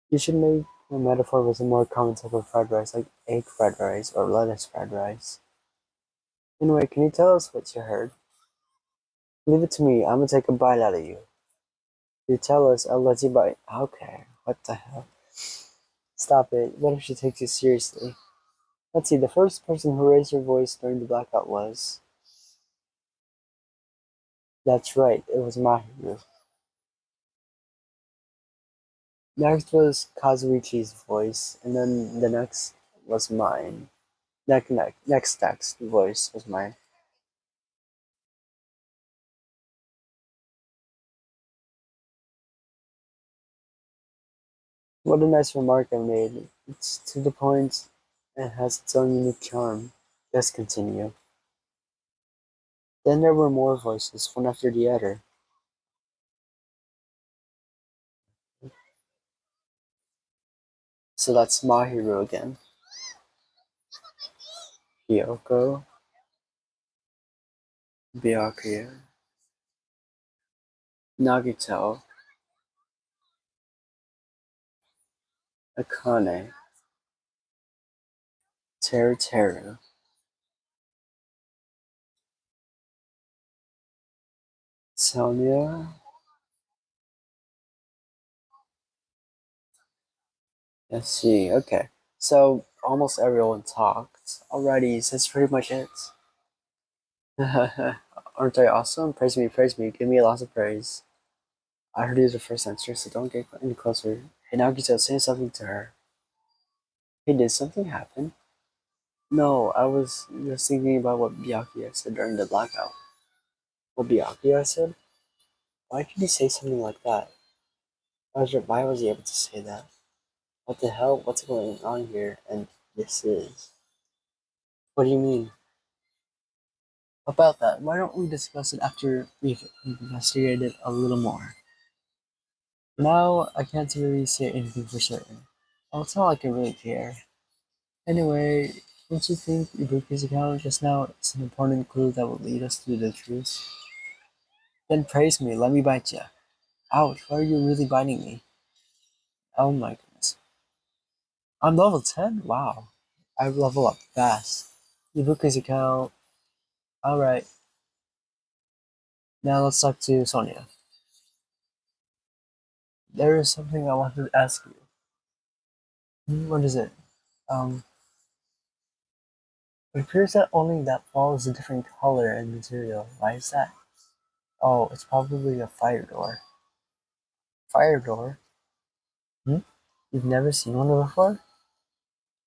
You should make a metaphor with a more common type of fried rice, like egg fried rice or lettuce fried rice. Anyway, can you tell us what you heard? Leave it to me, I'm gonna take a bite out of you. You tell us, I'll let you bite. Okay, what the hell? Stop it, what if she takes you seriously? Let's see, the first person who raised her voice during the blackout was... That's right, it was Mahiru. Next was Kazuichi's voice, and then the next was mine. Next voice was mine. What a nice remark I made. It's to the point and has its own unique charm. Just continue. Then there were more voices, one after the other. So that's Mahiru again. Hyoko, Byakuya, Nagito, Akane, Teru, Sonia. Let's see, okay. So almost everyone talked. Alrighty, so that's pretty much it. Aren't I awesome? Praise me, give me lots of praise. I heard you the first answer, so don't get any closer. Hey Nagito, say something to her. Hey, did something happen? No, I was just thinking about what Byakuya said during the blackout. What Byakuya said? Why did he say something like that? Why was he able to say that? What the hell? What's going on here? And this is... What do you mean? About that, why don't we discuss it after we've investigated a little more? Now, I can't really say anything for certain. Well, it's not like I really care. Anyway, don't you think Ibuki's account just now is an important clue that will lead us to the truth? Then praise me, let me bite ya. Ouch, why are you really biting me? Oh my goodness. I'm level 10? Wow. I level up fast. Ibuki's account. Alright, now let's talk to Sonia. There is something I wanted to ask you. What is it? Um, it appears that only that wall is a different color and material. Why is that? Oh, it's probably a fire door. Fire door? Hmm? You've never seen one before?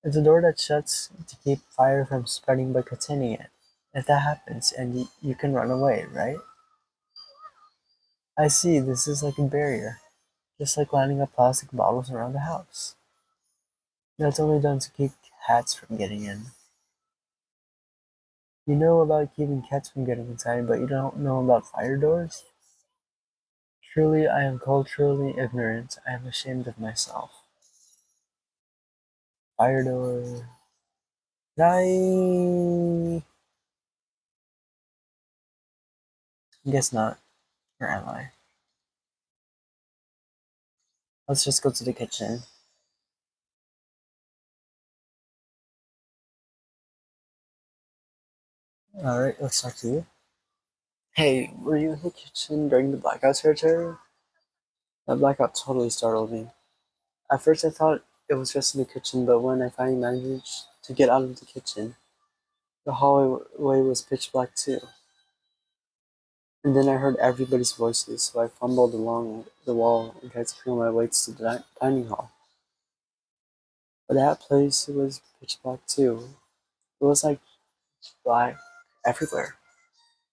It's a door that shuts to keep fire from spreading by containing it. If that happens, and you can run away, right? I see, this is like a barrier, just like lining up plastic bottles around the house. That's only done to keep cats from getting in. You know about keeping cats from getting inside, but you don't know about fire doors? Truly, I am culturally ignorant. I am ashamed of myself. Fire door. I guess not. Or am I? Let's just go to the kitchen. Alright, let's talk to you. Hey, were you in the kitchen during the blackout territory? That blackout totally startled me. At first I thought it was just in the kitchen, but when I finally managed to get out of the kitchen, the hallway was pitch black too. And then I heard everybody's voices, so I fumbled along the wall and tried to feel my way to the dining hall. But that place was pitch black too. It was like black everywhere.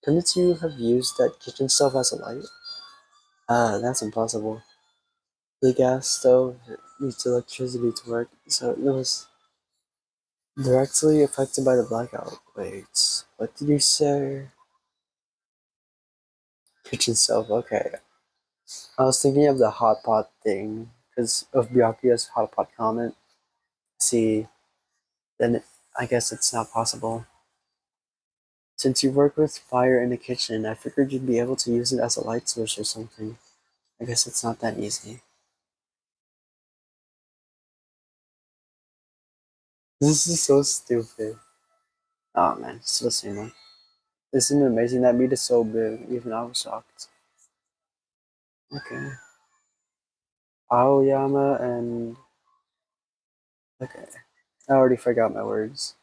Couldn't you have used that kitchen stove as a light? That's impossible. The gas stove needs electricity to work, so it was directly affected by the blackout. Wait, what did you say? Kitchen stove, okay. I was thinking of the hot pot thing, because of Byakuya's hot pot comment. See, then I guess it's not possible. Since you work with fire in the kitchen, I figured you'd be able to use it as a light source or something. I guess it's not that easy. This is so stupid. Oh man, it's still the same one. Isn't it amazing? That meat is so big, even I was shocked. Okay. Aoyama and. Okay. I already forgot my words.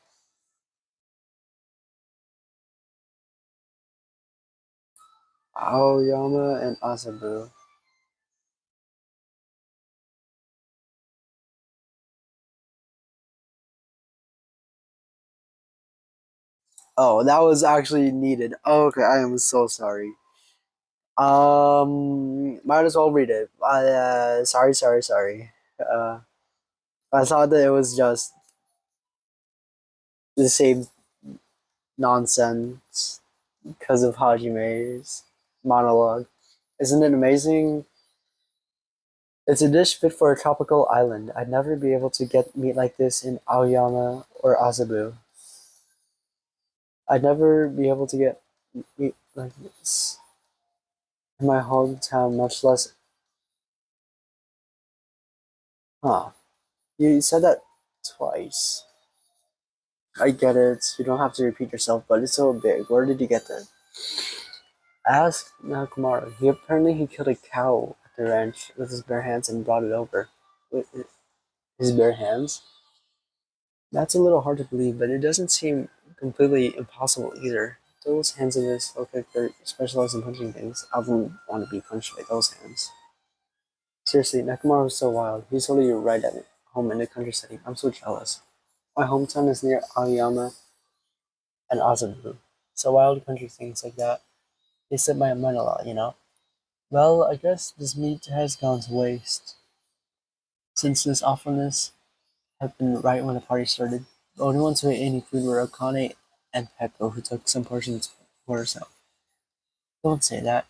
Aoyama and Asabu. Oh, that was actually needed. Oh, okay, I am so sorry. Might as well read it. Sorry. Uh, I thought that it was just the same nonsense because of Hajime's monologue. Isn't it amazing? It's a dish fit for a tropical island. I'd never be able to get meat like this in Aoyama or Azabu. I'd never be able to get meat like this in my hometown, much less. Huh. You said that twice. I get it. You don't have to repeat yourself, but it's so big. Where did you get that? Ask Nakamura. He killed a cow at the ranch with his bare hands and brought it over. With his bare hands? That's a little hard to believe, but it doesn't seem completely impossible either. Those hands of his look like they're specialized in punching things. I wouldn't want to be punched by those hands. Seriously, Nakamura was so wild. He's totally right at home in the country setting. I'm so jealous. My hometown is near Aoyama and Azabu. So wild country things like that, they slip my mind a lot, you know? Well, I guess this meat has gone to waste. Since this awfulness happened right when the party started, the only ones who ate any food were Akane and Peko, who took some portions for herself. Don't say that.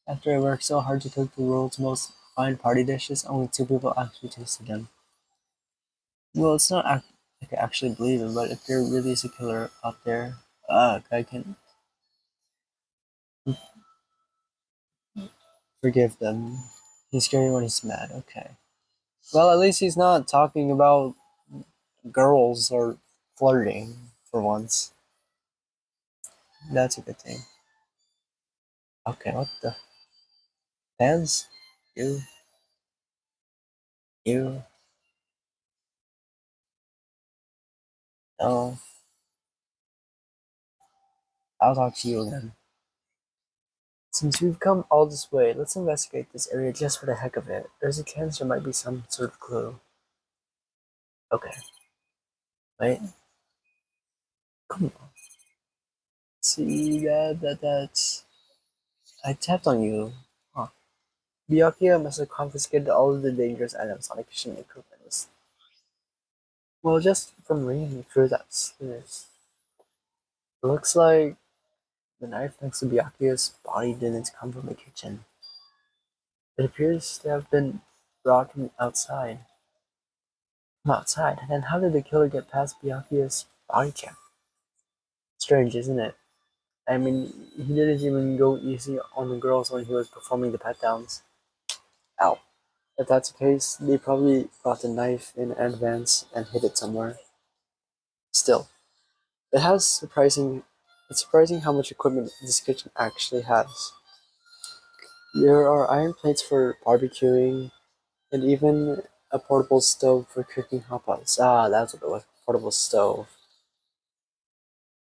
After I worked so hard to cook the world's most fine party dishes, only two people actually tasted them. Well, it's not like I actually believe it, but if there really is a killer out there, I can forgive them. He's scary when he's mad, okay. Well, at least he's not talking about girls or flirting for once. That's a good thing. Okay, what the? Pens? You? You? No. I'll talk to you again. Since we've come all this way, let's investigate this area just for the heck of it. There's a chance there might be some sort of clue. Okay. Wait. Come on. See that's. I tapped on you. Huh. Byakuya must have confiscated all of the dangerous items on the kitchen equipment list. Well, just from reading through that list, it looks like the knife next to Byakuya's body didn't come from the kitchen. It appears to have been brought from outside. Then how did the killer get past Byakuya's body check? Strange, isn't it? I mean, he didn't even go easy on the girls when he was performing the pat downs. Ow. If that's the case, they probably got the knife in advance and hid it somewhere. Still, it has surprising. It's surprising how much equipment this kitchen actually has. There are iron plates for barbecuing, and even a portable stove for cooking hot pots. Ah, that's what it was. Portable stove.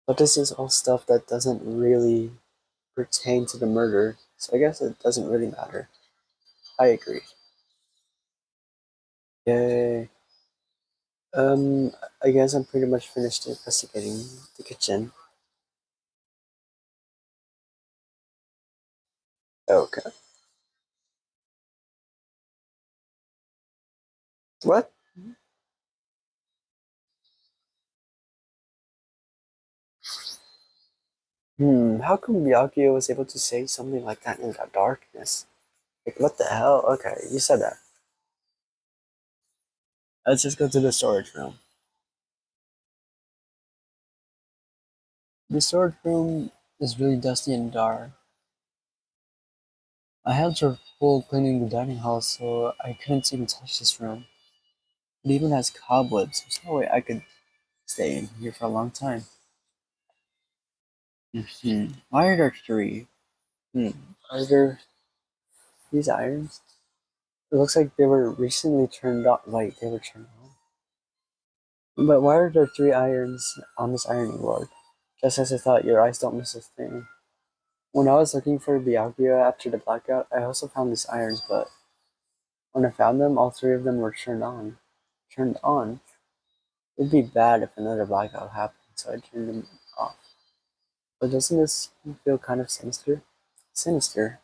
But this is all stuff that doesn't really pertain to the murder, so I guess it doesn't really matter. I agree. Yay. Um, I guess I'm pretty much finished investigating the kitchen. Okay. What? How come Byakuya was able to say something like that in the darkness? Like, what the hell? Okay, you said that. Let's just go to the storage room. The storage room is really dusty and dark. My hands were full cleaning the dining hall, so I couldn't even touch this room. It even has cobwebs. There's no way I could stay in here for a long time. Why are there three? Are there these irons? It looks like they were recently turned on. Like, they were turned on. But why are there three irons on this ironing board? Just as I thought, your eyes don't miss a thing. When I was looking for Byakuya after the blackout, I also found these irons, but when I found them, all three of them were turned on. Turned on? It'd be bad if another blackout happened, so I turned them off. But doesn't this feel kind of sinister? Sinister?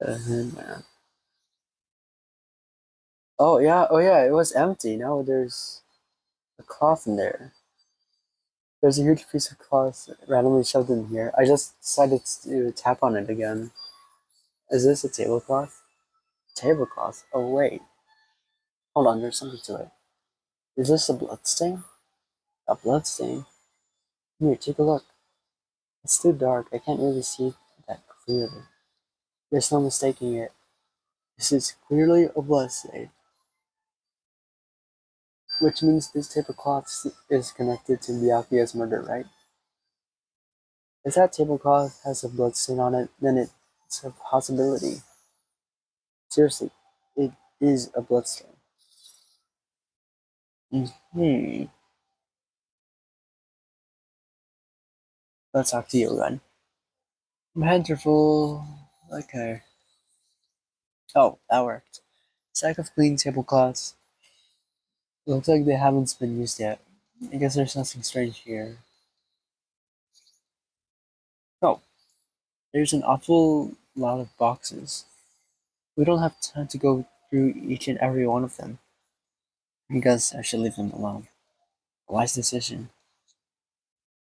Man. Oh yeah, it was empty. Now there's a cloth in there. There's a huge piece of cloth randomly shoved in here. I just decided to tap on it again. Is this a tablecloth? Tablecloth? Oh wait. Hold on, there's something to it. Is this a blood stain? A blood stain? Here, take a look. It's too dark. I can't really see that clearly. There's no mistaking it. This is clearly a blood stain. Which means this tablecloth is connected to Byakuya's murder, right? If that tablecloth has a blood stain on it, then it's a possibility. Seriously, it is a blood stain. Hmm. Let's talk to you again. My hands are full. Okay. Oh, that worked. Stack of clean tablecloths. Looks like they haven't been used yet. I guess there's nothing strange here. Oh, there's an awful lot of boxes. We don't have time to go through each and every one of them. I guess I should leave them alone. Wise decision.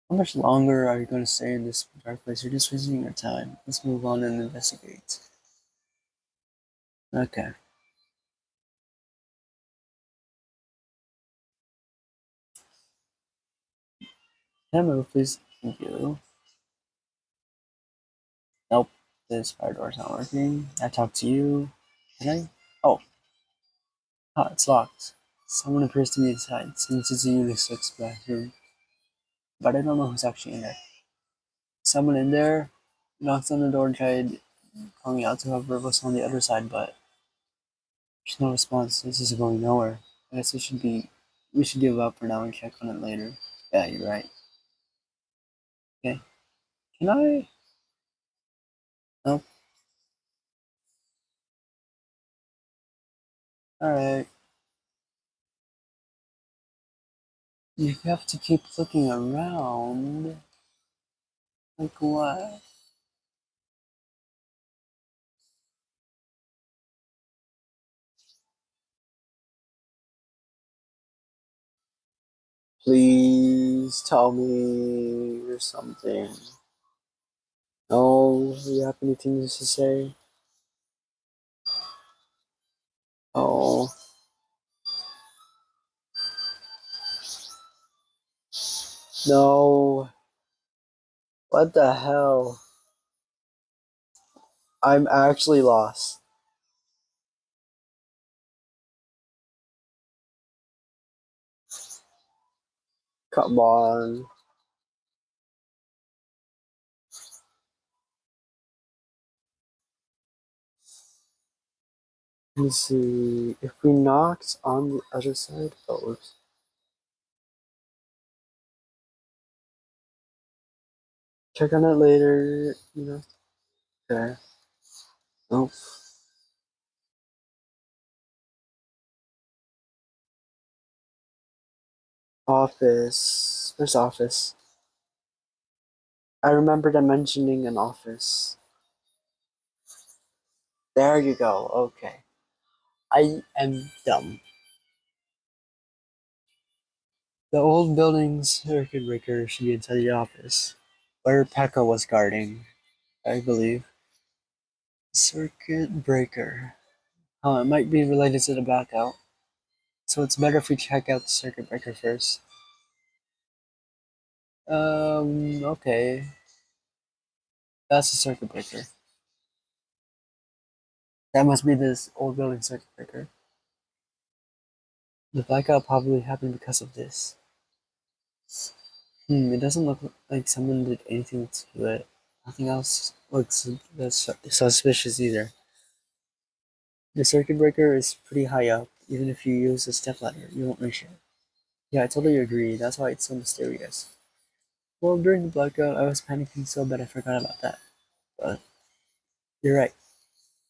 How much longer are you going to stay in this dark place? You're just wasting your time. Let's move on and investigate. Okay. Can I move, please? Thank you. Nope. This fire door's not working. I talk to you. Can I? Oh. It's locked. Someone appears to be inside, since it's a unisex bathroom. But I don't know who's actually in there. Someone in there knocked on the door and tried calling out to whoever was on the other side, but there's no response. This is going nowhere. I guess we should give up for now and check on it later. Yeah, you're right. Okay. Can I? Nope. Alright. You have to keep looking around. Like what? Please tell me or something. No, you have anything to say? Oh, no. What the hell? I'm actually lost. Come on. Let me see. If we knocked on the other side. Oh, oops. Check on it later. You know. Okay. Nope. Office. Where's office? I remember them mentioning an office. There you go. Okay. I am dumb. The old building's circuit breaker should be inside the office, where Pekka was guarding, I believe. Circuit breaker. It might be related to the blackout, so it's better if we check out the circuit breaker first. Okay. That's the circuit breaker. That must be this old building circuit breaker. The blackout probably happened because of this. It doesn't look like someone did anything to it. Nothing else looks suspicious either. The circuit breaker is pretty high up. Even if you use a stepladder, you won't reach it. Yeah, I totally agree. That's why it's so mysterious. Well, during the blackout, I was panicking so bad I forgot about that. But you're right.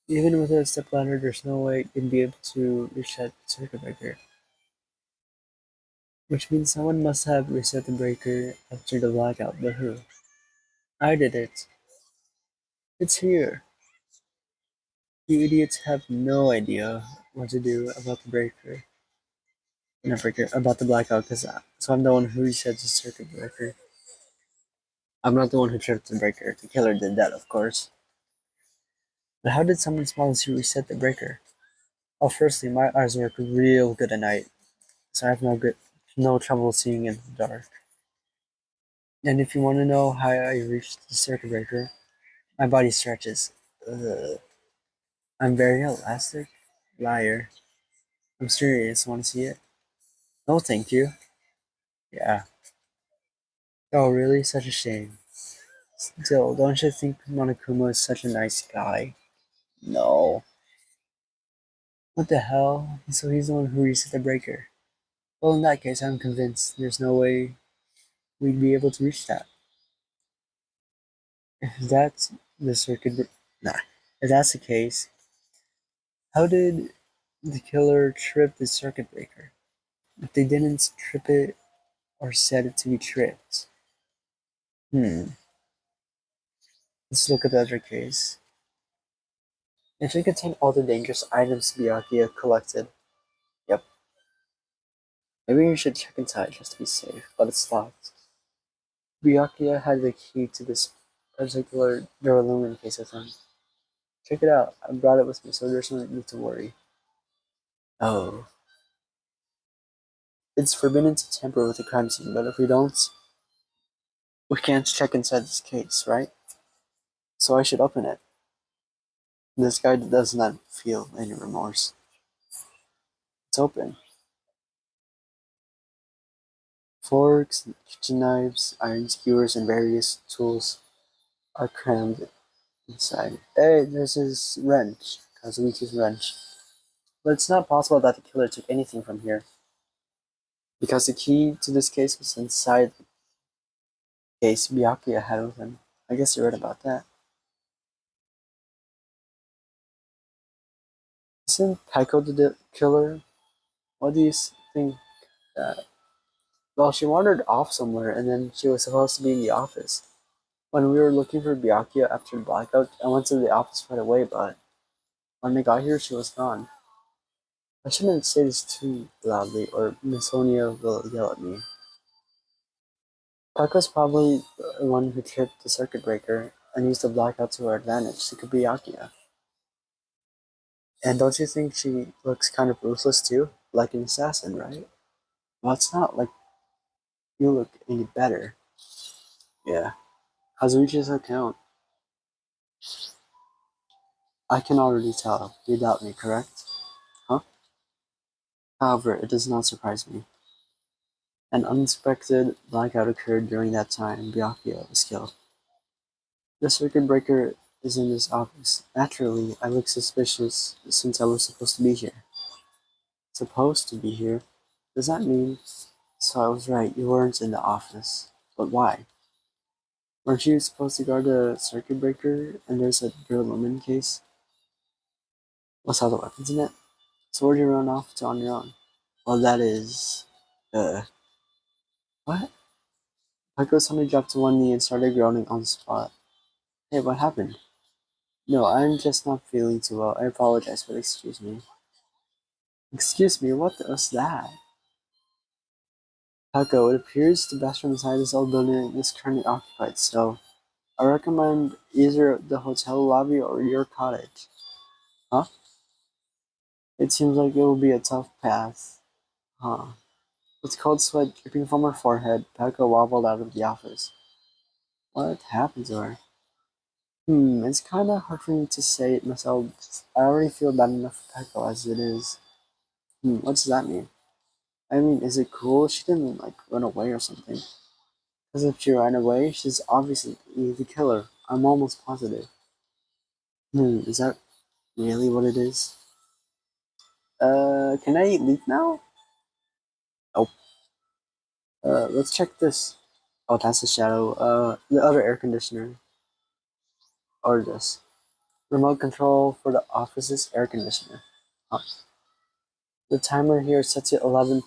Even with a stepladder, there's no way you'd be able to reach that circuit breaker. Which means someone must have reset the breaker after the blackout, but who? I did it. It's here. You idiots have no idea what to do about the breaker. No, breaker about the blackout, so I'm the one who reset the circuit breaker. I'm not the one who tripped the breaker. The killer did that, of course. But how did someone small as you reset the breaker? Well, firstly, my eyes work real good at night, so I have no trouble seeing in the dark. And if you want to know how I reached the circuit breaker, my body stretches. Ugh. I'm very elastic. Liar. I'm serious. Want to see it? No, thank you. Yeah. Oh, really? Such a shame. Still, don't you think Monokuma is such a nice guy? No. What the hell? So he's the one who reset the breaker. Well, in that case, I'm convinced there's no way we'd be able to reach that. If that's the nah. If that's the case, how did the killer trip the circuit breaker? If they didn't trip it or set it to be tripped. Hmm. Let's look at the other case. It should contain all the dangerous items Byakuya collected. Yep. Maybe we should check inside just to be safe, but it's locked. Byakuya had the key to this particular Duralumin case with him. Check it out. I brought it with me, so there's no need to worry. Oh. It's forbidden to tamper with the crime scene, but if we don't, we can't check inside this case, right? So I should open it. This guy does not feel any remorse. It's open. Forks, kitchen knives, iron skewers, and various tools are crammed inside. Hey, there's his wrench. Kazuichi's wrench. But it's not possible that the killer took anything from here. Because the key to this case was inside the case Byakuya had with him. I guess you're right about that. Isn't Kaiko the killer? What do you think that? Well, she wandered off somewhere, and then she was supposed to be in the office. When we were looking for Byakuya after the blackout, I went to the office right away, but when I got here, she was gone. I shouldn't say this too loudly, or Miss Sonia will yell at me. Paco's probably the one who tripped the circuit breaker and used the blackout to her advantage to Byakuya. And don't you think she looks kind of ruthless too? Like an assassin, right? Well, it's not like you look any better. Yeah. Hazuchi's account. I can already tell. You doubt me, correct? Huh? However, it does not surprise me. An unexpected blackout occurred during that time Byakuya was killed. The circuit breaker is in this office. Naturally, I look suspicious since I was supposed to be here. Supposed to be here? Does that mean? So I was right, you weren't in the office. But why? Weren't you supposed to guard the circuit breaker and there's a duralumin case? What's all the weapons in it? So where'd you run off to on your own? Well, that is. What? Paco suddenly dropped to one knee and started groaning on the spot. Hey, what happened? No, I'm just not feeling too well. I apologize, but excuse me. Excuse me, what was that? Paco, it appears the bathroom inside this old building is currently occupied, so I recommend either the hotel lobby or your cottage. Huh? It seems like it will be a tough path. Huh. With cold sweat dripping from her forehead, Paco wobbled out of the office. What happened to her? It's kinda hard for me to say it myself. I already feel bad enough for Peko as it is. What does that mean? I mean, is it cool? She didn't, like, run away or something. Because if she ran away, she's obviously the killer. I'm almost positive. Is that really what it is? Can I leave now? Oh, let's check this. Oh, that's the shadow. The other air conditioner. Or this. Remote control for the office's air conditioner. Huh. The timer here is set to 11.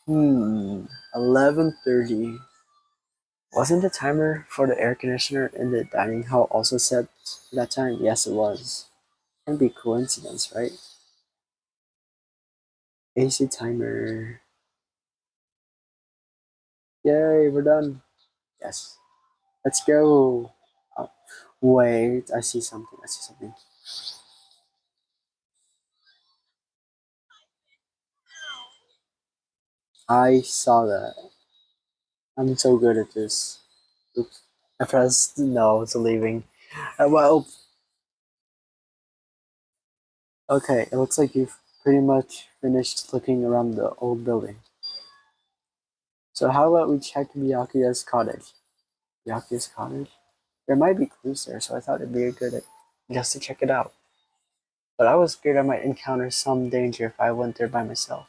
11:30. Wasn't the timer for the air conditioner in the dining hall also set for that time? Yes, it was. Can't be coincidence, right? AC timer. Yay, we're done. Yes. Let's go. Oh, wait, I see something. I see something. I saw that. I'm so good at this. Oops. I pressed no to leaving. Well, okay, it looks like you've pretty much finished looking around the old building. So how about we check Byakuya's cottage? Byakuya's cottage? There might be clues there, so I thought it'd be a good just to check it out. But I was scared I might encounter some danger if I went there by myself.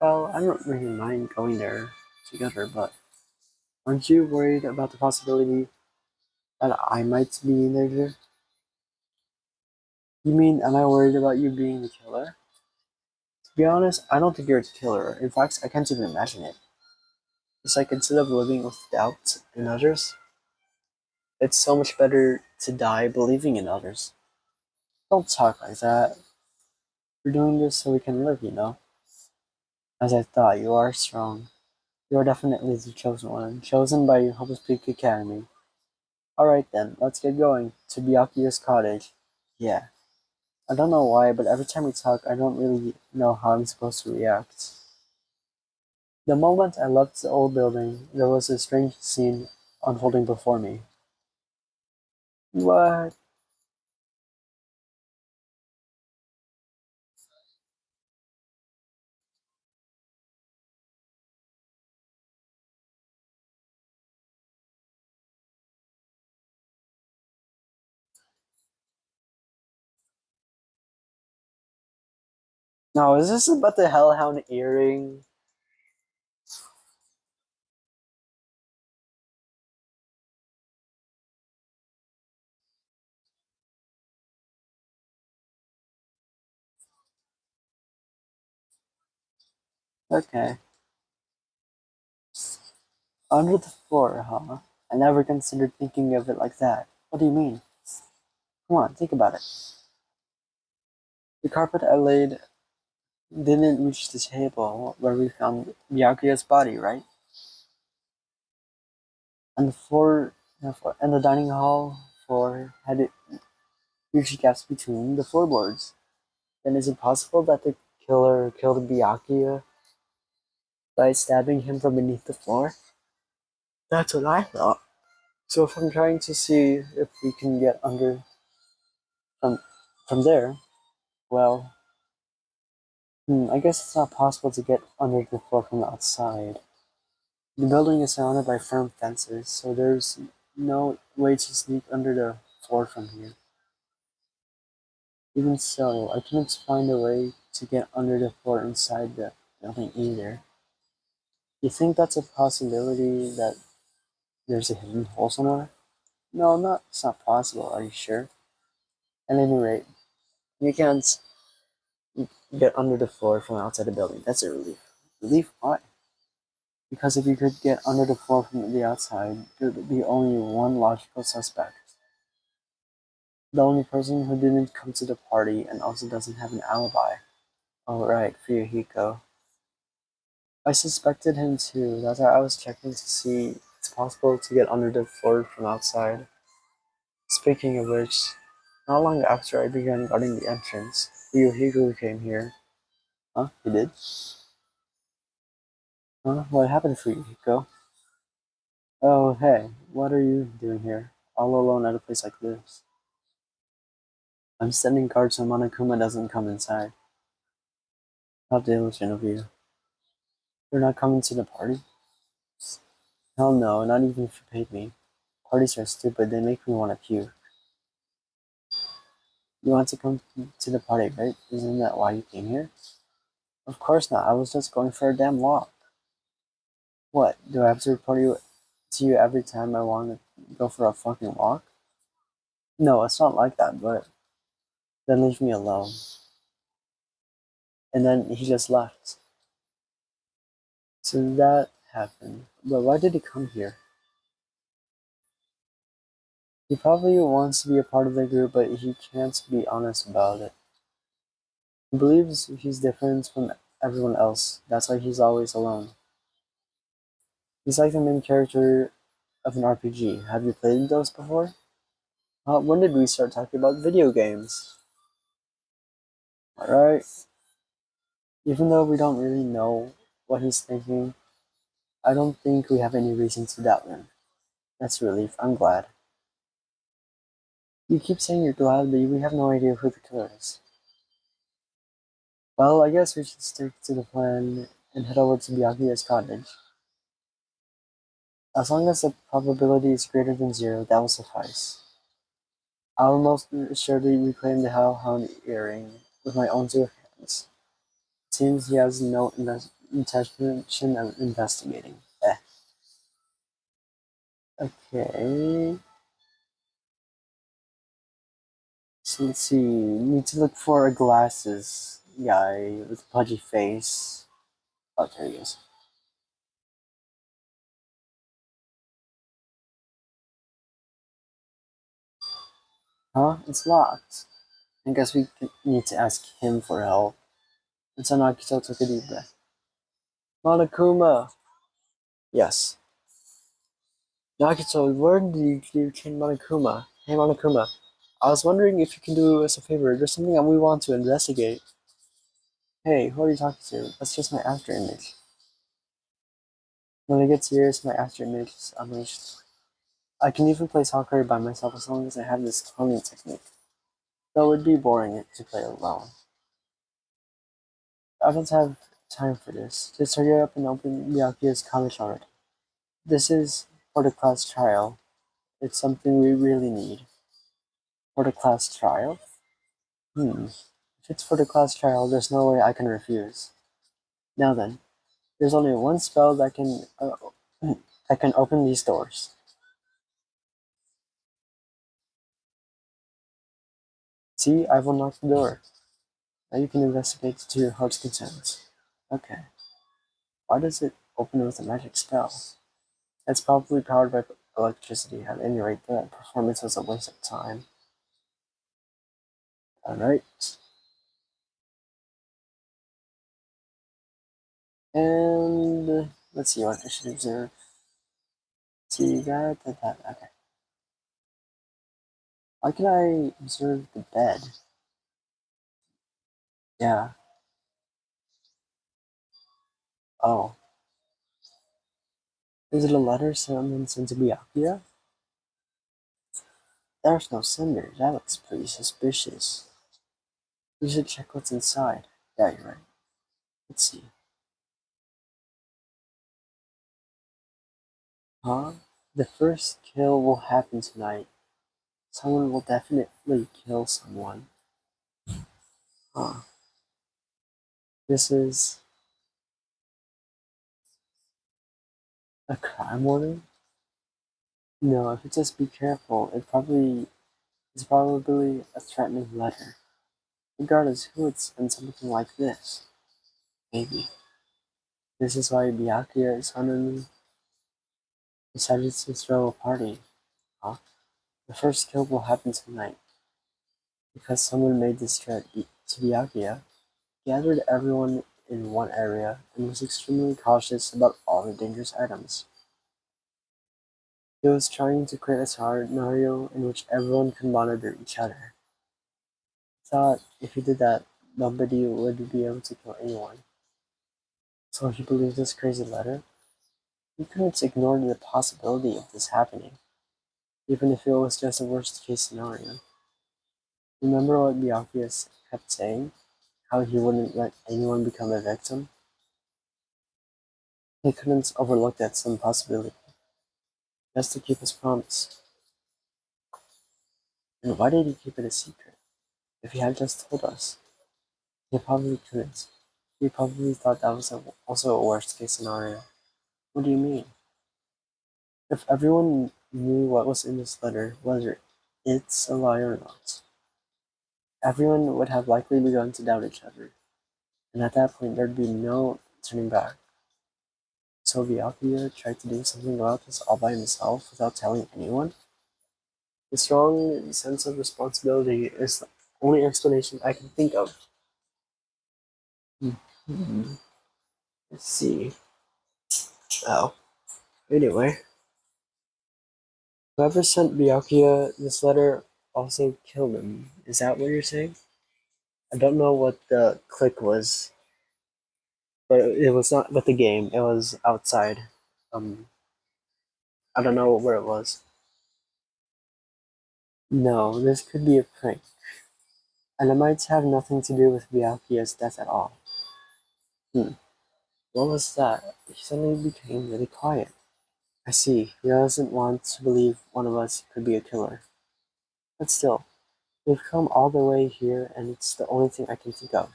Well, I don't really mind going there together, but aren't you worried about the possibility that I might be in there? You mean, am I worried about you being the killer? To be honest, I don't think you're the killer. In fact, I can't even imagine it. It's like instead of living with doubt in others, it's so much better to die believing in others. Don't talk like that. We're doing this so we can live, you know? As I thought, you are strong. You are definitely the chosen one, chosen by Hubble Peak Academy. Alright then, let's get going. To Byakuya's cottage. Yeah. I don't know why, but every time we talk, I don't really know how I'm supposed to react. The moment I left the old building, there was a strange scene unfolding before me. What? No, is this about the Hellhound earring? Okay. Under the floor, huh? I never considered thinking of it like that. What do you mean? Come on, think about it. The carpet I laid didn't reach the table where we found Byakuya's body, right? And and the dining hall floor had huge gaps between the floorboards. Then is it possible that the killer killed Byakuya by stabbing him from beneath the floor? That's what I thought. So if I'm trying to see if we can get under from from there, well, I guess it's not possible to get under the floor from the outside. The building is surrounded by firm fences, so there's no way to sneak under the floor from here. Even so, I couldn't find a way to get under the floor inside the building either. You think that's a possibility that there's a hidden hole somewhere? No, it's not possible, are you sure? At any rate, you can't get under the floor from outside the building. That's a relief. Relief? Why? Because if you could get under the floor from the outside, there would be only one logical suspect. The only person who didn't come to the party and also doesn't have an alibi. Oh right, Fuyuhiko. I suspected him too. That's why I was checking to see if it's possible to get under the floor from outside. Speaking of which, not long after I began guarding the entrance, Fuyuhiko came here. Huh? He did? Huh? What happened, Fuyuhiko? Oh, hey, what are you doing here? All alone at a place like this? I'm standing guard so Monokuma doesn't come inside. How diligent of you. You're not coming to the party? Hell no, not even if you paid me. Parties are stupid, they make me want to puke. You want to come to the party, right? Isn't that why you came here? Of course not, I was just going for a damn walk. What, do I have to report you to you every time I want to go for a fucking walk? No, it's not like that, but then leave me alone. And then he just left. So that happened. But why did he come here? He probably wants to be a part of the group, but he can't be honest about it. He believes he's different from everyone else. That's why he's always alone. He's like the main character of an RPG. Have you played those before? When did we start talking about video games? Alright. Even though we don't really know what he's thinking, I don't think we have any reason to doubt him. That's a relief. I'm glad. You keep saying you're glad, but we have no idea who the killer is. Well, I guess we should stick to the plan and head over to Byakuya's cottage. As long as the probability is greater than 0, that will suffice. I'll most surely reclaim the hellhound earring with my own 2 hands. It seems he has no intention of investigating. Okay. So let's see. Need to look for a glasses guy with a pudgy face. Oh, there he is. Huh? It's locked. I guess we need to ask him for help. And so Nagito took a deep breath. Monokuma! Yes. Nagito, where did you train Monokuma? Hey Monokuma, I was wondering if you can do us a favor. There's something that we want to investigate. Hey, who are you talking to? That's just my after image. When I get serious, my after image is unleashed. I can even play soccer by myself as long as I have this cloning technique. Though it would be boring to play alone. I don't have time for this. Just hurry up and open Miyakio's college already. This is for the class trial. It's something we really need. For the class trial? If it's for the class trial, there's no way I can refuse. Now then, there's only one spell that can that can open these doors. See, I've unlocked the door. Now you can investigate to your heart's content. Okay. Why does it open with a magic spell? It's probably powered by electricity. At any rate, the performance was a waste of time. Alright. And let's see what I should observe. See that. Okay. Why can I observe the bed? Yeah. Oh. Is it a letter someone sent to Byakuya? There's no sender. That looks pretty suspicious. We should check what's inside. Yeah, you're right. Let's see. Huh? The first kill will happen tonight. Someone will definitely kill someone. Huh. This is a crime warning? No, if it says be careful, it's probably a threatening letter. Regardless who would send something like this. Maybe. This is why Byakuya suddenly decided to throw a party. Huh? The first kill will happen tonight. Because someone made this threat to Byakuya, gathered everyone in one area and was extremely cautious about all the dangerous items. He was trying to create a scenario in which everyone could monitor each other. He thought if he did that, nobody would be able to kill anyone. So he believed this crazy letter. He couldn't ignore the possibility of this happening, even if it was just a worst case scenario. Remember what Byakuya kept saying? How he wouldn't let anyone become a victim? He couldn't overlook that some possibility, just to keep his promise. And why did he keep it a secret? If he had just told us, he probably couldn't. He probably thought that was also a worst case scenario. What do you mean? If everyone knew what was in this letter, whether it's a lie or not, everyone would have likely begun to doubt each other. And at that point, there'd be no turning back. So Byakuya tried to do something about this all by himself without telling anyone? The strong sense of responsibility is the only explanation I can think of. Hmm. Let's see. Oh. Anyway, whoever sent Byakuya this letter also killed him. Is that what you're saying? I don't know what the click was, but it was not with the game. It was outside. Um, I don't know where it was. No, this could be a prank, and it might have nothing to do with Byakuya's death at all. Hmm. What was that? He suddenly became really quiet. I see. He doesn't want to believe one of us could be a killer. But still, we've come all the way here, and it's the only thing I can think of.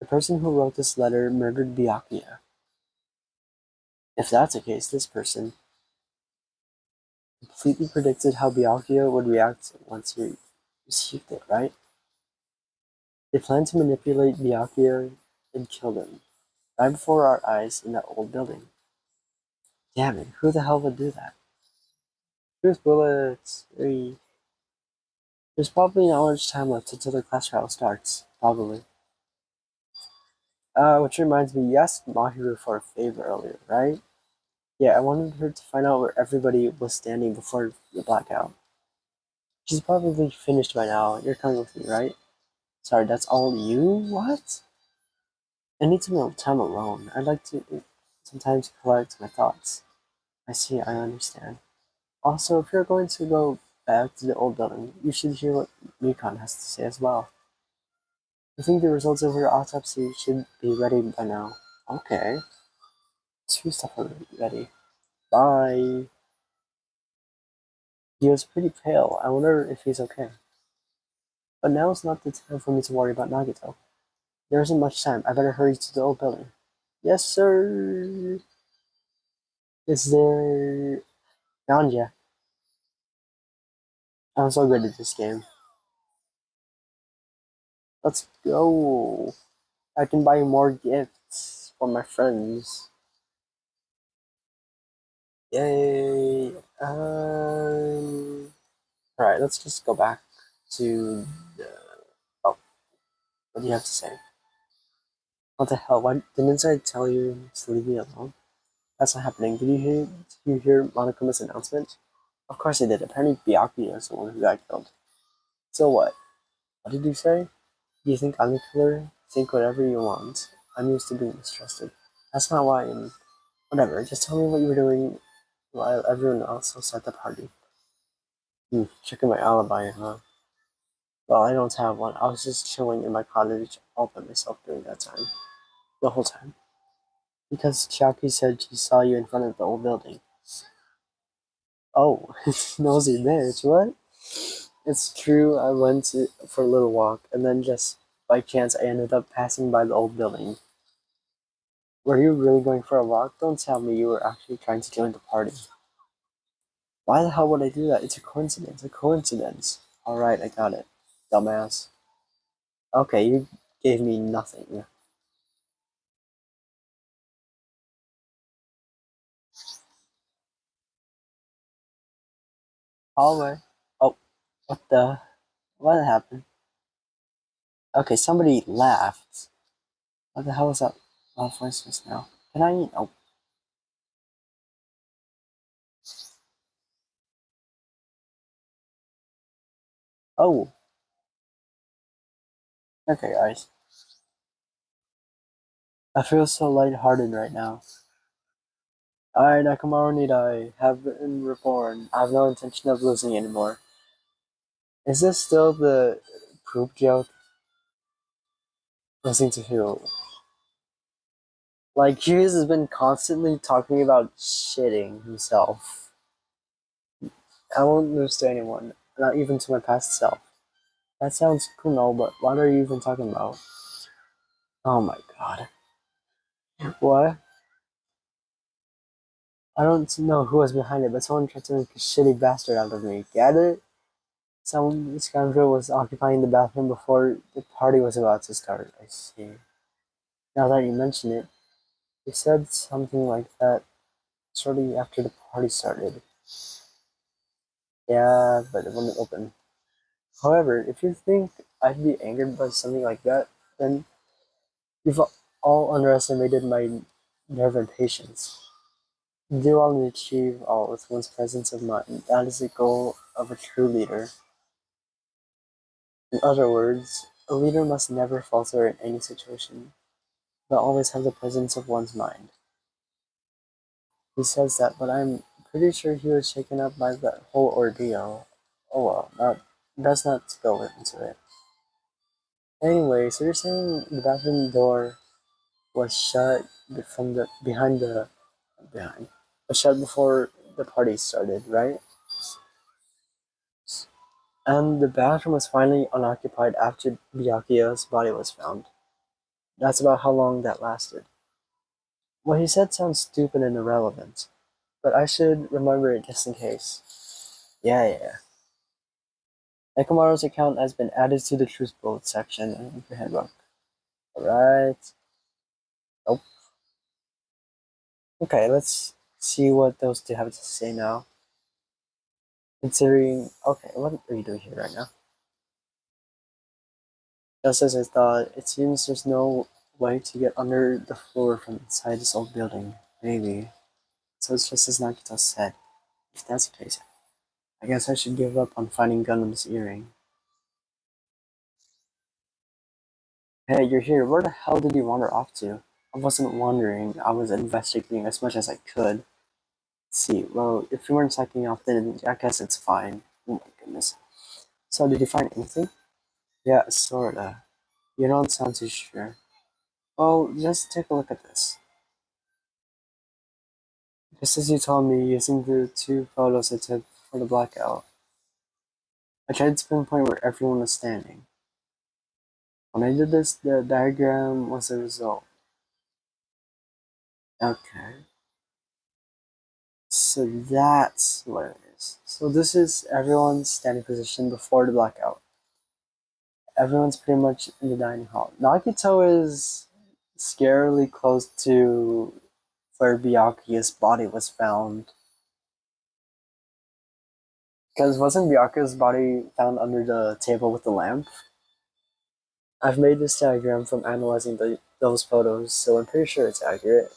The person who wrote this letter murdered Byakuya. If that's the case, this person completely predicted how Byakuya would react once he received it, right? They planned to manipulate Byakuya and kill him, right before our eyes in that old building. Damn it, who the hell would do that? Here's bullets. Hey. There's probably not much time left until the class trial starts. Probably. Which reminds me, you asked Mahiru for a favor earlier, right? Yeah, I wanted her to find out where everybody was standing before the blackout. She's probably finished by now. You're coming with me, right? Sorry, that's all you? What? I need some time alone. I'd like to sometimes collect my thoughts. I see, I understand. Also, if you're going to go back to the old building, you should hear what Mikon has to say as well. I think the results of her autopsy should be ready by now. Okay. Two stuff are ready. Bye. He was pretty pale. I wonder if he's okay. But now is not the time for me to worry about Nagito. There isn't much time. I better hurry to the old building. Yes, sir. Is there... Ganja. I'm so good at this game. Let's go. I can buy more gifts for my friends. Yay! Alright, let's just go back to the. Oh, what do you have to say? What the hell? Why didn't I tell you to leave me alone? That's not happening. Did you hear Monokuma's announcement? Of course I did. Apparently Byakuya is the one who got killed. So what? What did you say? Do you think I'm the killer? Think whatever you want. I'm used to being mistrusted. That's not why I'm. Whatever. Just tell me what you were doing while everyone else was at the party. Checking my alibi, huh? Well, I don't have one. I was just chilling in my cottage all by myself during that time. The whole time. Because Chiaki said she saw you in front of the old building. Oh, nosy bitch, what? It's true, I went for a little walk, and then just by chance I ended up passing by the old building. Were you really going for a walk? Don't tell me you were actually trying to join the party. Why the hell would I do that? It's a coincidence. A coincidence. Alright, I got it. Dumbass. Okay, you gave me nothing. Hallway. Oh, what the? What happened? Okay, somebody laughed. What the hell is that? Oh, voice just now. Can I eat? Oh. Oh. Okay, guys. I feel so lighthearted right now. Alright, Nakamaru Nidai have been reborn. I have no intention of losing anymore. Is this still the poop joke? Listening to who? Like, Hughes has been constantly talking about shitting himself. I won't lose to anyone, not even to my past self. That sounds cool, but what are you even talking about? Oh my god. What? I don't know who was behind it, but someone tried to make a shitty bastard out of me. Get it? Some scoundrel was occupying the bathroom before the party was about to start. I see. Now that you mention it, he said something like that shortly after the party started. Yeah, but it wouldn't open. However, if you think I'd be angered by something like that, then you've all underestimated my nerve and patience. Do all and achieve all with one's presence of mind. That is the goal of a true leader. In other words, a leader must never falter in any situation, but always have the presence of one's mind. He says that, but I'm pretty sure he was shaken up by that whole ordeal. Oh well, that's not go into it. Anyway, so you're saying the bathroom door was shut from the behind was shut before the party started, right? And the bathroom was finally unoccupied after Byakuya's body was found. That's about how long that lasted. What he said sounds stupid and irrelevant, but I should remember it just in case. Yeah. Ekamaru's account has been added to the Truth Bullet section in the handbook. Alright. Oh. Okay, let's see what those two have to say now. Considering. Okay, what are you doing here right now? Just as I thought, it seems there's no way to get under the floor from inside this old building. Maybe. So it's just as Nagito said. If that's the case, I guess I should give up on finding Gundam's earring. Hey, you're here. Where the hell did you wander off to? I wasn't wandering. I was investigating as much as I could. Let's see, well, if you weren't checking off, then I guess it's fine. Oh my goodness. So, did you find anything? Yeah, sorta. You don't sound too sure. Well, just take a look at this. Just as you told me, using the two photos I took for the blackout, I tried to pinpoint where everyone was standing. When I did this, the diagram was the result. Okay. So that's what it is. So this is everyone's standing position before the blackout. Everyone's pretty much in the dining hall. Nagito is scarily close to where Byakuya's body was found. Because wasn't Byakuya's body found under the table with the lamp? I've made this diagram from analyzing those photos, so I'm pretty sure it's accurate.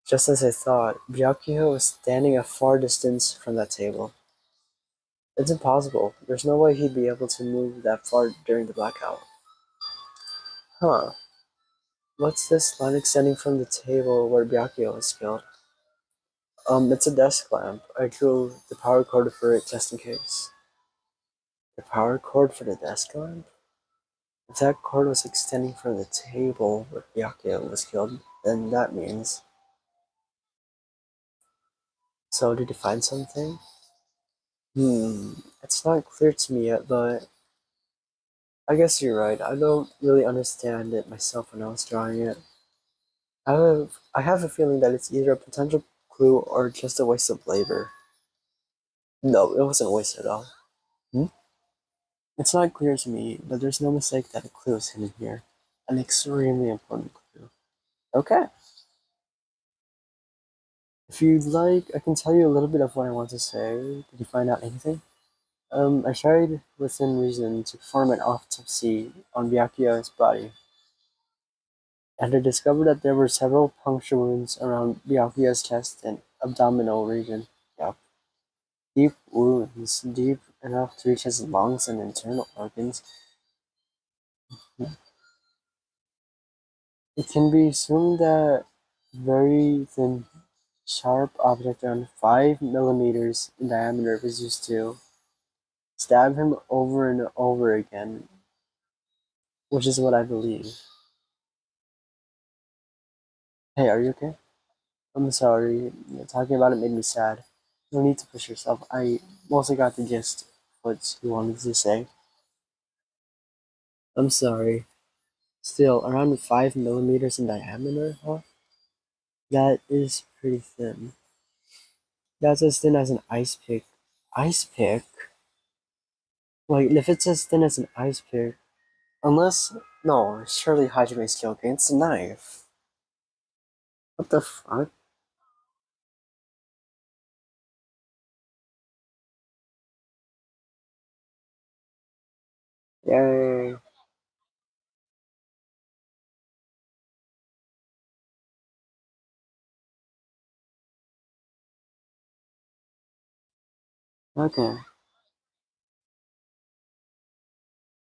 Just as I thought, Byakuya was standing a far distance from that table. It's impossible. There's no way he'd be able to move that far during the blackout. Huh. What's this line extending from the table where Byakuya was killed? It's a desk lamp. I drew the power cord for it just in case. The power cord for the desk lamp? If that cord was extending from the table where Byakuya was killed, then that means... So did you find something? It's not clear to me yet, but I guess you're right. I don't really understand it myself when I was drawing it. I have a feeling that it's either a potential clue or just a waste of labor. No, it wasn't a waste at all. Hmm? It's not clear to me, but there's no mistake that a clue is hidden here. An extremely important clue. Okay. If you'd like, I can tell you a little bit of what I want to say. Did you find out anything? I tried within reason to perform an autopsy on Byakuya's body, and I discovered that there were several puncture wounds around Byakuya's chest and abdominal region. Yep. Deep wounds, deep enough to reach his lungs and internal organs. It can be assumed that very thin, sharp object around 5 millimeters in diameter was used to stab him over and over again, which is what I believe. Hey, are you okay? I'm sorry. Talking about it made me sad. No need to push yourself. I mostly got the gist of what you wanted to say. I'm sorry. Still, around 5 millimeters in diameter, huh? That is pretty thin. That's as thin as an ice pick. Ice pick? Wait, if it's as thin as an ice pick, unless... No, surely Hajime still against a knife. What the fuck? Yay. Okay,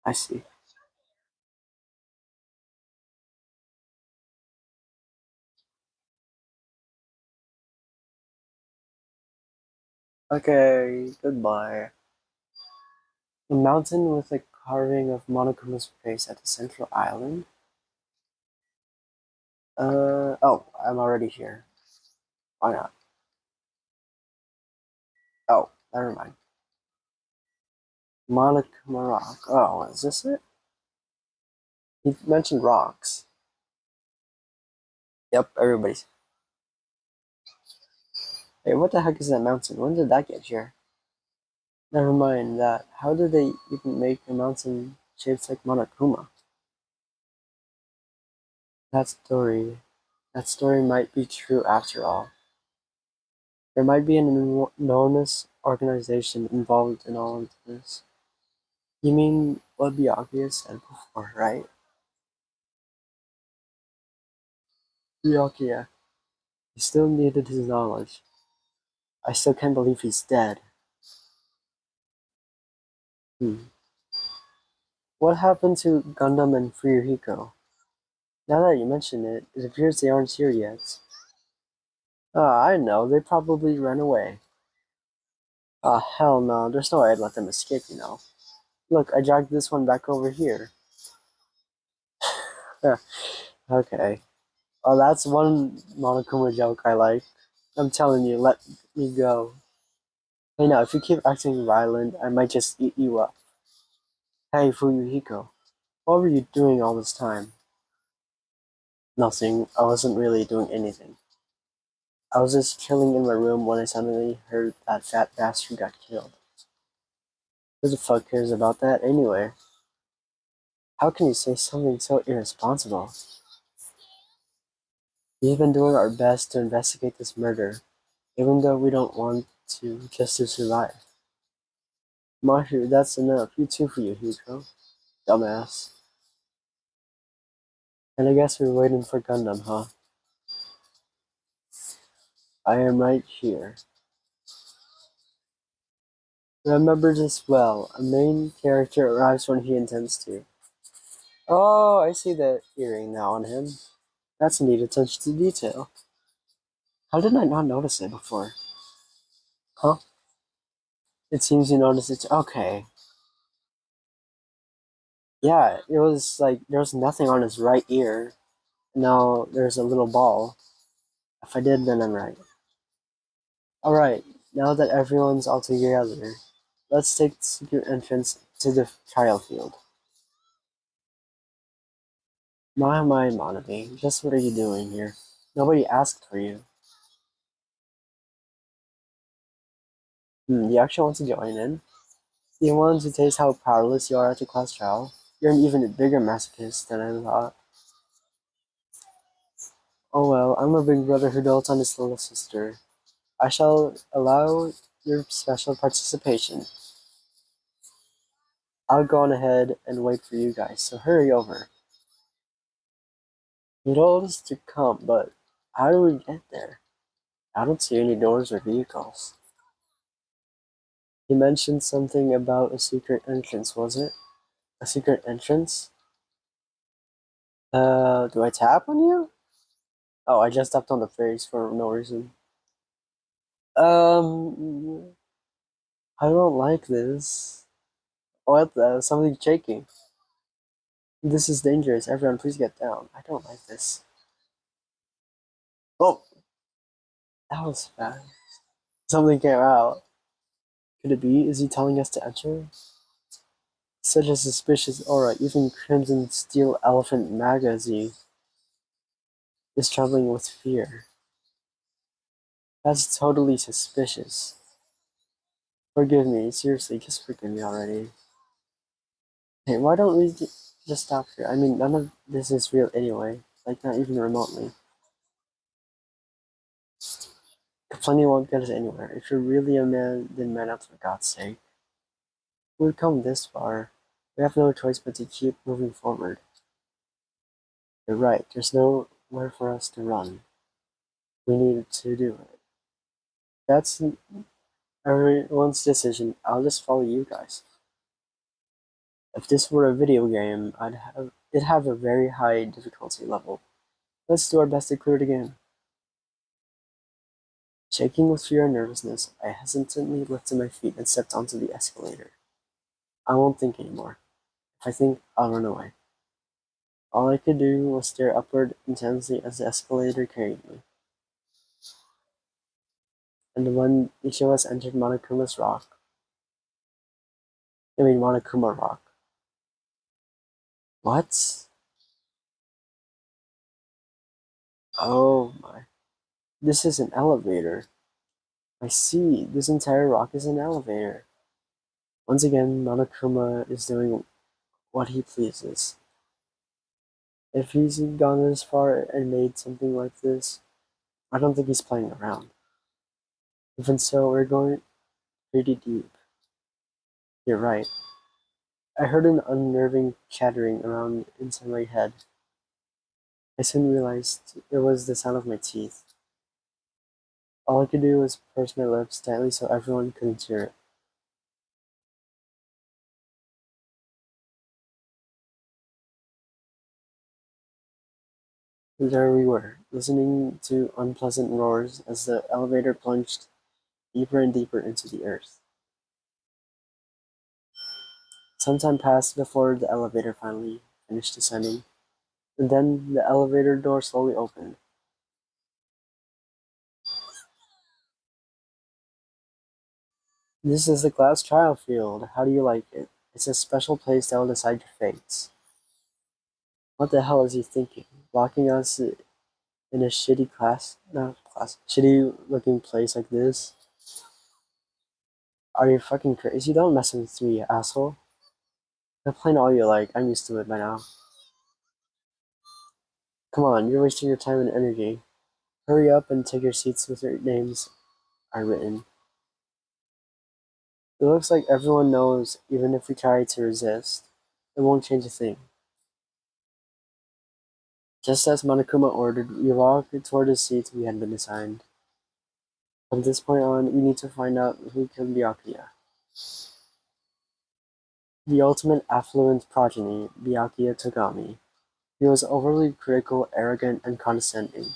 I see. Okay, goodbye. A mountain with a carving of Monokuma's face at the central island? Oh, I'm already here. Why not? Oh, never mind. Monokuma Rock. Oh, is this it? He mentioned rocks. Yep, everybody's. Hey, what the heck is that mountain? When did that get here? Never mind that. How did they even make a mountain shaped like Monokuma? That story. That story might be true after all. There might be an enormous organization involved in all of this. You mean what Byakuya said before, right? Byakuya. He still needed his knowledge. I still can't believe he's dead. Hmm. What happened to Gundam and Fuyuhiko? Now that you mention it, it appears they aren't here yet. Ah, I know, they probably ran away. Ah, hell no, there's no way I'd let them escape, you know. Look, I dragged this one back over here. Okay. Oh, that's one Monokuma joke I like. I'm telling you, let me go. Hey now, if you keep acting violent, I might just eat you up. Hey, Fuyuhiko, what were you doing all this time? Nothing. I wasn't really doing anything. I was just chilling in my room when I suddenly heard that fat bastard got killed. Who the fuck cares about that anyway? How can you say something so irresponsible? We've been doing our best to investigate this murder, even though we don't want to just to survive. Mahu, that's enough. You too for you, Hugo. Dumbass. And I guess we're waiting for Gundam, huh? I am right here. Remember this well. A main character arrives when he intends to. Oh, I see the earring now on him. That's a neat attention to detail. How did I not notice it before? Huh? It seems you noticed it. Okay. Yeah, it was like there was nothing on his right ear. Now there's a little ball. If I did, then I'm right. Alright, now that everyone's all together, let's take the secret entrance to the trial field. My, Monami, just what are you doing here? Nobody asked for you. You actually want to join in? You want to taste how powerless you are at the class trial? You're an even bigger masochist than I thought. Oh well, I'm a big brother who dotes on his little sister. I shall allow your special participation. I'll go on ahead and wait for you guys, so hurry over. You told us to come, but how do we get there? I don't see any doors or vehicles. He mentioned something about a secret entrance, was it? A secret entrance? Do I tap on you? Oh, I just tapped on the face for no reason. Um, I don't like this. What the? Something's shaking. This is dangerous. Everyone, please get down. I don't like this. Oh, that was fast. Something came out. Could it be? Is he telling us to enter? Such a suspicious aura. Even Crimson Steel Elephant magazine is trembling with fear. That's totally suspicious. Forgive me. Seriously, just forgive me already. Hey, why don't we just stop here? I mean, none of this is real anyway. Like, not even remotely. Complaining won't get us anywhere. If you're really a man, then man up for God's sake. We've come this far. We have no choice but to keep moving forward. You're right. There's nowhere for us to run. We need to do it. That's everyone's decision. I'll just follow you guys. If this were a video game, it'd have a very high difficulty level. Let's do our best to clear it again. Shaking with fear and nervousness, I hesitantly lifted my feet and stepped onto the escalator. I won't think anymore. If I think, I'll run away. All I could do was stare upward intensely as the escalator carried me. And when each of us entered Monokuma Rock. What? Oh my. This is an elevator. I see. This entire rock is an elevator. Once again, Monokuma is doing what he pleases. If he's gone this far and made something like this, I don't think he's playing around. Even so, we're going pretty deep. You're right. I heard an unnerving chattering around inside my head. I soon realized it was the sound of my teeth. All I could do was purse my lips tightly so everyone couldn't hear it. And there we were, listening to unpleasant roars as the elevator plunged deeper and deeper into the earth. Some time passed before the elevator finally finished descending, and then the elevator door slowly opened. This is the class trial field. How do you like it? It's a special place that will decide your fates. What the hell is he thinking? Locking us in a shitty looking place like this? Are you fucking crazy? Don't mess with me, asshole. Complain all you like. I'm used to it by now. Come on, you're wasting your time and energy. Hurry up and take your seats with your names are written. It looks like everyone knows, even if we try to resist. It won't change a thing. Just as Monokuma ordered, we walked toward the seats we had been assigned. From this point on, we need to find out who killed Byakuya. The ultimate affluent progeny, Byakuya Togami. He was overly critical, arrogant, and condescending,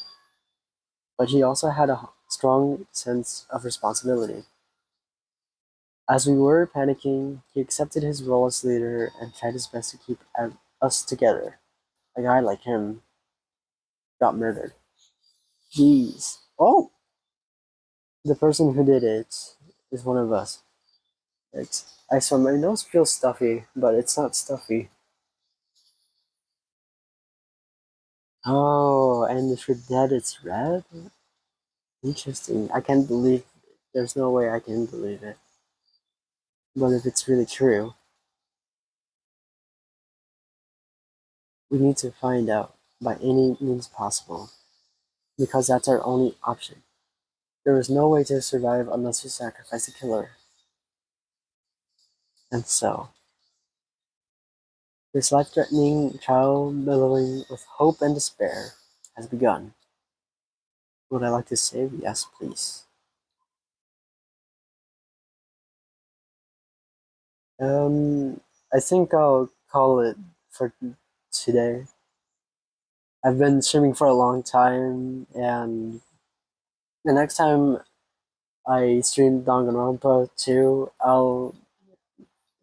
but he also had a strong sense of responsibility. As we were panicking, he accepted his role as leader and tried his best to keep us together. A guy like him got murdered. Jeez. Oh! The person who did it is one of us. I swear my nose feels stuffy, but it's not stuffy. Oh, and if you're dead, it's red? Interesting. I can't believe. There's no way I can believe it. But if it's really true, we need to find out by any means possible, because that's our only option. There is no way to survive unless you sacrifice a killer. And so, this life-threatening trial billowing with hope and despair has begun. Would I like to save? Yes, please. I think I'll call it for today. I've been streaming for a long time, and the next time I stream Danganronpa 2, I'll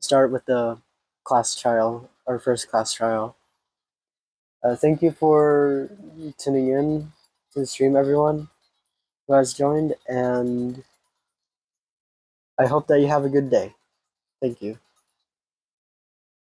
start with the class trial, our first class trial. Thank you for tuning in to the stream, everyone who has joined, and I hope that you have a good day. Thank you.